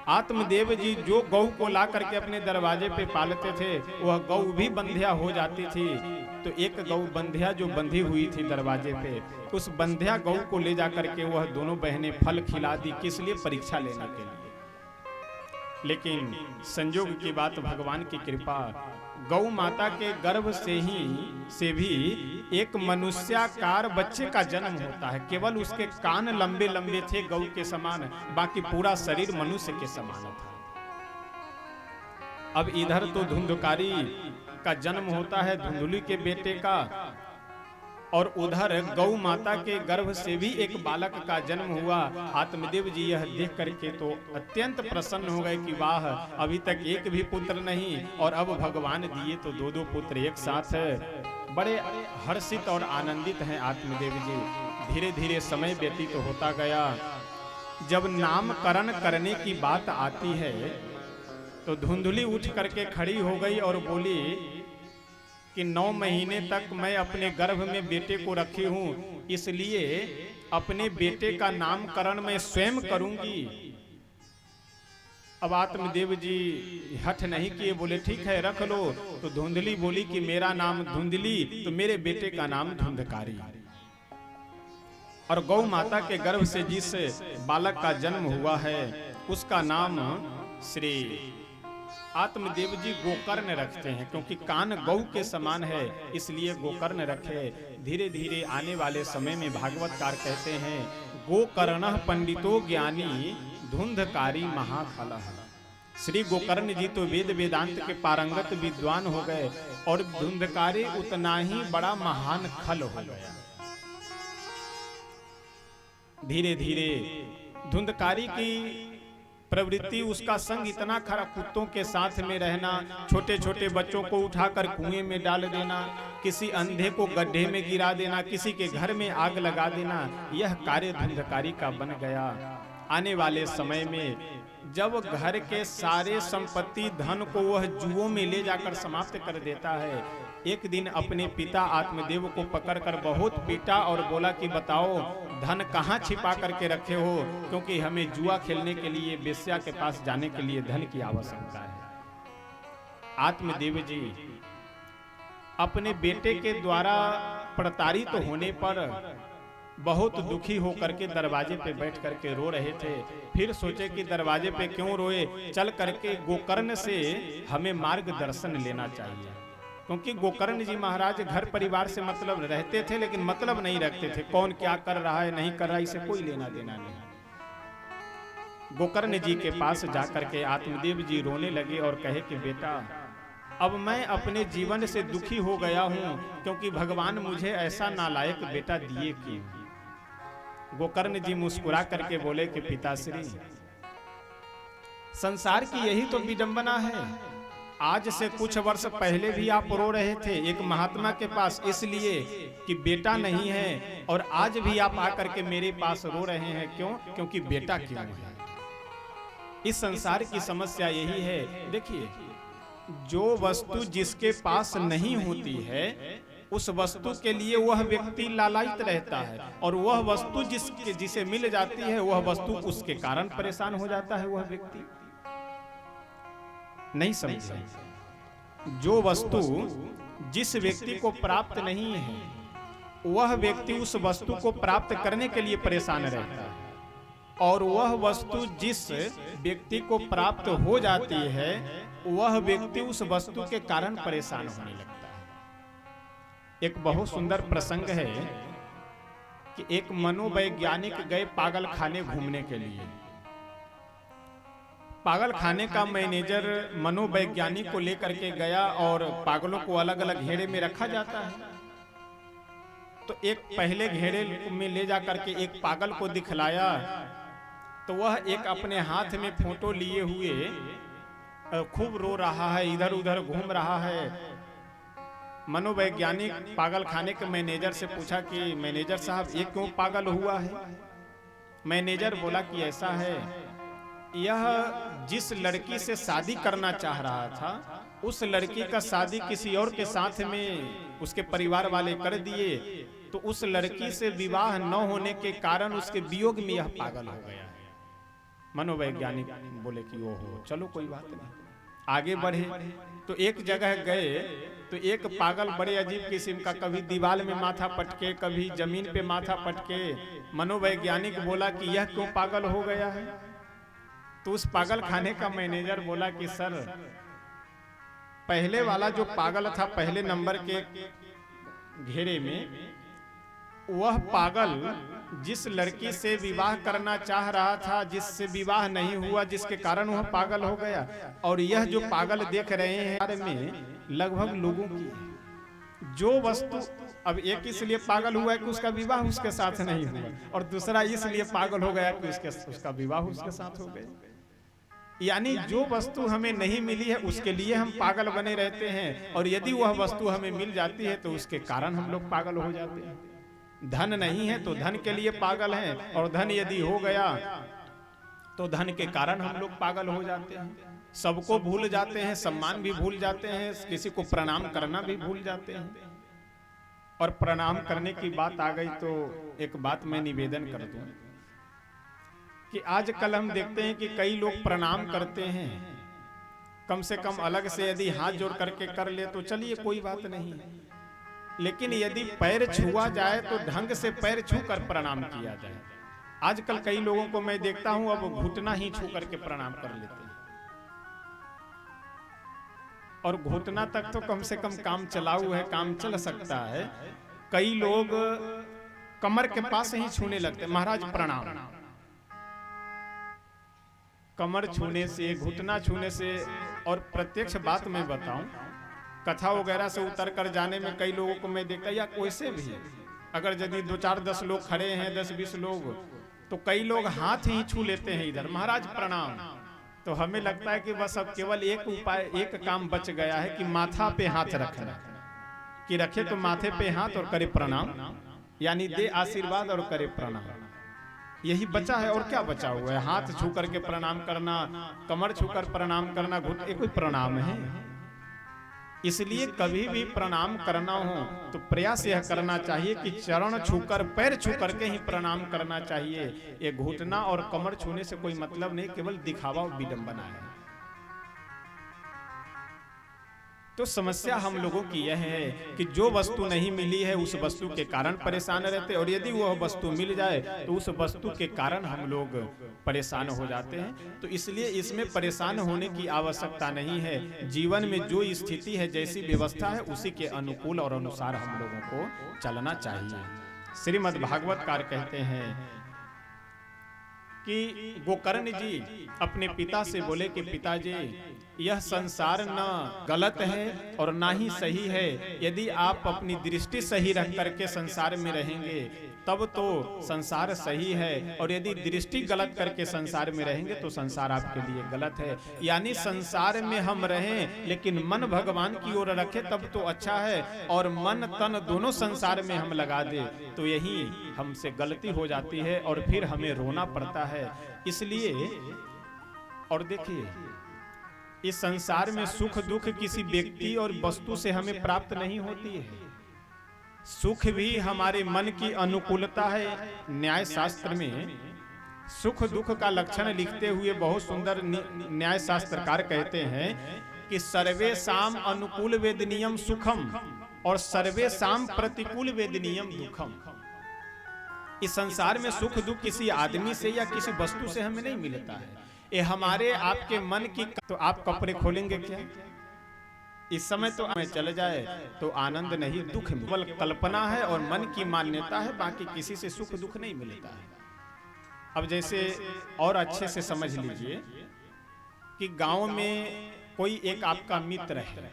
आत्मदेव जी जो गौ को ला करके अपने दरवाजे पे पालते थे वह गौ भी बंध्या हो जाती थी। तो एक गौ बंध्या जो बंधी हुई थी दरवाजे पे, उस बंध्या गौ को ले जा करके वह दोनों बहनें फल खिला दी, किस लिए? परीक्षा लेने के लिए। लेकिन संयोग की बात, भगवान की कृपा, गौ माता के गर्भ से भी एक मनुष्याकार बच्चे का जन्म होता है। केवल उसके कान लंबे लंबे थे गौ के समान, बाकी पूरा शरीर मनुष्य के समान था। अब इधर तो धुंधकारी का जन्म होता है, धुंधली के बेटे का, और उधर गौ माता के गर्भ से भी एक बालक का जन्म हुआ। आत्मदेव जी यह देख करके तो अत्यंत प्रसन्न हो गए कि वाह, अभी तक एक भी पुत्र नहीं और अब भगवान दिए तो दो दो पुत्र एक साथ। बड़े हर्षित और आनंदित हैं आत्मदेव जी। धीरे धीरे समय व्यतीत होता गया। जब नामकरण करने की बात आती है तो धुंधली उठ करके खड़ी हो गई और बोली कि 9 महीने तक मैं अपने गर्भ में बेटे को रखी हूं, इसलिए अपने बेटे का नामकरण मैं स्वयं करूंगी। अब आत्मदेव जी हठ नहीं किए, बोले ठीक है रख लो। तो धुंधली बोली कि मेरा नाम धुंधली तो मेरे बेटे का नाम धुंधकारी। और गौ माता के गर्भ से जिस बालक का जन्म हुआ है उसका नाम श्री आत्मदेव जी गोकर्ण रखते हैं, क्योंकि कान गौ के समान है इसलिए गोकर्ण रखे। धीरे धीरे आने वाले समय में भागवतकार कहते हैं गोकर्ण पंडितो ज्ञानी धुंधकारी महाखलः। श्री गोकर्ण जी तो वेद वेदांत के पारंगत विद्वान हो गए और धुंधकारी उतना ही बड़ा महान खल हो गया। धीरे धीरे धुंधकारी की प्रवृत्ति, उसका संग इतना खरा, कुत्तों के साथ में रहना, छोटे छोटे बच्चों को उठाकर कुएं में डाल देना, किसी अंधे को गड्ढे में गिरा देना, किसी के घर में आग लगा देना, यह कार्य धुंधकारी का बन गया। आने वाले समय में जब घर के सारे संपत्ति धन को वह जुओं में ले जाकर समाप्त कर देता है, एक दिन अपने पिता आत्मदेव को पकड़कर बहुत पीटा और बोला कि बताओ धन कहाँ छिपा करके रखे हो, क्योंकि हमें जुआ खेलने के लिए वेश्या के पास जाने के लिए धन की आवश्यकता है। आत्मदेव जी अपने बेटे के द्वारा प्रताड़ित होने पर बहुत दुखी होकर के दरवाजे पे बैठ करके रो रहे थे। फिर सोचे कि दरवाजे पे क्यों रोए, चल करके गोकर्ण से हमें मार्गदर्शन लेना चाहिए, क्योंकि गोकर्ण जी महाराज घर परिवार से मतलब रहते थे लेकिन मतलब नहीं रखते थे, कौन क्या कर रहा है नहीं कर रहा है इसे कोई लेना देना नहीं। गोकर्ण जी के पास जाकर के आत्मदेव जी रोने लगे और कहे कि बेटा अब मैं अपने जीवन से दुखी हो गया हूं, क्योंकि भगवान मुझे ऐसा नालायक बेटा दिए क्यों। गोकर्ण जी मुस्कुरा करके बोले कि पिताश्री, संसार की यही तो विडंबना है। आज से कुछ वर्ष पहले भी आप रो रहे थे एक महात्मा के पास इसलिए कि बेटा नहीं है, और आज भी आप आकर के मेरे पास रो रहे हैं क्यों? क्योंकि बेटा क्यों है। इस संसार की समस्या यही है। देखिए, जो वस्तु जिसके पास नहीं होती है उस वस्तु के लिए वह व्यक्ति लालायित रहता है, और वह वस्तु जिसे मिल जाती है वह वस्तु उसके कारण परेशान हो जाता है वह व्यक्ति। नहीं समझे? जो वस्तु जिस व्यक्ति को प्राप्त नहीं है वह व्यक्ति उस वस्तु को प्राप्त करने के लिए परेशान रहता है, और वह वस्तु जिस व्यक्ति को प्राप्त हो जाती है वह व्यक्ति उस वस्तु के कारण परेशान होने लगता है। एक बहुत सुंदर प्रसंग है। कि एक मनोवैज्ञानिक गए पागल खाने घूमने के लिए। पागल खाने का मैनेजर मनोवैज्ञानिक को लेकर के गया और पागलों को अलग अलग घेरे में रखा जाता है। तो एक पहले घेरे में ले जा करके एक पागल को दिखलाया, तो वह एक अपने हाथ में फोटो लिए हुए खूब रो रहा है, इधर उधर घूम रहा है। मनोवैज्ञानिक पागल खाने के मैनेजर से पूछा कि मैनेजर साहब ये क्यों पागल हुआ है? मैनेजर बोला कि ऐसा है, यह जिस लड़की से शादी करना चाह रहा था उस लड़की का शादी किसी और के साथ में उसके परिवार वाले कर दिए, तो उस लड़की से विवाह न होने के कारण उसके वियोग में यह पागल हो गया है। मनोवैज्ञानिक बोले कि ओहो चलो कोई बात नहीं, आगे बढ़े। तो एक जगह गए तो एक पागल बड़े अजीब किस्म का, कभी दीवार में माथा पटके, कभी जमीन पे माथा पटके। मनोवैज्ञानिक बोला कि यह क्यों पागल हो गया है? तो उस पागल खाने का मैनेजर बोला कि सर, पहले वाला जो पागल था पहले नंबर के घेरे में, वह पागल जिस लड़की से विवाह करना चाह रहा था, जिससे विवाह नहीं हुआ, जिसके कारण वह पागल हो गया। और यह जो पागल देख रहे हैं में लगभग लोगों की जो वस्तु, अब एक इसलिए पागल हुआ है कि उसका विवाह उसके साथ नहीं हुआ, और दूसरा इसलिए पागल हो गया कि उसका विवाह उसके साथ हो गया। यानी जो वस्तु हमें नहीं मिली है उसके लिए हम पागल बने रहते हैं, और यदि वह वस्तु हमें मिल जाती है तो उसके कारण हम लोग पागल हो जाते हैं। धन नहीं है तो धन के लिए पागल हैं, और धन यदि हो गया तो धन के कारण हम लोग पागल हो जाते हैं। सबको भूल जाते हैं, सम्मान भी भूल जाते हैं, किसी को प्रणाम करना भी भूल जाते हैं। और प्रणाम करने की बात आ गई तो एक बात मैं निवेदन कर दूं कि आजकल हम देखते हैं कि कई लोग प्रणाम करते हैं, कम से कम अलग से यदि हाथ जोड़ करके कर ले तो चलिए कोई बात नहीं, लेकिन यदि पैर छुआ जाए तो ढंग से पैर छू कर प्रणाम किया जाए। आजकल कई लोगों को मैं देखता हूं अब घुटना ही छू करके प्रणाम कर लेते हैं, और घुटना तक तो कम से कम काम चलाऊ है, काम चल सकता है। कई लोग कमर के पास ही छूने लगते, महाराज प्रणाम। कमर छूने से, घुटना छूने से, और प्रत्यक्ष बात मैं बताऊं, कथा वगैरह से उतर कर जाने में कई लोगों को मैं देखता, या कोई से भी अगर यदि 2-4-10 लोग खड़े हैं, 10-20 लोग, तो कई लोग हाथ ही छू लेते हैं इधर, महाराज प्रणाम। तो हमें लगता है कि बस अब केवल एक उपाय, एक काम बच गया है कि माथा पे हाथ रखना, कि रखे तो माथे पे हाथ और करे प्रणाम, यानी दे आशीर्वाद और करे प्रणाम। यही बचा है, और क्या बचा हुआ है? हाथ छू करके प्रणाम करना, कमर छूकर प्रणाम करना, घुटने कोई प्रणाम है? इसलिए कभी भी प्रणाम करना हो तो प्रयास यह करना चाहिए कि चरण छूकर, पैर छू करके ही प्रणाम करना चाहिए। ये घुटना और कमर छूने से कोई मतलब नहीं, केवल दिखावा और विडंबना है। तो समस्या हम लोगों की यह है कि जो वस्तु नहीं मिली है उस वस्तु के कारण परेशान रहते, और यदि वह वस्तु मिल जाए तो उस वस्तु के कारण हम लोग परेशान हो जाते हैं। तो इसलिए इसमें परेशान होने की आवश्यकता नहीं है। जीवन में जो स्थिति है, जैसी व्यवस्था है, उसी के अनुकूल और अनुसार हम लोगों को चलना चाहिए। श्रीमद् भागवतकार कहते हैं कि गोकर्ण जी अपने पिता से बोले कि पिताजी, यह संसार न गलत है और ना ही सही है। यदि आप अपनी दृष्टि सही रख करके संसार में रहेंगे तब तो संसार सही है, और यदि दृष्टि गलत करके संसार में रहेंगे तो संसार आपके लिए गलत है। यानी संसार में हम रहें लेकिन मन भगवान की ओर रखें तब तो अच्छा है, और मन तन दोनों संसार में हम लगा दे तो यही हमसे गलती हो जाती है, और फिर हमें रोना पड़ता है। इसलिए, और देखिए, इस संसार में सुख दुख किसी व्यक्ति और वस्तु से हमें प्राप्त नहीं होती है। सुख भी हमारे मन की अनुकूलता है। न्याय शास्त्र में सुख दुख का लक्षण लिखते हुए बहुत सुंदर न्याय शास्त्रकार कहते हैं कि सर्वेषां अनुकूल वेदनीयम सुखम और सर्वेषां प्रतिकूल वेदनीयम दुखम। इस संसार में सुख दुख किसी आदमी से या किसी वस्तु से हमें नहीं मिलता है, ये हमारे आपके मन की। तो आप कपड़े खोलेंगे क्या? इस समय तो हमें चल जाए तो आनंद नहीं, दुख केवल कल्पना है और मन की मान्यता है, बाकी किसी से सुख दुख नहीं मिलता है। अब जैसे और अच्छे से समझ लीजिए कि गांव में कोई एक आपका मित्र है,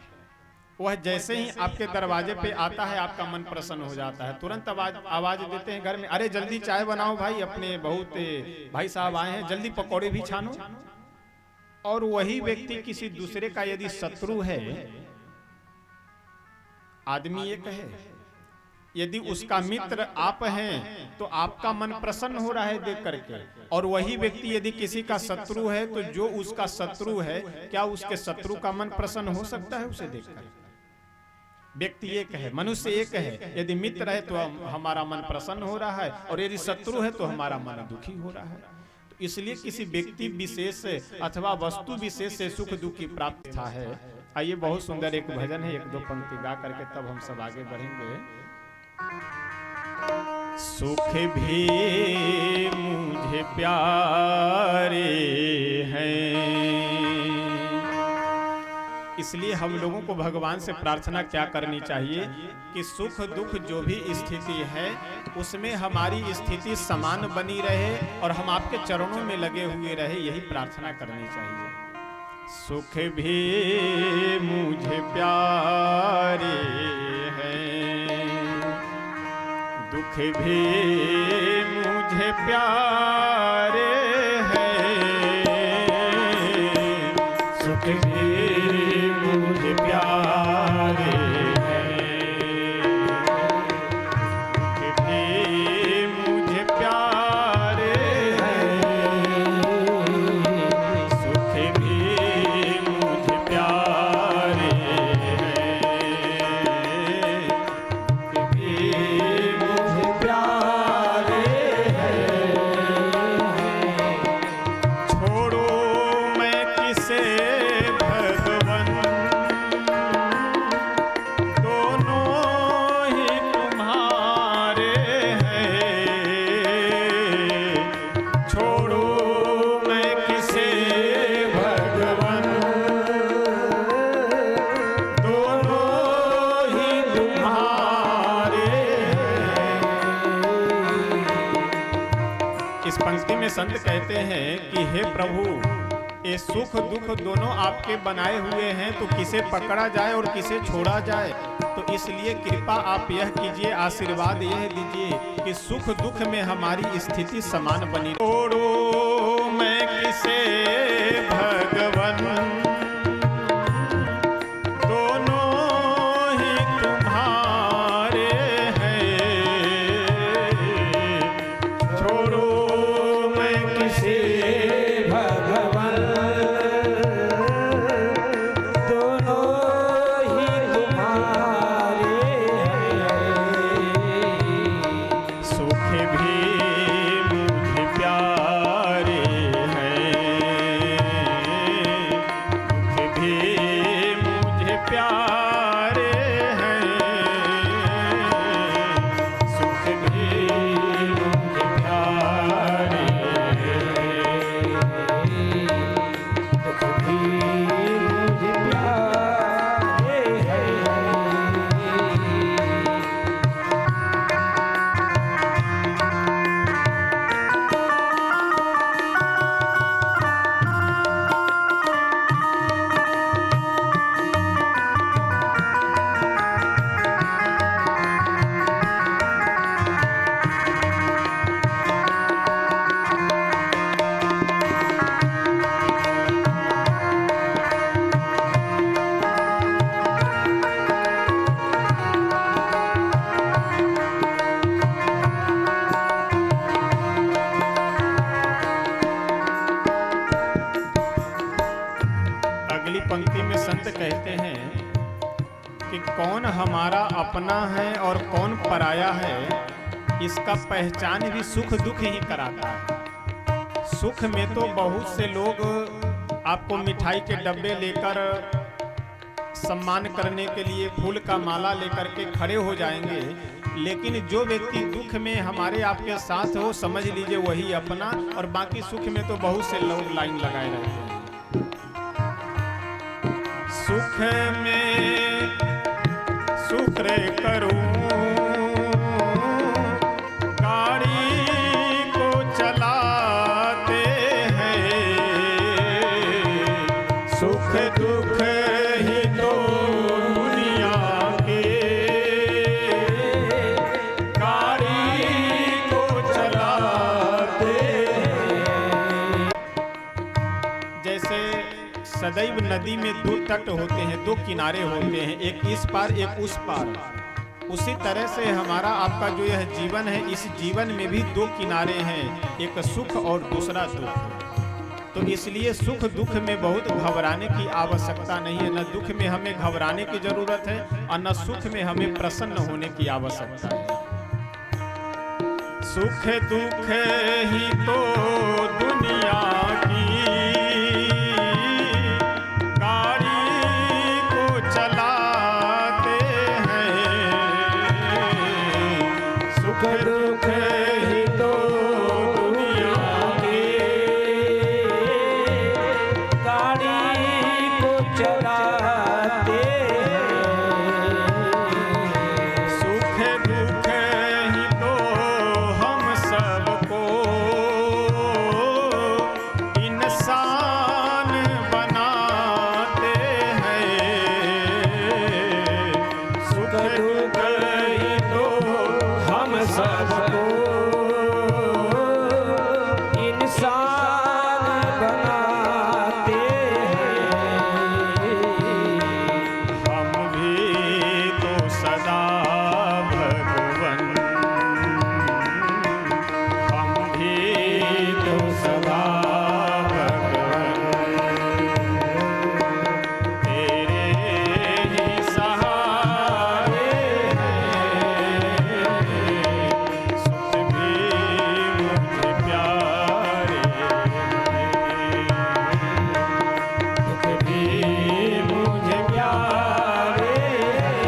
वह जैसे ही आपके दरवाजे पे आता है आपका मन प्रसन्न हो जाता है, तुरंत आवाज देते हैं घर में, अरे जल्दी चाय बनाओ भाई, अपने बहुत भाई साहब आए हैं, जल्दी पकौड़े भी छानो। और वही व्यक्ति किसी दूसरे का यदि शत्रु है, आदमी एक है, यदि उसका मित्र आप हैं तो आपका मन प्रसन्न हो रहा है देख करके, और वही व्यक्ति यदि किसी का शत्रु है तो जो उसका शत्रु है, क्या उसके शत्रु का मन प्रसन्न हो सकता है उसे देखकर? व्यक्ति एक है, मनुष्य एक है, यदि मित्र है तो हमारा मन प्रसन्न हो रहा है, और यदि शत्रु है तो हमारा मन दुखी हो रहा है। तो इसलिए किसी व्यक्ति विशेष अथवा वस्तु विशेष से सुख दुख की प्राप्ति था है। आइए, बहुत सुंदर एक भजन है, एक दो पंक्ति गा करके तब हम सब आगे बढ़ेंगे। सुख भी मुझे प्यारे हैं, इसलिए हम लोगों को भगवान से प्रार्थना क्या करनी चाहिए कि सुख दुख जो भी स्थिति है उसमें हमारी स्थिति समान बनी रहे और हम आपके चरणों में लगे हुए रहे, यही प्रार्थना करनी चाहिए। सुख भी मुझे प्यारे हैं, दुख भी मुझे प्यारे हैं, सुख भी मुझे प्यारे हैं, दुख भी मुझे प्यारे हैं, सुख भी मुझे प्यारे हैं, दुख भी मुझे प्यारे हैं। छोड़ो मैं किसे भगवन, दोनों ही तुम्हारे हैं। छोड़ो मैं किसे भगवन, दोनों ही तुम्हारे हैं। इस पंक्ति में संत कहते हैं कि हे प्रभु, ये सुख दुख दोनों आपके बनाए हुए हैं, तो किसे पकड़ा जाए और किसे छोड़ा जाए। तो इसलिए कृपा आप यह कीजिए, आशीर्वाद यह दीजिए कि सुख दुख में हमारी स्थिति समान बनी। छोड़ो मैं किसे भगवन, दोनों ही तुम्हारे हैं। छोड़ो मैं किसे भगवान, दोनों ही तुम्हारे हैं। सुख भी मुझे प्यारे हैं, दुख भी मुझे प्यारे हैं, सुख भी मुझे प्यारे हैं, दुख भी मुझे प्यारे हैं। अगली पंक्ति में संत कहते हैं कि कौन हमारा अपना है और कौन पराया है, इसका पहचान भी सुख दुख ही कराता है। सुख में तो बहुत से लोग आपको मिठाई के डब्बे लेकर, सम्मान करने के लिए फूल का माला लेकर के खड़े हो जाएंगे, लेकिन जो व्यक्ति दुख में हमारे आपके साथ हो, समझ लीजिए वही अपना, और बाकी सुख में तो बहुत से लोग लाइन लगाए रहते हैं। सुख दुख में शुक्र करूं, गाड़ी को चलाते हैं, सुख दुख ही तो दुनिया के, गाड़ी को चलाते हैं। जैसे सदैव नदी में दो तट होते हैं, दो किनारे होते हैं, एक इस पार एक उस पार। उसी तरह से हमारा आपका जो यह जीवन है, इस जीवन में भी दो किनारे हैं, एक सुख और दूसरा दुख। तो इसलिए सुख दुख में बहुत घबराने की आवश्यकता नहीं है। न दुख में हमें घबराने की जरूरत है और न सुख में हमें प्रसन्न होने की आवश्यकता है। सुख दुख ही तो दुनिया की, दुख ही तो दुनिया के, गाड़ी को चलाते हैं। सुख दुख ही तो हम सबको इंसान बनाते हैं। सुख दुख ही तो हम सबको इंसान बनाते हैं। हम भी तो सदा भगवन, हम भी तो सदा भगवन, तेरे ही सहारे हैं। सुख भी मुझे प्यारे हैं, दुख भी मुझे प्यारे हैं।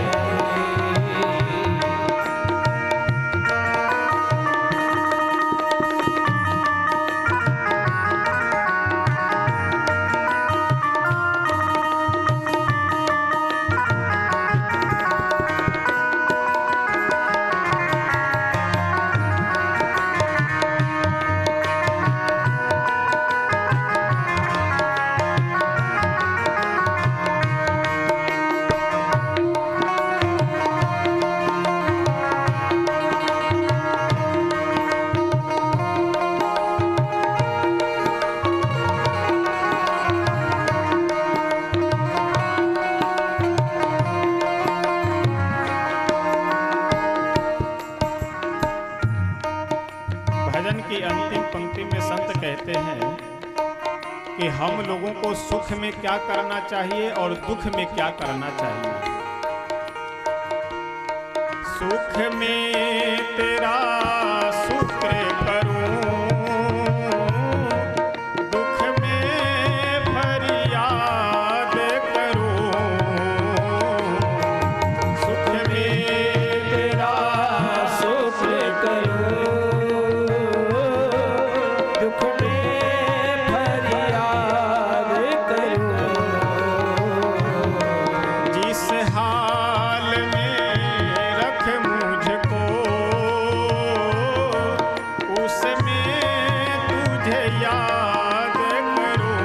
भजन की अंतिम पंक्ति में संत कहते हैं कि हम लोगों को सुख में क्या करना चाहिए और दुख में क्या करना चाहिए। सुख में तेरा शुक्र करूं, दुख में फरियाद करूं। सुख में तेरा शुक्र करूं, दुख में फरियाद करूं। जिस हाल में रख मुझको, उसमें तुझे याद करूं।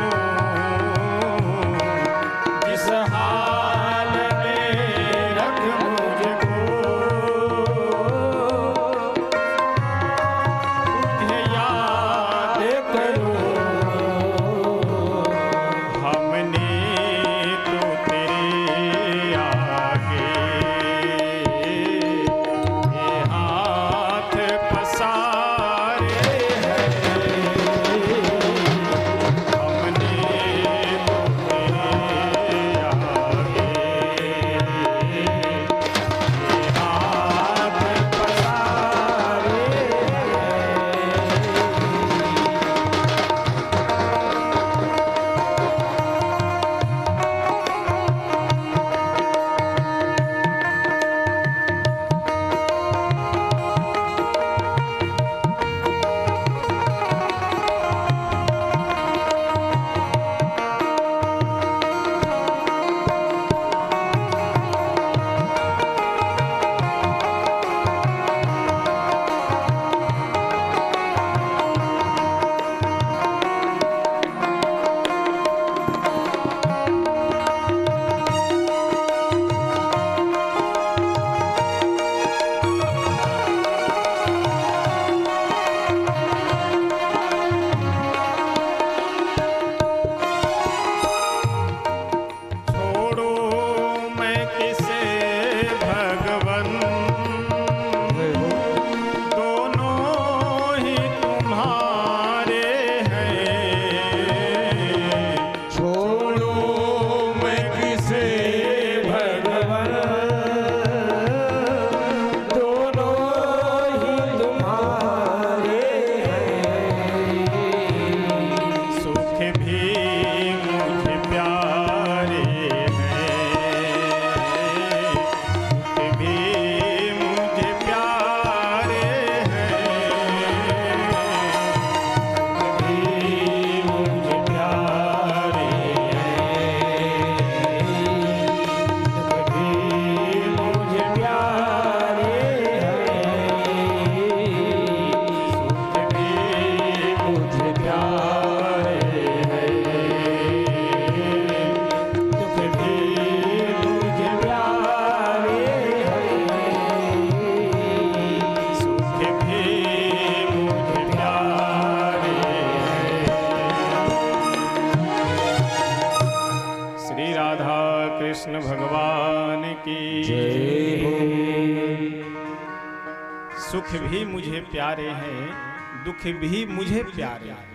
जिस हाल में रख मुझको, तुझे याद करूं। हमने तो तेरे आगे की जय हो। सुख भी मुझे प्यारे हैं, दुख भी मुझे प्यारे हैं।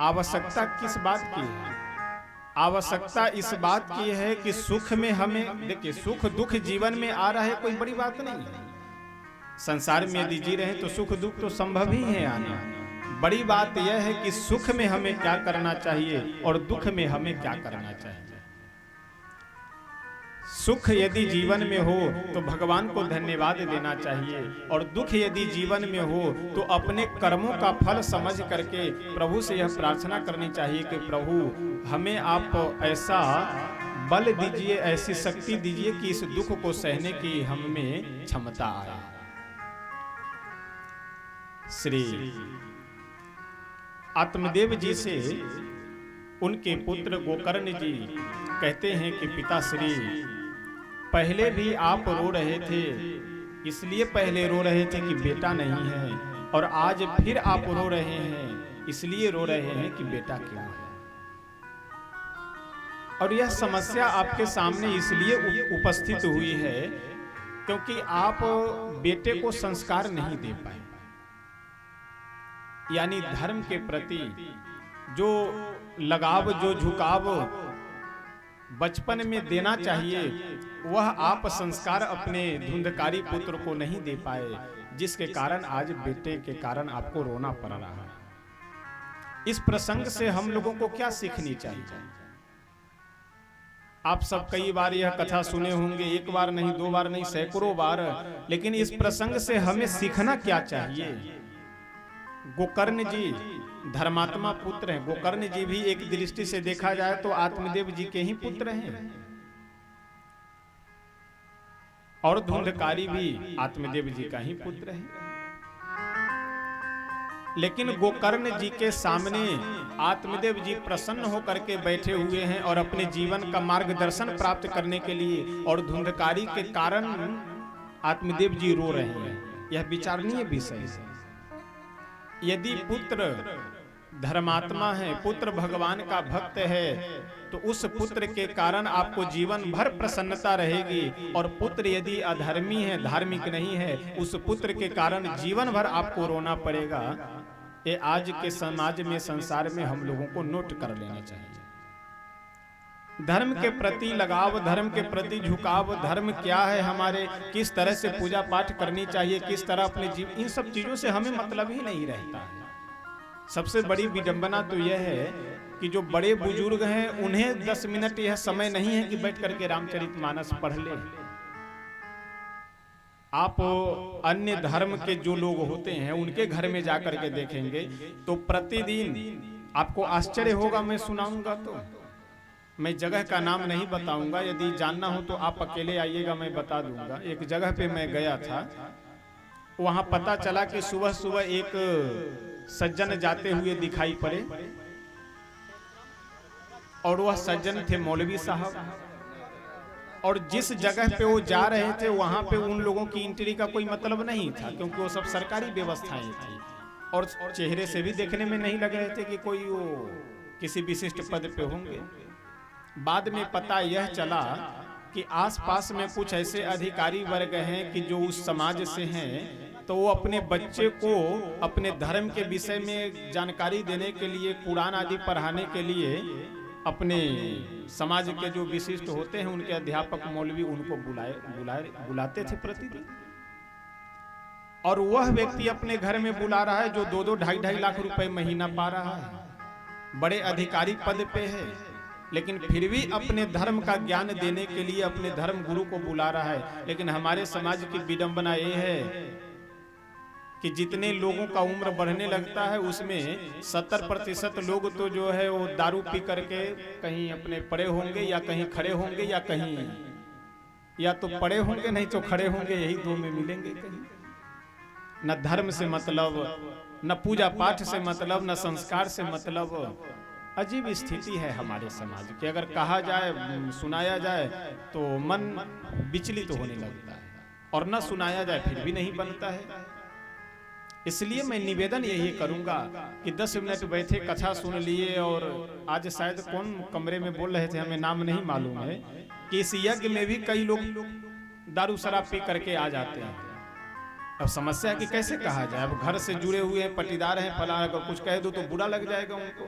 आवश्यकता किस बात की है? आवश्यकता इस बात की है कि सुख में हमें, देखिए सुख दुख जीवन में आ रहा है, कोई बड़ी बात नहीं है। संसार में यदि जी रहे तो सुख दुख तो संभव ही है आना। बड़ी बात यह है कि सुख में हमें क्या करना चाहिए और दुख में हमें क्या करना चाहिए। सुख यदि जीवन में हो तो भगवान को धन्यवाद देना चाहिए, और दुख यदि जीवन में हो तो अपने कर्मों का फल समझ करके प्रभु से यह प्रार्थना करनी चाहिए कि प्रभु हमें आप ऐसा बल दीजिए, ऐसी शक्ति दीजिए कि इस दुख को सहने की हम में क्षमता आए। श्री आत्मदेव जी से उनके पुत्र गोकर्ण जी कहते हैं कि पिताश्री, पहले भी आप रो रहे थे, इसलिए पहले रो रहे थे कि बेटा नहीं है, और आज फिर आप रो रहे हैं, इसलिए रो रहे हैं कि बेटा क्यों है। और यह समस्या आपके सामने इसलिए उपस्थित हुई है क्योंकि आप बेटे को संस्कार नहीं दे पाए, यानी धर्म के प्रति जो लगाव, जो झुकाव बचपन में देना चाहिए, वह आप संस्कार अपने धुंधकारी पुत्र को नहीं दे पाए, जिसके कारण आज बेटे के कारण आपको रोना पड़ रहा है। इस प्रसंग से हम लोगों को क्या सीखनी चाहिए? आप सब कई बार यह कथा सुने होंगे, एक बार नहीं, दो बार नहीं, सैकड़ों बार, लेकिन इस प्रसंग से हमें सीखना क्या चाहिए? गोकर्ण जी धर्मात्मा पुत्र हैं। गोकर्ण जी भी एक दृष्टि से देखा जाए तो आत्मदेव जी के ही पुत्र हैं, और धुंधकारी भी आत्मदेव जी का ही पुत्र है। लेकिन गोकर्ण जी के सामने आत्मदेव जी प्रसन्न होकर के बैठे हुए हैं और अपने जीवन का मार्गदर्शन प्राप्त करने के लिए, और धुंधकारी के कारण आत्मदेव जी रो रहे हैं। यह विचारणीय विषय है। यदि पुत्र धर्मात्मा है, पुत्र भगवान का भक्त है, तो उस पुत्र के कारण आपको जीवन भर प्रसन्नता रहेगी, और पुत्र यदि अधर्मी है, धार्मिक नहीं है, उस पुत्र के कारण जीवन भर आपको रोना पड़ेगा। ये आज के समाज में, संसार में हम लोगों को नोट कर लेना चाहिए। धर्म के प्रति लगाव, धर्म के प्रति झुकाव, धर्म क्या है हमारे, किस तरह से पूजा पाठ करनी चाहिए, किस तरह अपने जीवन, इन सब चीजों से हमें मतलब ही नहीं रहता है। सबसे बड़ी विडंबना तो यह है कि जो बड़े बुजुर्ग हैं उन्हें 10 मिनट यह समय नहीं है कि बैठ करके रामचरितमानस पढ़ ले। आप अन्य धर्म के जो लोग होते हैं उनके घर में जाकर के देखेंगे तो प्रतिदिन आपको आश्चर्य होगा। मैं सुनाऊंगा तो मैं जगह का नाम नहीं बताऊंगा, यदि जानना हो तो आप अकेले आइएगा, मैं बता दूंगा। एक जगह पे मैं गया था, वहां पता चला कि सुबह सुबह एक सज्जन जाते हुए दिखाई पड़े, और वह सज्जन थे मौलवी साहब, और जिस जगह पे वो जा रहे थे वहां पे उन लोगों की एंट्री का कोई मतलब नहीं था, क्योंकि वो सब सरकारी व्यवस्थाएं थी, और चेहरे से भी देखने में नहीं लग रहे थे कि कोई वो किसी विशिष्ट पद पे होंगे। बाद में पता यह चला कि आसपास में कुछ ऐसे अधिकारी वर्ग हैं कि जो उस समाज से हैं, तो वो अपने बच्चे को अपने धर्म के विषय में जानकारी देने के लिए, कुरान आदि पढ़ाने के लिए अपने समाज के जो विशिष्ट होते हैं उनके अध्यापक मौलवी उनको बुलाते थे प्रतिदिन। और वह व्यक्ति अपने घर में बुला रहा है जो 2-2, 2.5 लाख रुपए महीना पा रहा है, बड़े अधिकारी पद पे है, लेकिन फिर भी अपने धर्म का ज्ञान देने के लिए अपने धर्म गुरु को बुला रहा है। लेकिन हमारे समाज की विडंबना ये है कि जितने लोगों का उम्र बढ़ने लगता है उसमें 70% लोग तो जो है वो दारू पी करके कहीं अपने पड़े होंगे, या कहीं खड़े होंगे, या कहीं या तो पड़े होंगे नहीं तो खड़े होंगे, यही दो में मिलेंगे। कहीं न धर्म से मतलब, न पूजा पाठ से मतलब, न संस्कार से मतलब। अजीब स्थिति है हमारे समाज की। अगर कहा जाए, सुनाया जाए तो मन विचलित होने लगता है, और न सुनाया जाए फिर भी नहीं बनता है। इसलिए मैं निवेदन यही करूंगा कि 10 मिनट बैठे कथा सुन लिए, और आज शायद कौन कमरे में बोल रहे थे, हमें नाम नहीं मालूम है, कि इस यज्ञ में भी कई लोग दारू शराब पी करके आ जाते हैं। अब समस्या कि कैसे कहा जाए, अब घर से जुड़े हुए हैं, पटीदार हैं, फला, अगर कुछ कह दो तो बुरा लग जाएगा उनको।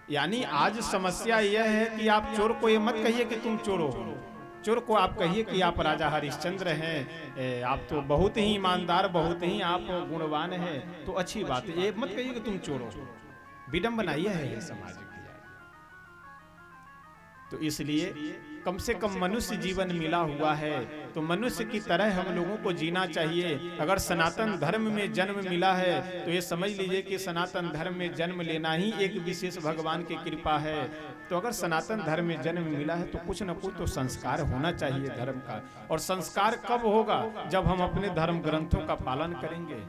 यानी आज समस्या यह है कि आप चोर को ये मत कहिए कि तुम चोर हो, चोर को आप कहिए कि आप राजा हरिश्चंद्र हैं, आप तो बहुत ही ईमानदार, बहुत ही आप गुणवान हैं, तो अच्छी बात है। ये मत कहिए कि तुम चोर हो, विडंबना यह है समाज की। तो इसलिए कम से कम मनुष्य जीवन मिला हुआ है, तो मनुष्य की तरह हम लोगों को जीना चाहिए। अगर सनातन धर्म में जन्म मिला है तो ये समझ लीजिए कि सनातन धर्म में जन्म लेना ही एक विशेष भगवान की कृपा है। तो अगर सनातन धर्म में जन्म मिला है तो कुछ न कुछ तो संस्कार होना चाहिए धर्म का। और संस्कार कब होगा? जब हम अपने धर्म ग्रंथों का पालन करेंगे,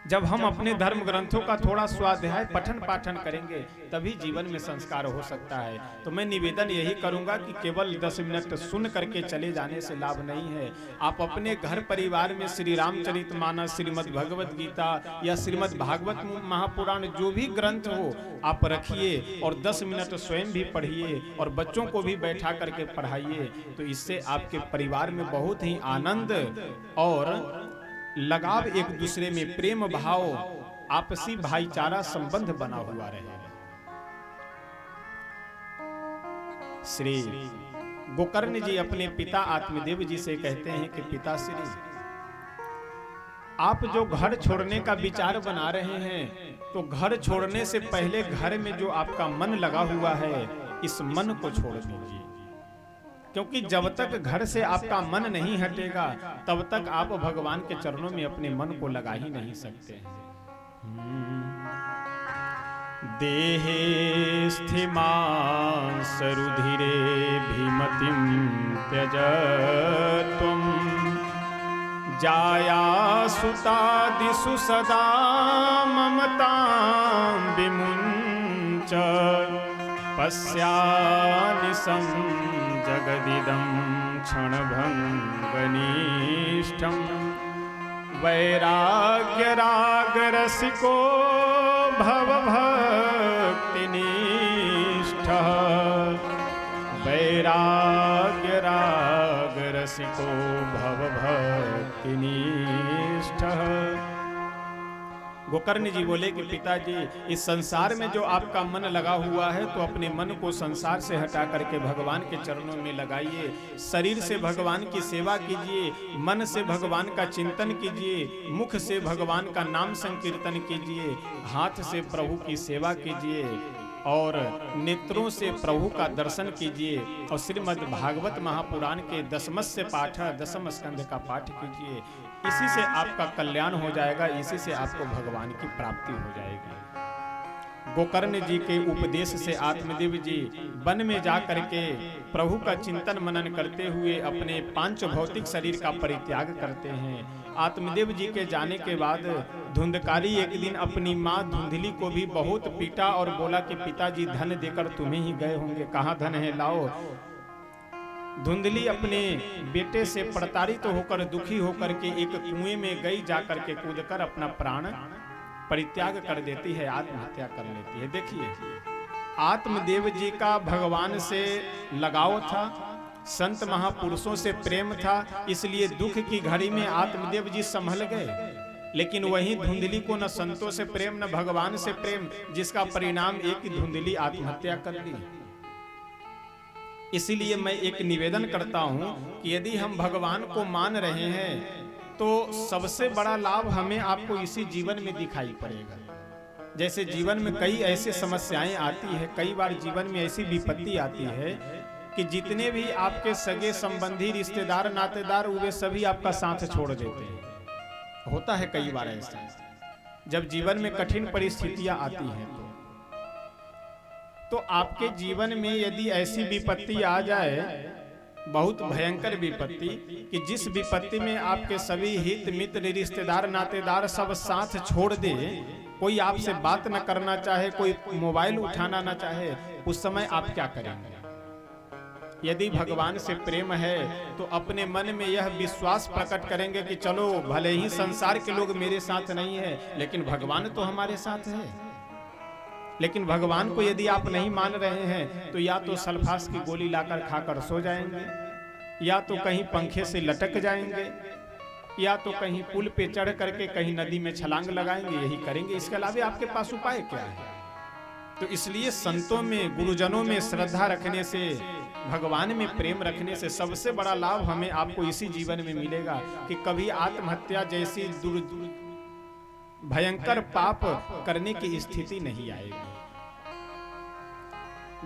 जब हम अपने धर्म ग्रंथों का थोड़ा स्वाध्याय पठन पाठन करेंगे, तभी जीवन में संस्कार हो सकता है। तो मैं निवेदन यही करूंगा कि केवल 10 मिनट सुन करके चले जाने से लाभ नहीं है। आप अपने घर परिवार में श्री रामचरितमानस, श्रीमद् भगवत गीता या श्रीमद् भागवत महापुराण जो भी ग्रंथ हो आप रखिए, और 10 मिनट स्वयं भी पढ़िए और बच्चों को भी बैठा करके पढ़ाइए। तो इससे आपके परिवार में बहुत ही आनंद और लगाव, एक दूसरे में प्रेम भाव, आपसी भाईचारा संबंध बना हुआ रहे। श्री गोकर्ण जी अपने पिता आत्मदेव जी से कहते हैं कि पिताश्री, आप जो घर छोड़ने का विचार बना रहे हैं, तो घर छोड़ने से पहले घर में जो आपका मन लगा हुआ है, इस मन को छोड़ दीजिए। क्योंकि जब तक घर से आपका मन नहीं हटेगा, तब तक आप भगवान के चरणों में अपने मन को लगा ही नहीं सकते। देहे स्थिमां सरुधिरे भीमतिं त्यजत्वं, जाया सुतादिषु सदा ममतां विमुञ्च, पश्यानिशं जगदिदं क्षणभङ्गनिष्ठं, वैराग्यरागरसिको भवभक्तिनिष्ठः, वैराग्यरागरसिको भवभक्तिनिष्ठः। गोकर्ण जी बोले कि पिताजी, इस संसार में जो आपका मन लगा हुआ है, तो अपने मन को संसार से हटा करके भगवान के चरणों में लगाइए। शरीर से भगवान की सेवा कीजिए, मन से भगवान का चिंतन कीजिए, मुख से भगवान का नाम संकीर्तन कीजिए, हाथ से प्रभु की सेवा कीजिए, और नेत्रों से प्रभु का दर्शन कीजिए, और श्रीमद् भागवत महापुराण के दशमस्य पाठ, दशम स्कंध का पाठ कीजिए। इसी से आपका कल्याण हो जाएगा, इसी से आपको भगवान की प्राप्ति हो जाएगी। गोकर्ण जी के उपदेश से आत्मदेव जी वन में जा करके प्रभु का चिंतन मनन करते हुए अपने पांच भौतिक शरीर का परित्याग करते हैं। आत्मदेव जी के जाने के बाद धुंधकारी एक दिन अपनी माँ धुंधली को भी बहुत पीटा और बोला कि पिताजी धन देकर तुम्हें ही गए होंगे, कहाँ धन है लाओ। धुंधली अपने बेटे से प्रताड़ित होकर दुखी होकर के एक कुएं में गई, जाकर के कूदकर अपना प्राण परित्याग कर देती है, आत्महत्या कर लेती है। देखिए, आत्मदेव जी का भगवान से लगाव था, संत महापुरुषों से प्रेम था, इसलिए दुख की घड़ी में आत्मदेव जी संभल गए। लेकिन वही धुंधली को न संतों से प्रेम न भगवान से प्रेम, जिसका परिणाम एक धुंधली आत्महत्या कर ली। इसीलिए मैं एक निवेदन करता हूं कि यदि हम भगवान को मान रहे हैं तो सबसे बड़ा लाभ हमें आपको इसी जीवन में दिखाई पड़ेगा। जैसे जीवन में कई ऐसी समस्याएं आती है, कई बार जीवन में ऐसी विपत्ति आती है कि जितने भी आपके सगे संबंधी रिश्तेदार नातेदार वे सभी आपका साथ छोड़ देते हैं। होता है कई बार ऐसा, जब जीवन में कठिन परिस्थितियां आती हैं तो आपके जीवन में यदि ऐसी विपत्ति आ जाए, बहुत भयंकर विपत्ति, कि जिस विपत्ति में आपके सभी हित मित्र रिश्तेदार नातेदार सब साथ छोड़ दे, कोई आपसे बात न करना चाहे, कोई मोबाइल उठाना न चाहे, उस समय आप क्या करेंगे? यदि भगवान से प्रेम है तो अपने मन में यह विश्वास प्रकट करेंगे कि चलो भले ही संसार के लोग मेरे साथ नहीं है, लेकिन भगवान तो हमारे साथ है। लेकिन भगवान को यदि आप नहीं मान रहे हैं तो या तो सल्फास की गोली लाकर खाकर सो जाएंगे, या तो कहीं पंखे से लटक जाएंगे, या तो कहीं पुल पे चढ़ करके कहीं नदी में छलांग लगाएंगे, यही करेंगे। इसके अलावा आपके पास उपाय क्या है? तो इसलिए संतों में, गुरुजनों में श्रद्धा रखने से, भगवान में प्रेम रखने से सबसे बड़ा लाभ हमें आपको इसी जीवन में मिलेगा कि कभी आत्महत्या जैसी भयंकर पाप करने की स्थिति नहीं आएगी।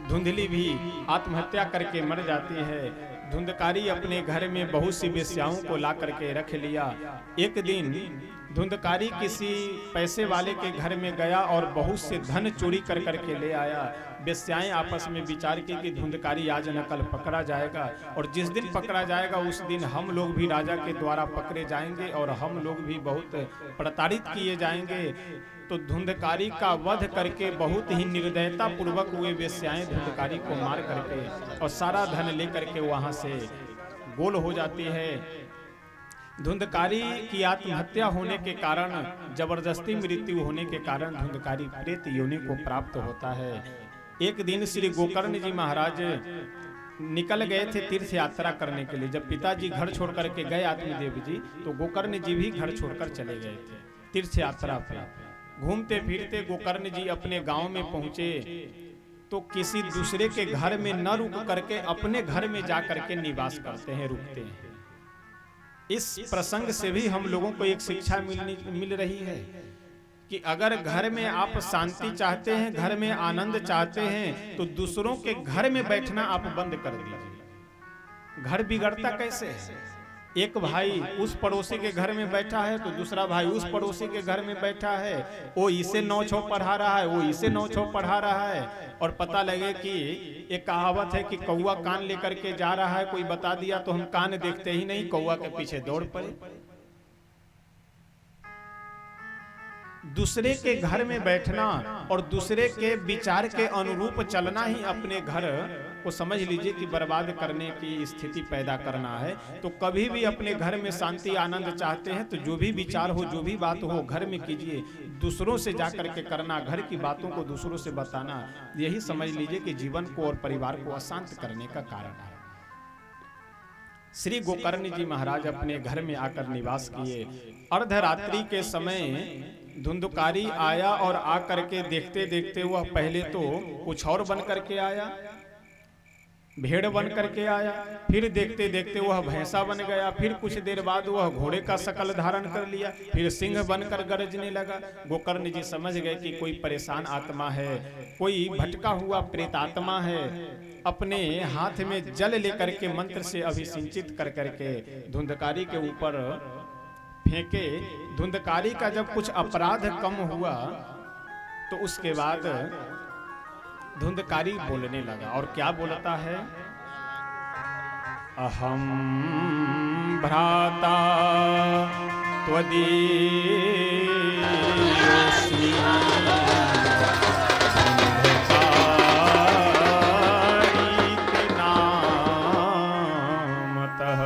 धुंधली भी आत्महत्या करके मर जाती है। धुंधकारी अपने घर में बहुत सी वेश्याओं को ला करके रख लिया। एक दिन धुंधकारी किसी पैसे वाले के घर में गया और बहुत से धन चोरी कर करके ले आया। वेश्याएं आपस में विचार की कि धुंधकारी आज न कल पकड़ा जाएगा, और जिस दिन पकड़ा जाएगा उस दिन हम लोग भी राजा के द्वारा पकड़े जाएंगे और हम लोग भी बहुत प्रताड़ित किए जाएंगे। तो धुंधकारी का वध करके बहुत ही निर्दयता पूर्वक वे वेश्याएं धुंधकारी को मार करके और सारा धन लेकर के वहां से गोल हो जाती है। धुंधकारी की आत्महत्या होने के कारण, जबरदस्ती मृत्यु होने के कारण धुंधकारी प्रेत योनि को प्राप्त होता है। एक दिन श्री गोकर्ण जी महाराज निकल गए थे तीर्थ यात्रा करने के लिए। जब पिताजी घर छोड़ करके गए आत्मदेव जी, तो गोकर्ण जी भी घर छोड़कर चले गए थे तीर्थ यात्रा पे। घूमते फिरते गोकर्ण जी अपने गांव में पहुंचे तो किसी दूसरे के घर में न रुक करके अपने घर में जा करके निवास करते हैं, रुकते हैं। इस प्रसंग से भी हम लोगों को एक शिक्षा मिल रही है कि अगर घर में आप शांति चाहते हैं, घर में आनंद चाहते हैं, तो दूसरों के घर में बैठना आप बंद कर दीजिए। घर बिगड़ता कैसे है? एक भाई उस पड़ोसी के घर में बैठा है तो दूसरा भाई उस पड़ोसी के घर में बैठा है, वो इसे 9 छो पढ़ा रहा है, वो इसे 9 छो पढ़ा रहा है, और पता लगे कि एक कहावत है कि कौवा कान लेकर के जा रहा है, कोई बता दिया तो हम कान देखते ही नहीं, कौवा के पीछे दौड़ पड़े। दूसरे के घर में बैठना और दूसरे के विचार के अनुरूप चलना ही अपने घर को समझ लीजिए कि बर्बाद करने की स्थिति पैदा करना है। तो कभी भी अपने घर में शांति आनंद चाहते हैं तो जो भी विचार हो, जो भी बात हो, घर में कीजिए। दूसरों से जाकर के करना, घर की बातों को दूसरों से बताना, यही समझ लीजिए कि जीवन को और परिवार को अशांत करने का कारण है। श्री गोकर्ण जी महाराज अपने घर में आकर निवास किए। अर्धरात्रि के समय धुंधकारी आया और आकर के देखते देखते वह पहले तो कुछ और बन करके आया, भेड़ बन करके आया, फिर देखते देखते वह भैंसा बन गया, फिर कुछ देर बाद वह घोड़े का शकल धारण कर लिया, फिर सिंह बनकर गरजने लगा। गोकर्ण जी समझ गए कि कोई परेशान आत्मा है, कोई भटका हुआ प्रेतात्मा है। अपने हाथ में जल लेकर के मंत्र से अभिसिंचित कर करके धुंधकारी के ऊपर फेंके। धुंधकारी का जब कुछ अपराध कम हुआ तो उसके बाद धुंधकारी बोलने लगा, और क्या बोलता है? अहम भ्राता त्वदीयोऽस्मि नामतः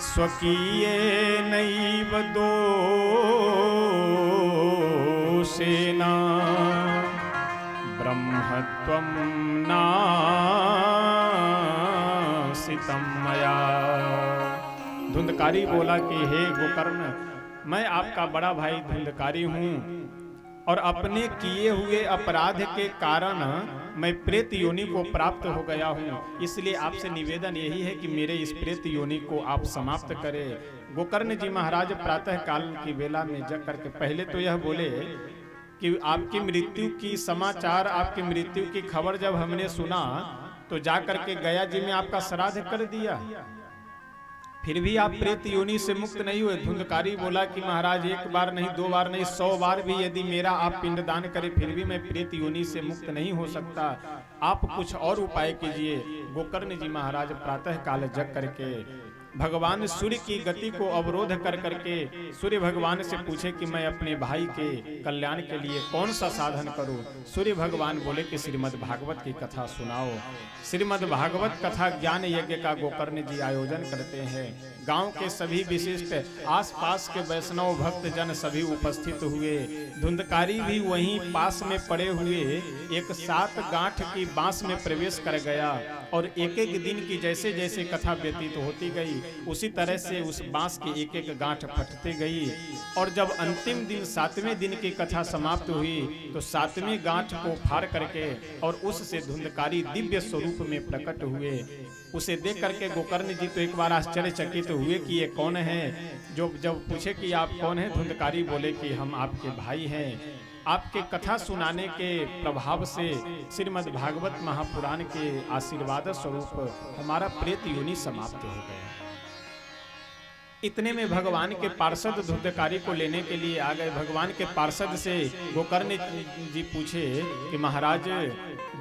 स्वकीयेनैव दोषेण ब्रह्मत्वं नासितं मया। धुंधकारी बोला कि हे गोकर्ण, मैं आपका बड़ा भाई धुंधकारी हूँ और अपने किए हुए अपराध के कारण मैं प्रेत योनि को प्राप्त हो गया हूँ। इसलिए आपसे निवेदन यही है कि मेरे इस प्रेत योनि को आप समाप्त करें। गोकर्ण जी महाराज प्रातः काल की बेला में जग करके पहले तो यह बोले कि आपकी मृत्यु की समाचार, आपकी मृत्यु की खबर जब हमने सुना तो जाकर के गया जी में आपका श्राद्ध कर दिया, फिर भी आप प्रेत योनि से मुक्त नहीं हुए। धुंधकारी बोला कि महाराज एक बार नहीं, 2 बार नहीं, 100 बार भी यदि मेरा आप पिंडदान करें फिर भी मैं प्रेत योनि से मुक्त नहीं हो सकता, आप कुछ और उपाय कीजिए। गोकर्ण जी महाराज प्रातः काल जग करके भगवान सूर्य की गति को अवरोध कर करके सूर्य भगवान से पूछे कि मैं अपने भाई के कल्याण के लिए कौन सा साधन करूं। सूर्य भगवान बोले कि श्रीमद् भागवत की कथा सुनाओ। श्रीमद् भागवत कथा ज्ञान यज्ञ का गोकर्ण जी आयोजन करते हैं। गांव के सभी विशिष्ट आसपास के वैष्णव भक्त जन सभी उपस्थित हुए। धुंधकारी भी वहीं पास में पड़े हुए एक 7 गांठ की बांस में प्रवेश कर गया और एक एक दिन की जैसे जैसे कथा व्यतीत होती गई उसी तरह से उस बांस की एक एक गांठ फटती गई। और जब अंतिम दिन 7वें दिन की कथा समाप्त हुई तो 7वें गांठ को फाड़ करके और उससे धुंधकारी दिव्य स्वरूप में प्रकट हुए। उसे देख करके गोकर्ण जी तो एक बार आश्चर्यचकित हुए कि ये कौन है। जब पूछे कि आप कौन हैं, धुंधकारी बोले कि हम आपके भाई हैं। आपके कथा सुनाने के प्रभाव से श्रीमद् भागवत महापुराण के आशीर्वाद स्वरूप हमारा प्रेत योनि समाप्त हो गया। इतने में भगवान के पार्षद धुंधकारी को लेने के लिए आ गए। भगवान के पार्षद से गोकर्ण जी पूछे कि महाराज,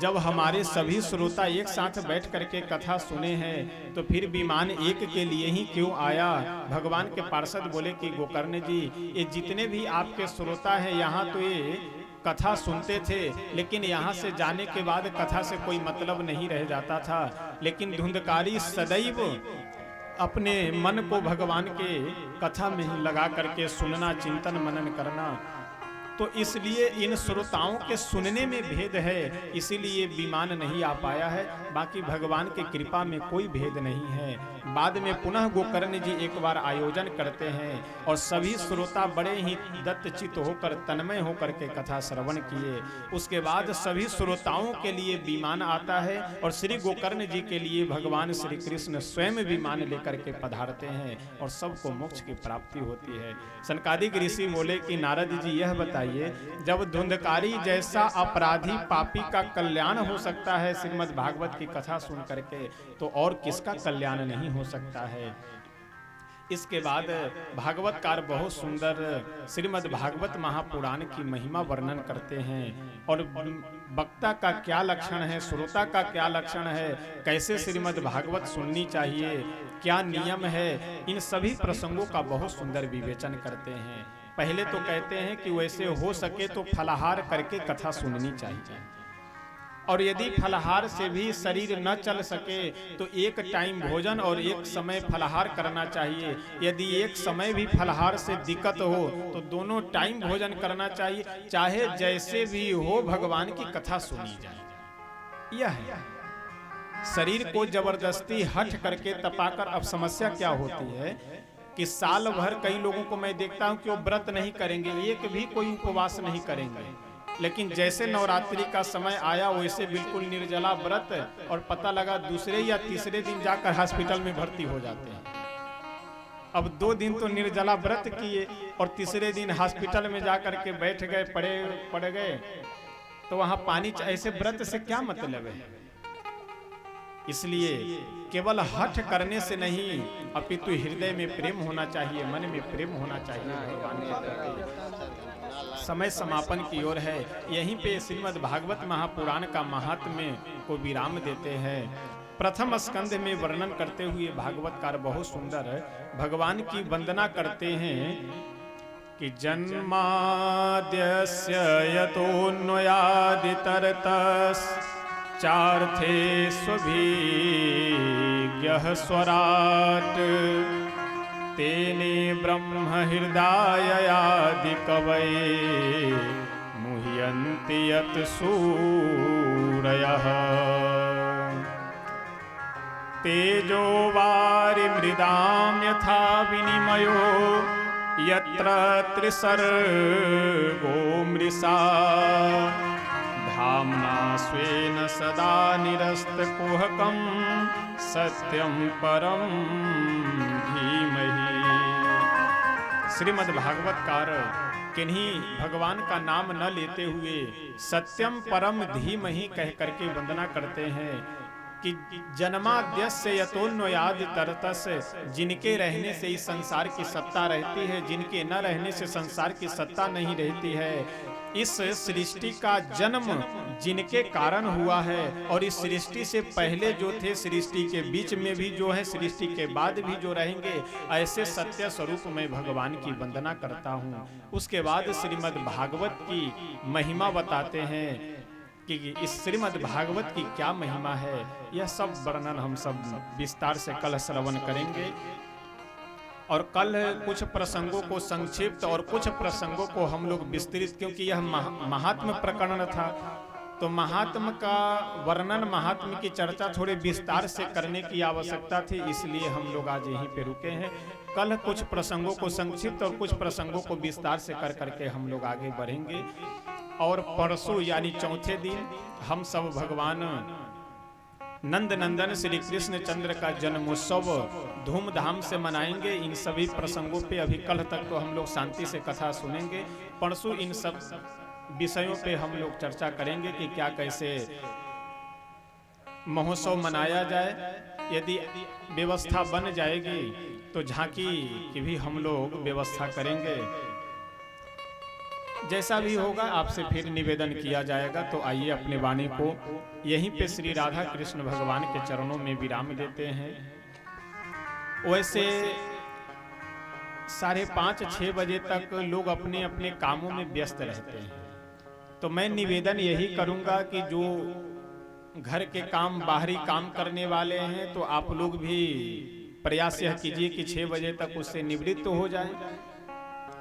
जब हमारे सभी श्रोता एक साथ बैठ करके कथा सुने हैं तो फिर विमान एक के लिए ही क्यों आया। भगवान के पार्षद बोले कि गोकर्ण जी, ये जितने भी आपके श्रोता हैं यहाँ तो ये कथा सुनते थे, लेकिन यहाँ से जाने के बाद कथा से कोई मतलब नहीं रह जाता था। लेकिन धुंधकारी सदैव अपने मन को भगवान के कथा में लगा करके सुनना, चिंतन मनन करना, तो इसलिए इन श्रोताओं के सुनने में भेद है, इसीलिए विमान नहीं आ पाया है। बाकी भगवान की कृपा में कोई भेद नहीं है। बाद में पुनः गोकर्ण जी एक बार आयोजन करते हैं और सभी श्रोता बड़े ही दत्तचित्त होकर तन्मय होकर के कथा श्रवण किए। उसके बाद सभी श्रोताओं के लिए विमान आता है और श्री गोकर्ण जी के लिए भगवान श्री कृष्ण स्वयं विमान लेकर के पधारते हैं और सबको मोक्ष की प्राप्ति होती है। सनकादिक ऋषि बोले कि नारद जी यह बताइए, जब धुंधकारी जैसा अपराधी पापी का कल्याण हो सकता है श्रीमद् भागवत की कथा सुन करके, तो और किसका कल्याण नहीं हो सकता है। इसके बाद भागवतकार बहुत सुंदर श्रीमद् भागवत महापुराण की महिमा वर्णन करते हैं और वक्ता का क्या लक्षण है, श्रोता का क्या लक्षण है, कैसे श्रीमद् भागवत सुननी चाहिए, क्या नियम है, इन सभी प्रसंगों का बहुत सुंदर विवेचन करते हैं। पहले तो कहते हैं कि वैसे हो सके तो फलाहार करके कथा सुननी चाहिए, और यदि फलाहार से भी शरीर न चल सके तो एक टाइम भोजन और एक समय फलाहार करना चाहिए। यदि एक समय भी फलाहार से दिक्कत हो तो दोनों टाइम भोजन करना चाहिए। चाहे जैसे भी हो भगवान की कथा सुनी जाए। यह है, शरीर को जबरदस्ती हठ करके तपाकर, अब समस्या क्या होती है कि साल भर कई लोगों को मैं देखता हूं कि वो व्रत नहीं करेंगे, एक भी कोई उपवास नहीं करेंगे, लेकिन जैसे नवरात्रि का समय आया वैसे बिल्कुल निर्जला व्रत, और पता लगा दूसरे या तीसरे दिन जाकर हॉस्पिटल में भर्ती हो जाते हैं। अब 2 दिन तो निर्जला व्रत किए और तीसरे दिन हॉस्पिटल में जाकर के बैठ गए, पड़ गए, तो वहां पानी, ऐसे व्रत से क्या मतलब है। इसलिए केवल हठ करने से नहीं, अपितु हृदय में प्रेम होना चाहिए, मन में प्रेम होना चाहिए भगवान के प्रति। समय समापन की ओर है। यहीं पे श्रीमद् भागवत महापुराण का महात्म्य को विराम देते हैं। प्रथम स्कंध में वर्णन करते हुए भागवतकार बहुत सुंदर भगवान की वंदना करते हैं कि जन्माद्यस्य यतोऽन्वयादितरतस् चार्थे स्वभिज्ञः स्वराट् तेने ब्रह्म हृदयादि कवये मुह्यन्ति यत् सूरयः तेजो वारिमृदां यथा विनिमयो यत्र त्रिसर्गो मृषा धाम्ना स्वेन सदा निरस्तकुहकं सत्यं परं धीमहि। श्रीमद् भागवतकार किन्हीं भगवान का नाम न लेते हुए सत्यम परम धीमहि कह करके वंदना करते हैं कि जन्माद्यस्य यतोऽन्वयादि तरतस्, जिनके रहने से इस संसार की सत्ता रहती है, जिनके न रहने से संसार की सत्ता नहीं रहती है। इस सृष्टि का जन्म जिनके कारण हुआ है और इस सृष्टि से पहले जो थे, सृष्टि के बीच में भी जो है, सृष्टि के बाद भी जो रहेंगे, ऐसे सत्य स्वरूप मैं भगवान की वंदना करता हूँ। उसके बाद श्रीमद् भागवत की महिमा बताते हैं कि इस श्रीमद् भागवत की क्या महिमा है। यह सब वर्णन हम सब विस्तार से कल श्रवण करेंगे। और कल कुछ प्रसंगों को संक्षिप्त और कुछ प्रसंगों को हम लोग विस्तृत, क्योंकि यह महात्म प्रकरण था, तो महात्म का वर्णन, महात्म की चर्चा थोड़े विस्तार से करने की आवश्यकता थी, इसलिए हम लोग आज यहीं पे रुके हैं। कल कुछ प्रसंगों को संक्षिप्त और कुछ प्रसंगों को विस्तार से कर करके हम लोग आगे बढ़ेंगे। और परसों यानी चौथे दिन हम सब भगवान नंद नंदन श्री कृष्ण चंद्र का जन्मोत्सव धूमधाम से मनाएंगे। इन सभी प्रसंगों पे अभी कल तक तो हम लोग शांति से कथा सुनेंगे, परसों इन सब विषयों पे हम लोग चर्चा करेंगे कि क्या कैसे महोत्सव मनाया जाए। यदि व्यवस्था बन जाएगी तो झांकी की भी हम लोग व्यवस्था करेंगे। जैसा भी होगा आपसे फिर निवेदन किया जाएगा। तो आइए अपने वाणी को यहीं पे श्री राधा कृष्ण भगवान के चरणों में विराम देते हैं। वैसे 5:30-6 बजे तक लोग अपने अपने कामों में व्यस्त रहते हैं, तो मैं निवेदन यही करूंगा कि जो घर के काम, बाहरी काम करने वाले हैं, तो आप लोग भी प्रयास यह कीजिए कि 6 बजे तक उससे निवृत्त हो जाए।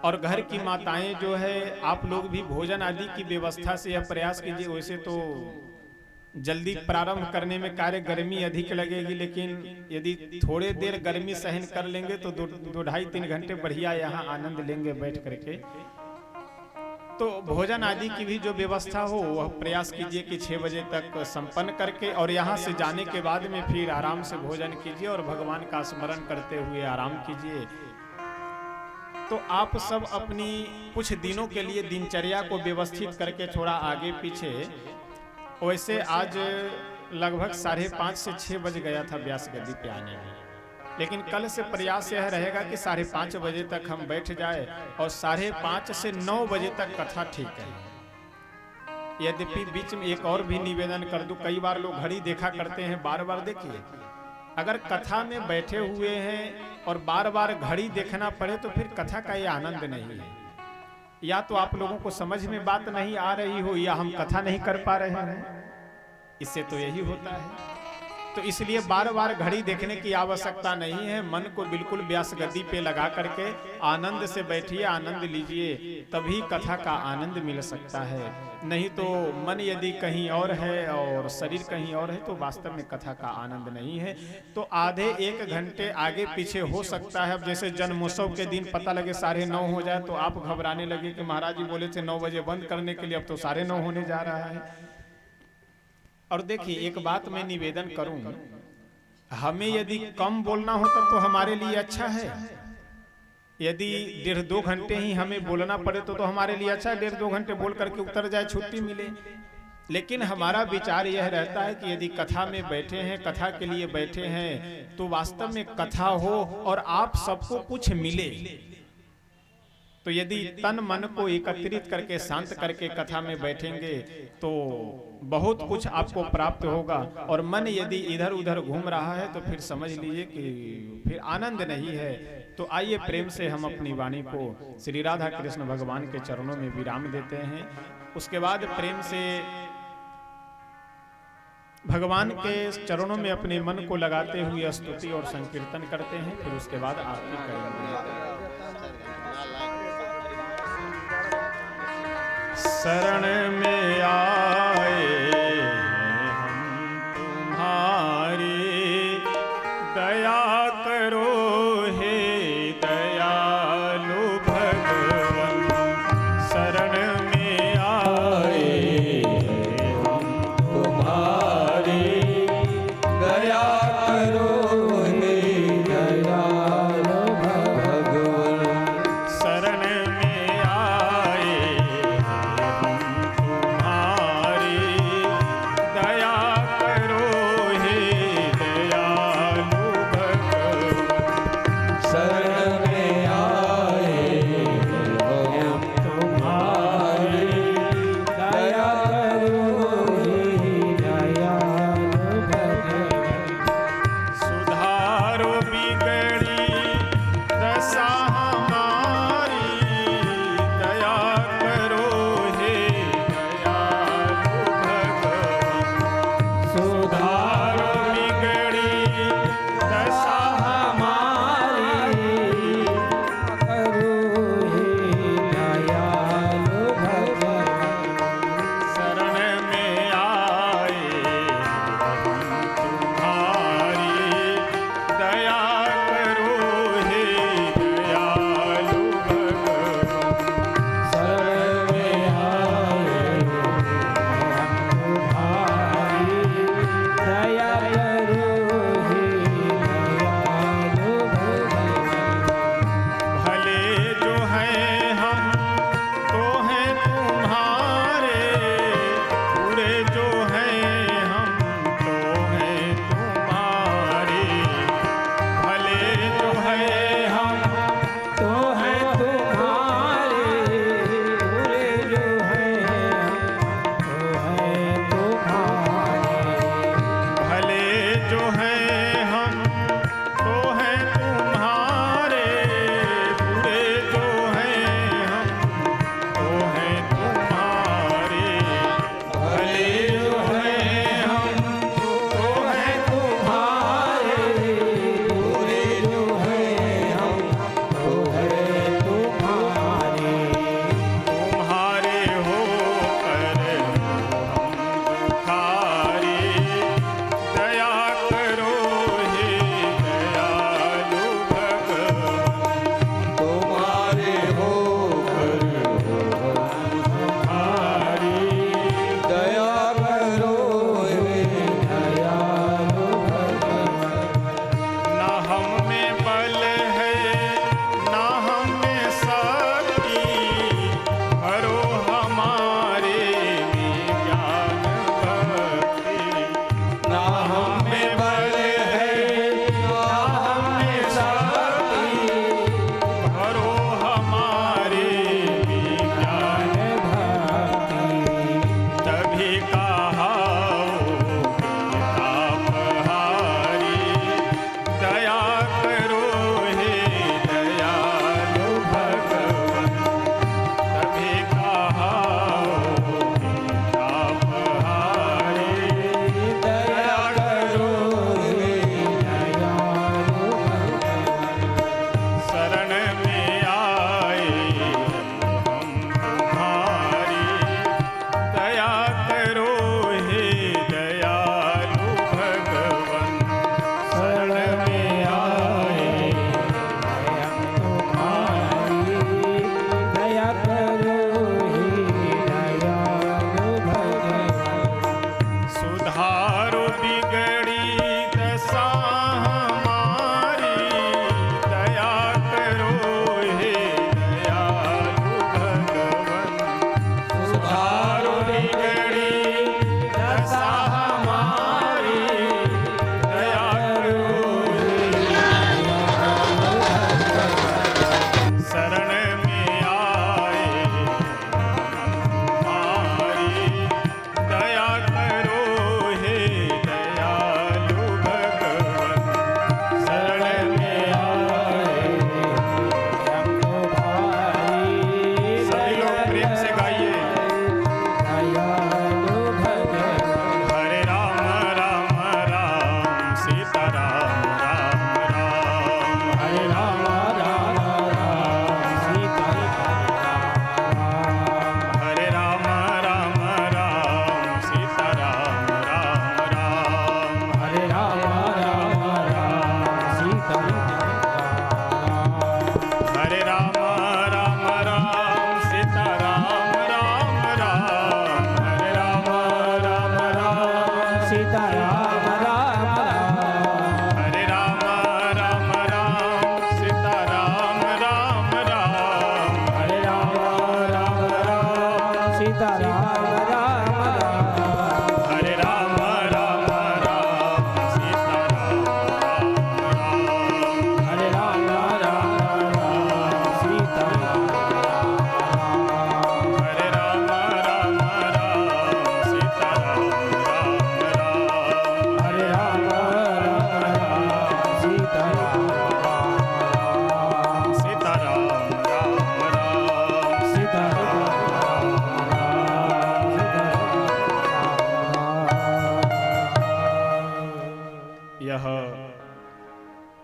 और घर की माताएं जो है, आप लोग भी भोजन आदि की व्यवस्था से यह प्रयास कीजिए। वैसे तो जल्दी प्रारंभ करने में कार्य गर्मी अधिक लगेगी, लेकिन यदि थोड़े देर गर्मी सहन कर लेंगे तो 2-2.5-3 घंटे बढ़िया यहाँ आनंद लेंगे बैठ करके। तो भोजन आदि की भी जो व्यवस्था हो वह प्रयास कीजिए कि 6 बजे तक संपन्न करके, और यहाँ से जाने के बाद में फिर आराम से भोजन कीजिए और भगवान का स्मरण करते हुए आराम कीजिए। तो आप सब अपनी कुछ दिनों के लिए दिनचर्या को व्यवस्थित करके थोड़ा आगे पीछे, वैसे आज लगभग 5:30 से 6 बज गया था व्यास गद्दी पे आने में, लेकिन कल से प्रयास यह रहेगा कि 5:30 बजे तक हम बैठ जाए और 5:30 से 9 बजे तक कथा ठीक है। यद्यपि बीच में एक और भी निवेदन कर दूं, कई बार लोग घड़ी देखा करते हैं, बार बार देखिए, अगर कथा में बैठे हुए हैं और बार बार घड़ी देखना पड़े तो फिर कथा का ये आनंद नहीं है। या तो आप लोगों को समझ में बात नहीं आ रही हो, या हम कथा नहीं कर पा रहे हैं, इससे तो यही होता है। तो इसलिए बार बार घड़ी देखने की आवश्यकता नहीं है। मन को बिल्कुल व्यास गद्दी पे लगा करके आनंद से बैठिए, आनंद लीजिए, तभी कथा का आनंद मिल सकता है। नहीं तो मन यदि कहीं और है और शरीर कहीं और है तो वास्तव में कथा का आनंद नहीं है। तो आधे 1 घंटे आगे पीछे हो सकता है। अब जैसे जन्मोत्सव के दिन पता लगे 9:30 हो जाए तो आप घबराने लगे कि महाराज जी बोले थे 9 बजे बंद करने के लिए, अब तो 9:30 होने जा रहा है। और देखिए, एक बात मैं निवेदन करूं, हमें यदि कम बोलना हो तब तो हमारे लिए अच्छा है। यदि 1.5-2 घंटे ही हमें बोलना पड़े तो हमारे लिए अच्छा है, 1.5-2 घंटे बोल करके उतर जाए, छुट्टी मिले। लेकिन हमारा विचार यह रहता है कि यदि कथा में बैठे हैं, कथा के लिए बैठे हैं, तो वास्तव में कथा हो और आप सबको कुछ मिले। तो यदि तन मन को एकत्रित करके, शांत करके कथा में बैठेंगे तो बहुत कुछ आपको प्राप्त होगा। और मन यदि इधर उधर घूम रहा है तो फिर समझ लीजिए कि फिर आनंद नहीं है। तो आइए प्रेम से हम अपनी वाणी को श्री राधा कृष्ण भगवान के चरणों में विराम देते हैं। उसके बाद प्रेम से भगवान के चरणों में अपने मन को लगाते हुए स्तुति और संकीर्तन करते हैं। फिर उसके बाद आरती करेंगे। शरण में आए हम तुम्हारी, दया करो हे दयालु भगवन। शरण में आए हम तुम्हारी, दया करो हे दयालु भगवन। शरण में आए दया करो हे दयालु भगवन।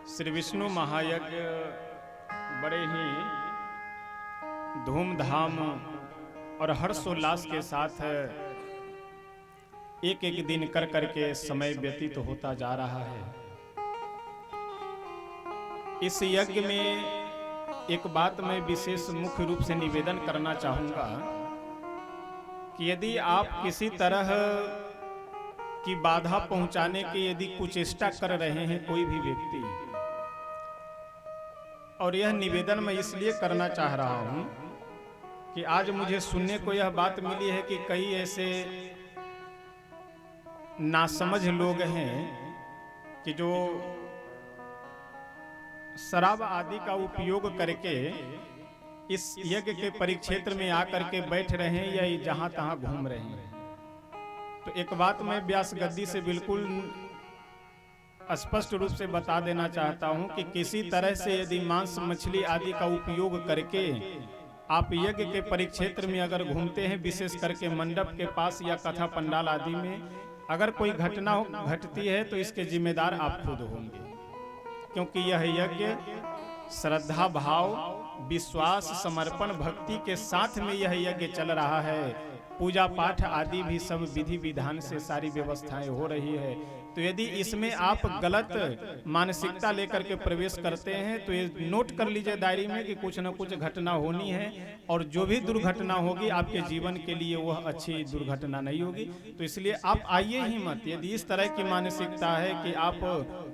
श्री विष्णु महायज्ञ बड़े ही धूमधाम और हर्षोल्लास के साथ एक एक दिन कर करके समय व्यतीत होता जा रहा है। इस यज्ञ में एक बात मैं विशेष मुख्य रूप से निवेदन करना चाहूंगा कि यदि आप किसी तरह की बाधा पहुंचाने की यदि कुचेष्टा कर रहे हैं कोई भी व्यक्ति, और यह निवेदन मैं इसलिए करना चाह रहा हूं कि आज मुझे सुनने को यह बात मिली है कि कई ऐसे नासमझ लोग हैं कि जो शराब आदि का उपयोग करके इस यज्ञ के परिक्षेत्र में आकर के बैठ रहे हैं या जहां तहां घूम रहे हैं। तो एक बात मैं व्यास गद्दी से बिल्कुल स्पष्ट रूप से बता देना चाहता हूं कि किसी तरह से यदि मांस मछली आदि का उपयोग करके आप यज्ञ के परिक्षेत्र में अगर घूमते हैं, विशेष करके मंडप के पास या कथा पंडाल आदि में अगर कोई घटना घटती है तो इसके जिम्मेदार आप खुद होंगे, क्योंकि यह यज्ञ श्रद्धा भाव विश्वास समर्पण भक्ति के साथ में यह यज्ञ चल रहा है। पूजा पाठ आदि भी सब विधि विधान से सारी व्यवस्थाएं हो रही है। तो यदि इसमें आप गलत मानसिकता लेकर के प्रवेश करते हैं तो ये नोट कर लीजिए डायरी में कि कुछ न कुछ घटना होनी है, और जो भी दुर्घटना होगी आपके जीवन के लिए वह अच्छी दुर्घटना नहीं होगी। तो इसलिए आप आइए ही मत। यदि इस तरह की मानसिकता है कि आप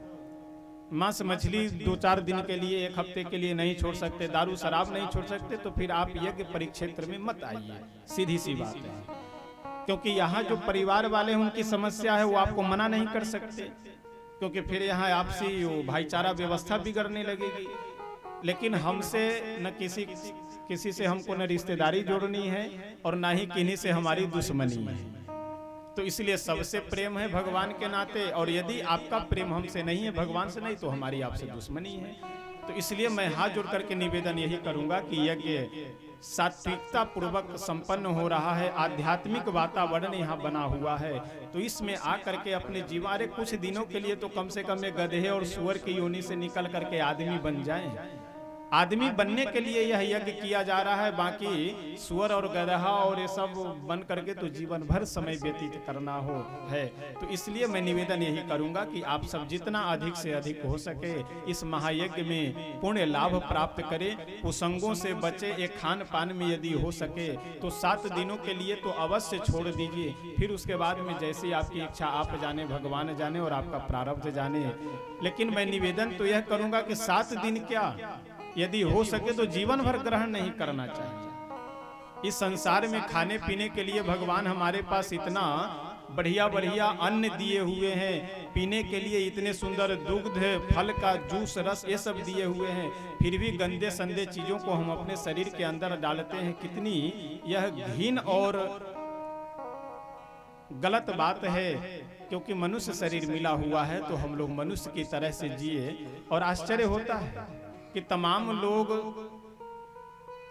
मांस मछली 2-4 दिन के लिए, 1 हफ्ते के लिए नहीं छोड़ सकते, दारू शराब नहीं छोड़ सकते, तो फिर आप यज्ञ परिक्षेत्र में मत आइए। सीधी सी बात है, क्योंकि यहाँ जो परिवार वाले हैं उनकी समस्या है, वो आपको मना नहीं कर सकते, क्योंकि फिर यहाँ आपसी भाईचारा व्यवस्था बिगड़ने लगेगी। लेकिन हमसे न किसी से हमको न रिश्तेदारी जोड़नी है और ना ही किन्हीं से हमारी दुश्मनी है। तो इसलिए सबसे प्रेम है भगवान के नाते, और यदि आपका प्रेम हमसे नहीं है, भगवान से नहीं, तो हमारी आपसे दुश्मनी है। तो इसलिए मैं हाथ जोड़ करके निवेदन यही करूंगा कि यज्ञ सात्विकता पूर्वक संपन्न हो रहा है, आध्यात्मिक वातावरण यहाँ बना हुआ है। तो इसमें आकर के अपने जीवन, अरे कुछ दिनों के लिए तो कम से कम ये गधे और सुअर की योनि से निकल करके आदमी बन जाएं। आदमी बनने के लिए यह यज्ञ किया जा रहा है, बाकी सुअर और गधा और ये सब बन करके तो जीवन भर समय व्यतीत करना है। तो इसलिए मैं निवेदन यही करूंगा कि आप सब जितना अधिक से अधिक हो सके इस महायज्ञ में पुण्य लाभ प्राप्त करें, कुसंगों से बचे। एक खान पान में यदि हो सके तो 7 दिनों के लिए तो अवश्य छोड़ दीजिए, फिर उसके बाद में जैसी आपकी इच्छा, आप जाने, भगवान जाने और आपका प्रारब्ध जाने। लेकिन मैं निवेदन तो यह करूंगा कि 7 दिन क्या, यदि हो सके तो जीवन भर ग्रहण नहीं करना चाहिए। इस संसार में खाने पीने के लिए भगवान हमारे पास इतना बढ़िया बढ़िया अन्न दिए हुए हैं, पीने के लिए इतने सुंदर दुग्ध, फल का जूस, रस, ये सब दिए हुए हैं, फिर भी गंदे संदे चीजों को हम अपने शरीर के अंदर डालते हैं। कितनी यह घिन और गलत बात है, क्योंकि मनुष्य शरीर मिला हुआ है तो हम लोग मनुष्य की तरह से जिए। और आश्चर्य होता है कि तमाम लोग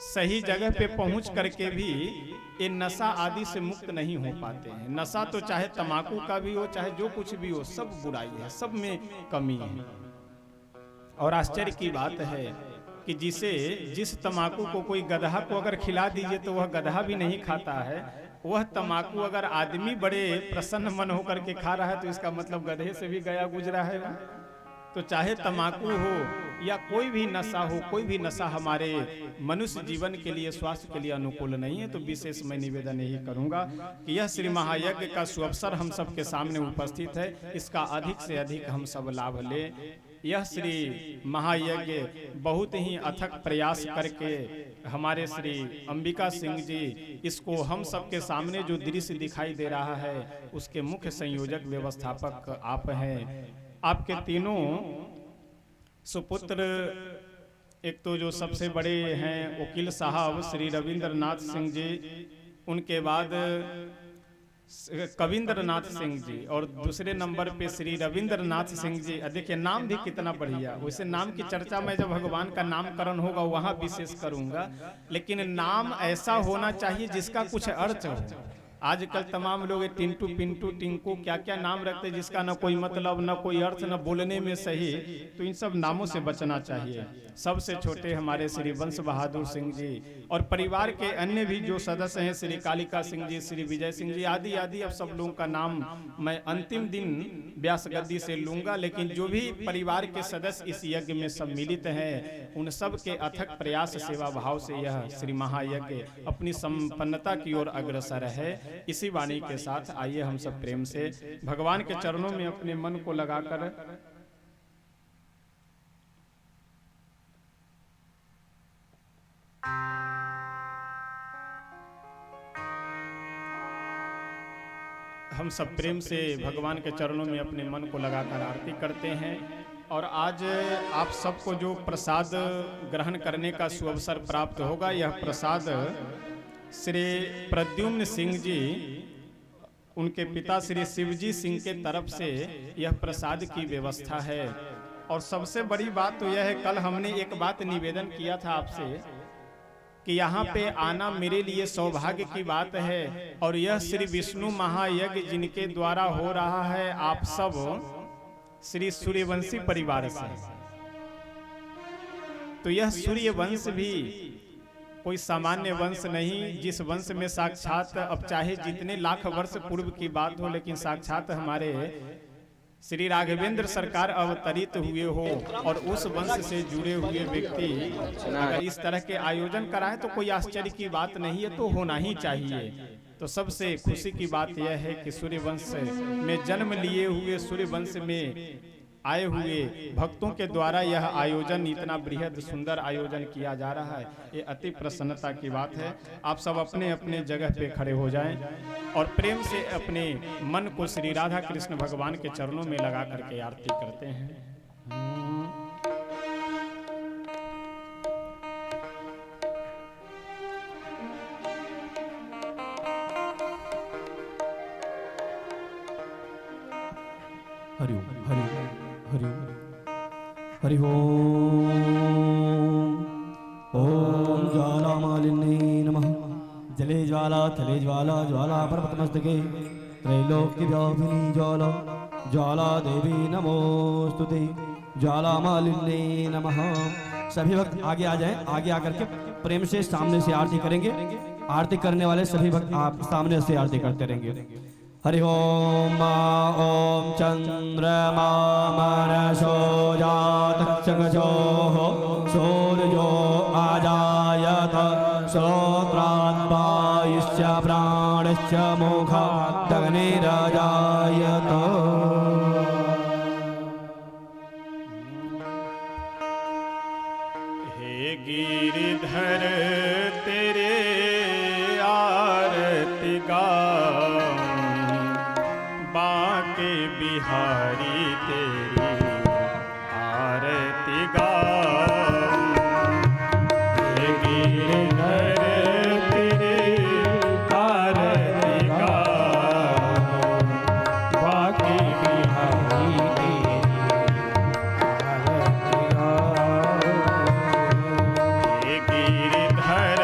सही जगह पे पहुंच करके भी ये नशा आदि से मुक्त नहीं हो पाते हैं। नशा तो चाहे तंबाकू का भी हो, चाहे जो कुछ भी हो, सब बुराई है, सब में कमी है। और आश्चर्य की बात है कि जिस तंबाकू को कोई गधा को अगर खिला दीजिए तो वह गधा भी नहीं खाता है। वह तंबाकू अगर आदमी बड़े प्रसन्न मन होकर के खा रहा है तो इसका मतलब गधे से भी गया गुजरा है। तो चाहे तंबाकू हो या कोई भी नशा हो, कोई भी नशा हमारे मनुष्य जीवन के लिए, स्वास्थ्य के लिए अनुकूल नहीं है। तो विशेष मैं निवेदन यही करूंगा कि यह श्री महायज्ञ का सुअवसर हम सबके सामने उपस्थित है, इसका अधिक से अधिक हम सब लाभ लें। यह श्री महायज्ञ बहुत ही अथक प्रयास करके हमारे श्री अंबिका सिंह जी, इसको हम सबके सामने जो दृश्य दिखाई दे रहा है उसके मुख्य संयोजक व्यवस्थापक आप हैं। आपके तीनों सुपुत्र, एक तो जो सबसे बड़े हैं वकील साहब श्री रविंद्रनाथ सिंह जी, उनके बाद कविंद्रनाथ सिंह जी, और दूसरे नंबर पे श्री रविंद्रनाथ सिंह जी। देखिए नाम भी कितना बढ़िया। वैसे नाम की चर्चा मैं जब भगवान का नामकरण होगा वहां विशेष करूंगा, लेकिन नाम ऐसा होना चाहिए जिसका कुछ अर्थ हो। आजकल तमाम लोग ये टिंटू पिंटू टिंकू क्या क्या नाम रखते जिसका ना कोई मतलब ना कोई अर्थ ना बोलने में सही। तो इन सब नामों से बचना चाहिए। सबसे छोटे हमारे श्री वंश बहादुर सिंह जी और परिवार के अन्य भी जो सदस्य हैं, श्री कालिका सिंह जी, श्री विजय सिंह जी आदि आदि, अब सब लोगों का नाम मैं अंतिम दिन व्यास गद्दी से लूंगा। लेकिन जो भी परिवार के सदस्य इस यज्ञ में सम्मिलित हैं, उन सब के अथक प्रयास सेवा भाव से यह श्री महायज्ञ अपनी संपन्नता की ओर अग्रसर है। इसी वाणी के साथ आइए हम सब प्रेम से भगवान के चरणों में अपने मन को लगाकर हम सब प्रेम से भगवान के चरणों में अपने मन को लगाकर आरती करते हैं। और आज आप सबको जो प्रसाद ग्रहण करने का सुअवसर प्राप्त होगा, यह प्रसाद श्री प्रद्युम्न सिंह जी, उनके पिता श्री शिवजी सिंह के तरफ से यह प्रसाद की व्यवस्था है। और सबसे बड़ी बात तो यह है, कल हमने एक बात निवेदन किया था आपसे कि यहाँ पे आना मेरे लिए सौभाग्य की बात है। और यह श्री विष्णु महायज्ञ जिनके द्वारा हो रहा है, आप सब श्री सूर्यवंशी परिवार से, तो यह सूर्यवंश भी कोई सामान्य वंश नहीं, जिस वंश में साक्षात अब चाहे जितने लाख वर्ष पूर्व की बात हो, लेकिन साक्षात हमारे श्री राघवेंद्र सरकार अवतरित हुए हो। और उस वंश से जुड़े हुए व्यक्ति अगर इस तरह के आयोजन कराए तो कोई आश्चर्य की बात नहीं है, तो होना ही चाहिए। तो सबसे खुशी की बात यह है कि सूर्यवंश में जन्म लिए हुए, सूर्यवंश में आए हुए भक्तों के द्वारा यह आयोजन, इतना बृहद सुंदर आयोजन किया जा रहा है, ये अति प्रसन्नता की बात है। आप सब अपने अपने जगह पे खड़े हो जाएं और प्रेम से अपने मन को श्री राधा कृष्ण भगवान के चरणों में लगा करके आरती करते हैं। हरि ओम हरि ओम हरि ओम हरि ओम ज्वालामालिन्ये नमः। जले ज्वाला थले ज्वाला ज्वाला पर्वतमस्तके त्रैलोक्यव्यापिनी ज्वाला ज्वाला देवी नमोस्तुते ज्वालामालिन्ये नमः। सभी भक्त आगे आ जाएं, आगे आकर के प्रेम से सामने से आरती करेंगे। आरती करने वाले सभी भक्त आप सामने से आरती करते रहेंगे। हरि ओम ओम चंद्रमा मनसो जात चक्षुः सूर्यो आजायत श्रोत्रात् वायुश्च प्राणश्च मुखात् अग्निराजायत। हे गिरिधर तेरे आरती गाऊं, बाके बिहारी तेरी आरती गाऊं। हे गिरिधर तेरे आरती गाऊं, बाके बिहारी तेरी आरती गाऊं। हे गिरिधर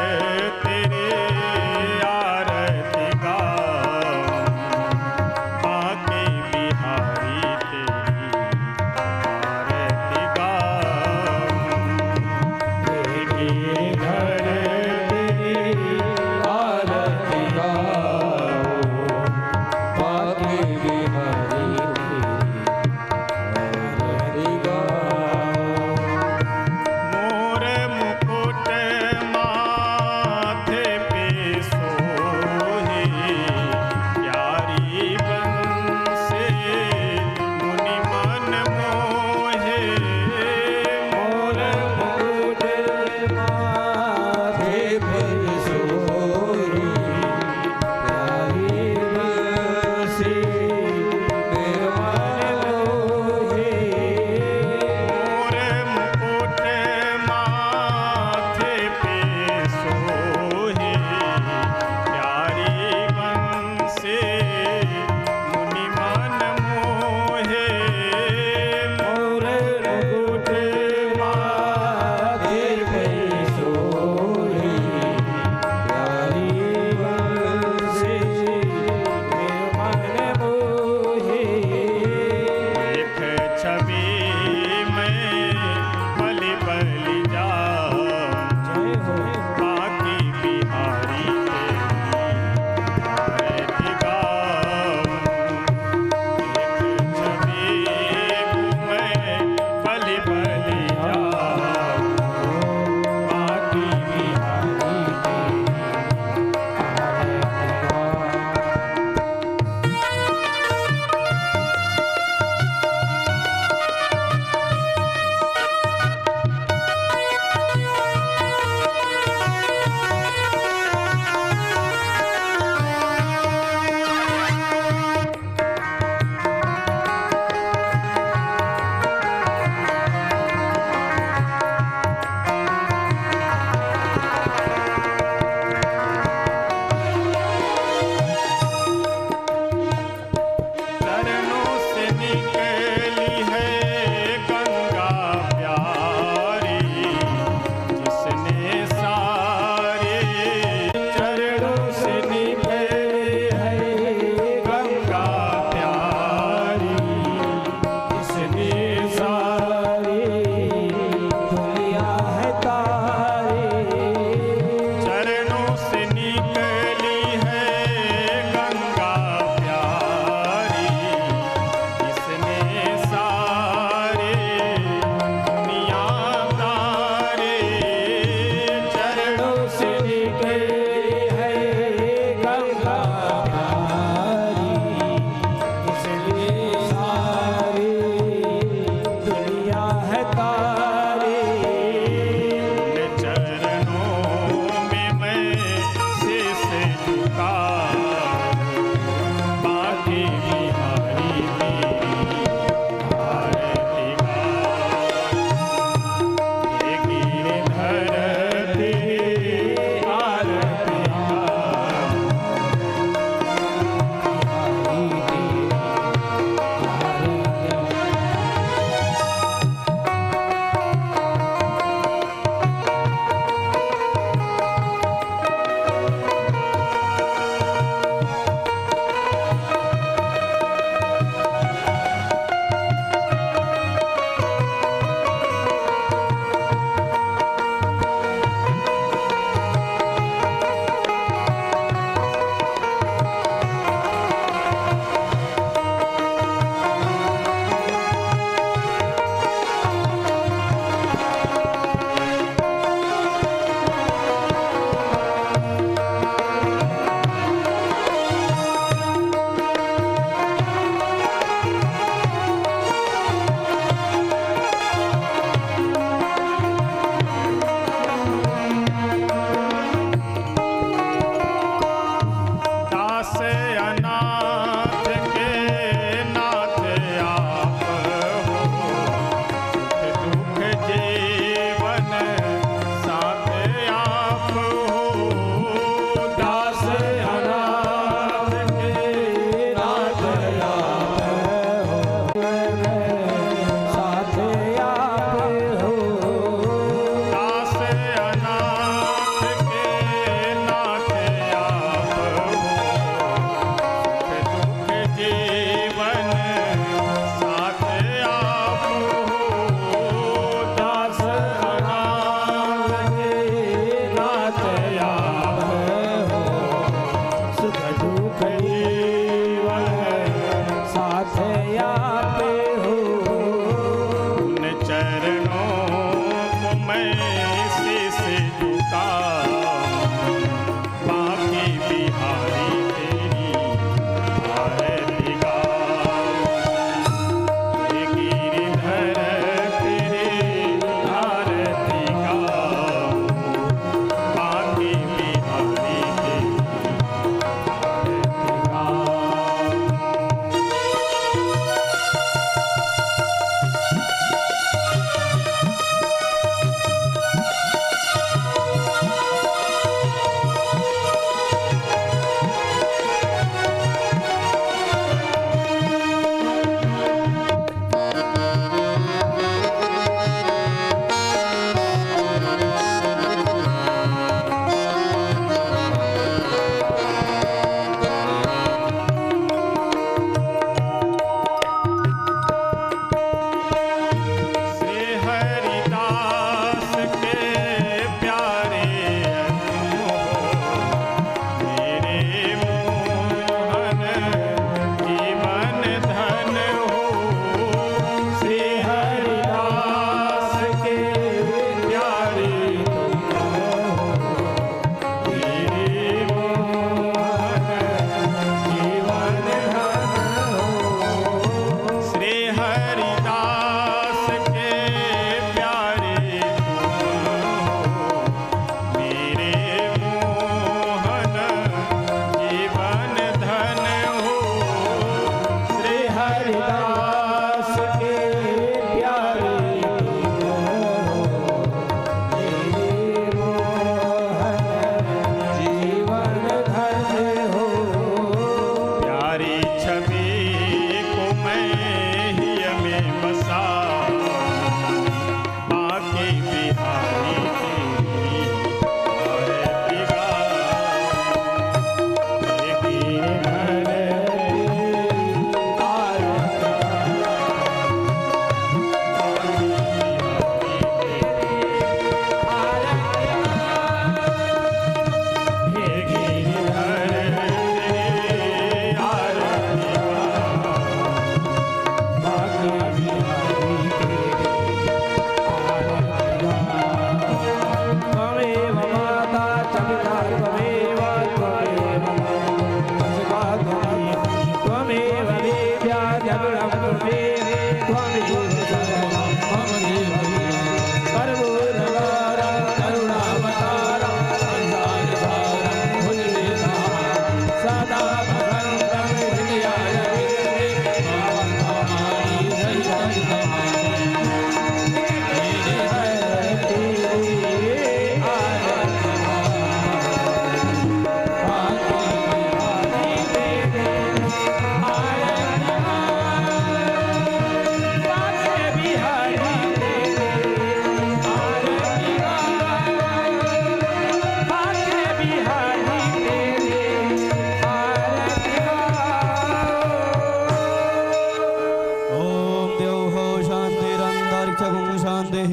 शान्तिः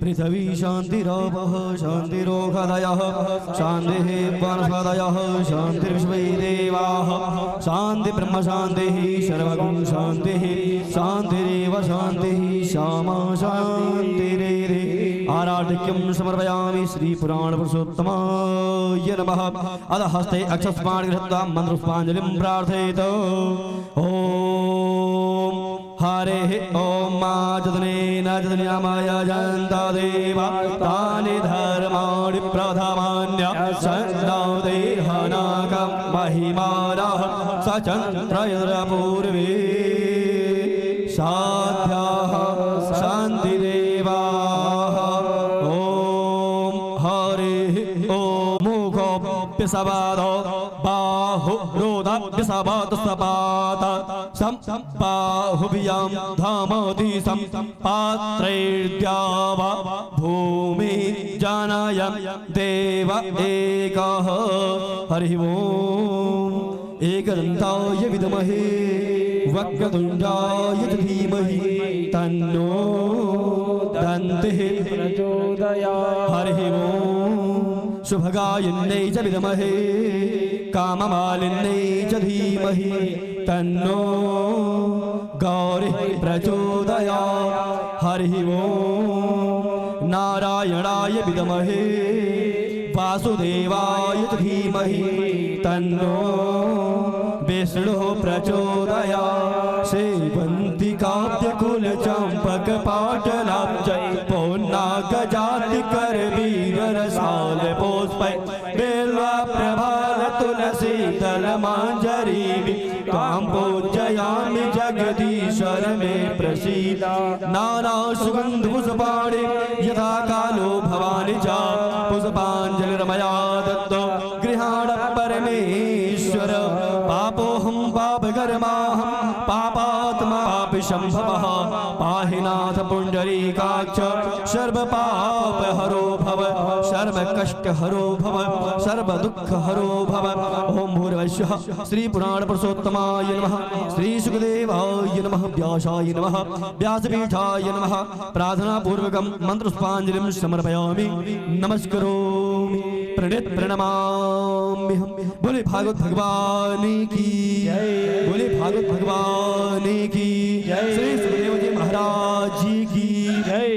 पृथिवी शान्तिरापः शान्तिरोषधयः शान्तिः वनस्पतयः शान्तिर्विश्वे देवाः शान्ति ब्रह्म शान्तिः सर्वगुण शान्तिः शान्तिरेव शान्तिः श्यामा शान्तिरेरे आराधिक्यं समर्पयामि श्रीपुराणपुरुषोत्तमाय नमः अतः हस्ते अक्षस्मान् गृहीत्वा मन्त्रपुष्पाञ्जलिं प्रार्थयेत् ॐ हरे ॐ मा जतनेन जतन्यामाय जयन्ता देवा तानि धर्माणि प्रथमान्य सन्नौदेहनाकं महिमानः सचन्द्रपूर्वे साध्याः शान्तिदेवाः ॐ हरे ॐ मुखोऽप्यसवादो बाहुरोधाप्यसवादसपात सम्बाहुव्यां धामोदिशं पात्रैर्द्याव भूमि जनयं देव एकः हरिः ॐ एकदन्ताय विद्महे वक्रतुण्डाय धीमहि तन्नो दन्तिः प्रचोदयात् हरिः ॐ शुभगायन्यै च विद्महे काममालिन्यै च धीमहि तन्नो गौरिः प्रचोदयात् हरिः ॐ नारायणाय विद्महे वासुदेवाय च धीमहि तन्नो विष्णुः प्रचोदयात् सेवन्ति काव्यकुलचम्पकपाटलाब्जै पौर्णाकजातिकरवीररसालपुष्पै बेल्वप्रभालतुलसीदलमाञ्जरीः त्वां पूजयामि जगदीश्वर मे प्रसीद नानासुगन्धपुष्पाणि यथा कालो भवानि च पुष्पाञ्जलिर्मया दत्तो गृहाण परमेश्वर पापोऽहं पापकर्माहं पापात्मा पापिशम्भवः पाहि नाथ पुण्डरीकाक्ष सर्वपापहरो भव सर्वकष्टहरो भव सर्वदुःखहरो भव ॐ भूर्भुवः श्रीपुराणपुरुषोत्तमाय नमः श्रीसुखदेवाय नमः व्यासाय नमः व्यासपीठाय नमः प्रार्थनापूर्वकं मन्त्रपुष्पाञ्जलिं समर्पयामि नमस्करोमि प्रणमाम्यहं बोले भागवत भगवान की बोले भागवत भगवान की श्री सुखदेव जी महाराज जी की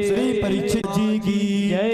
श्री परीक्षित जी की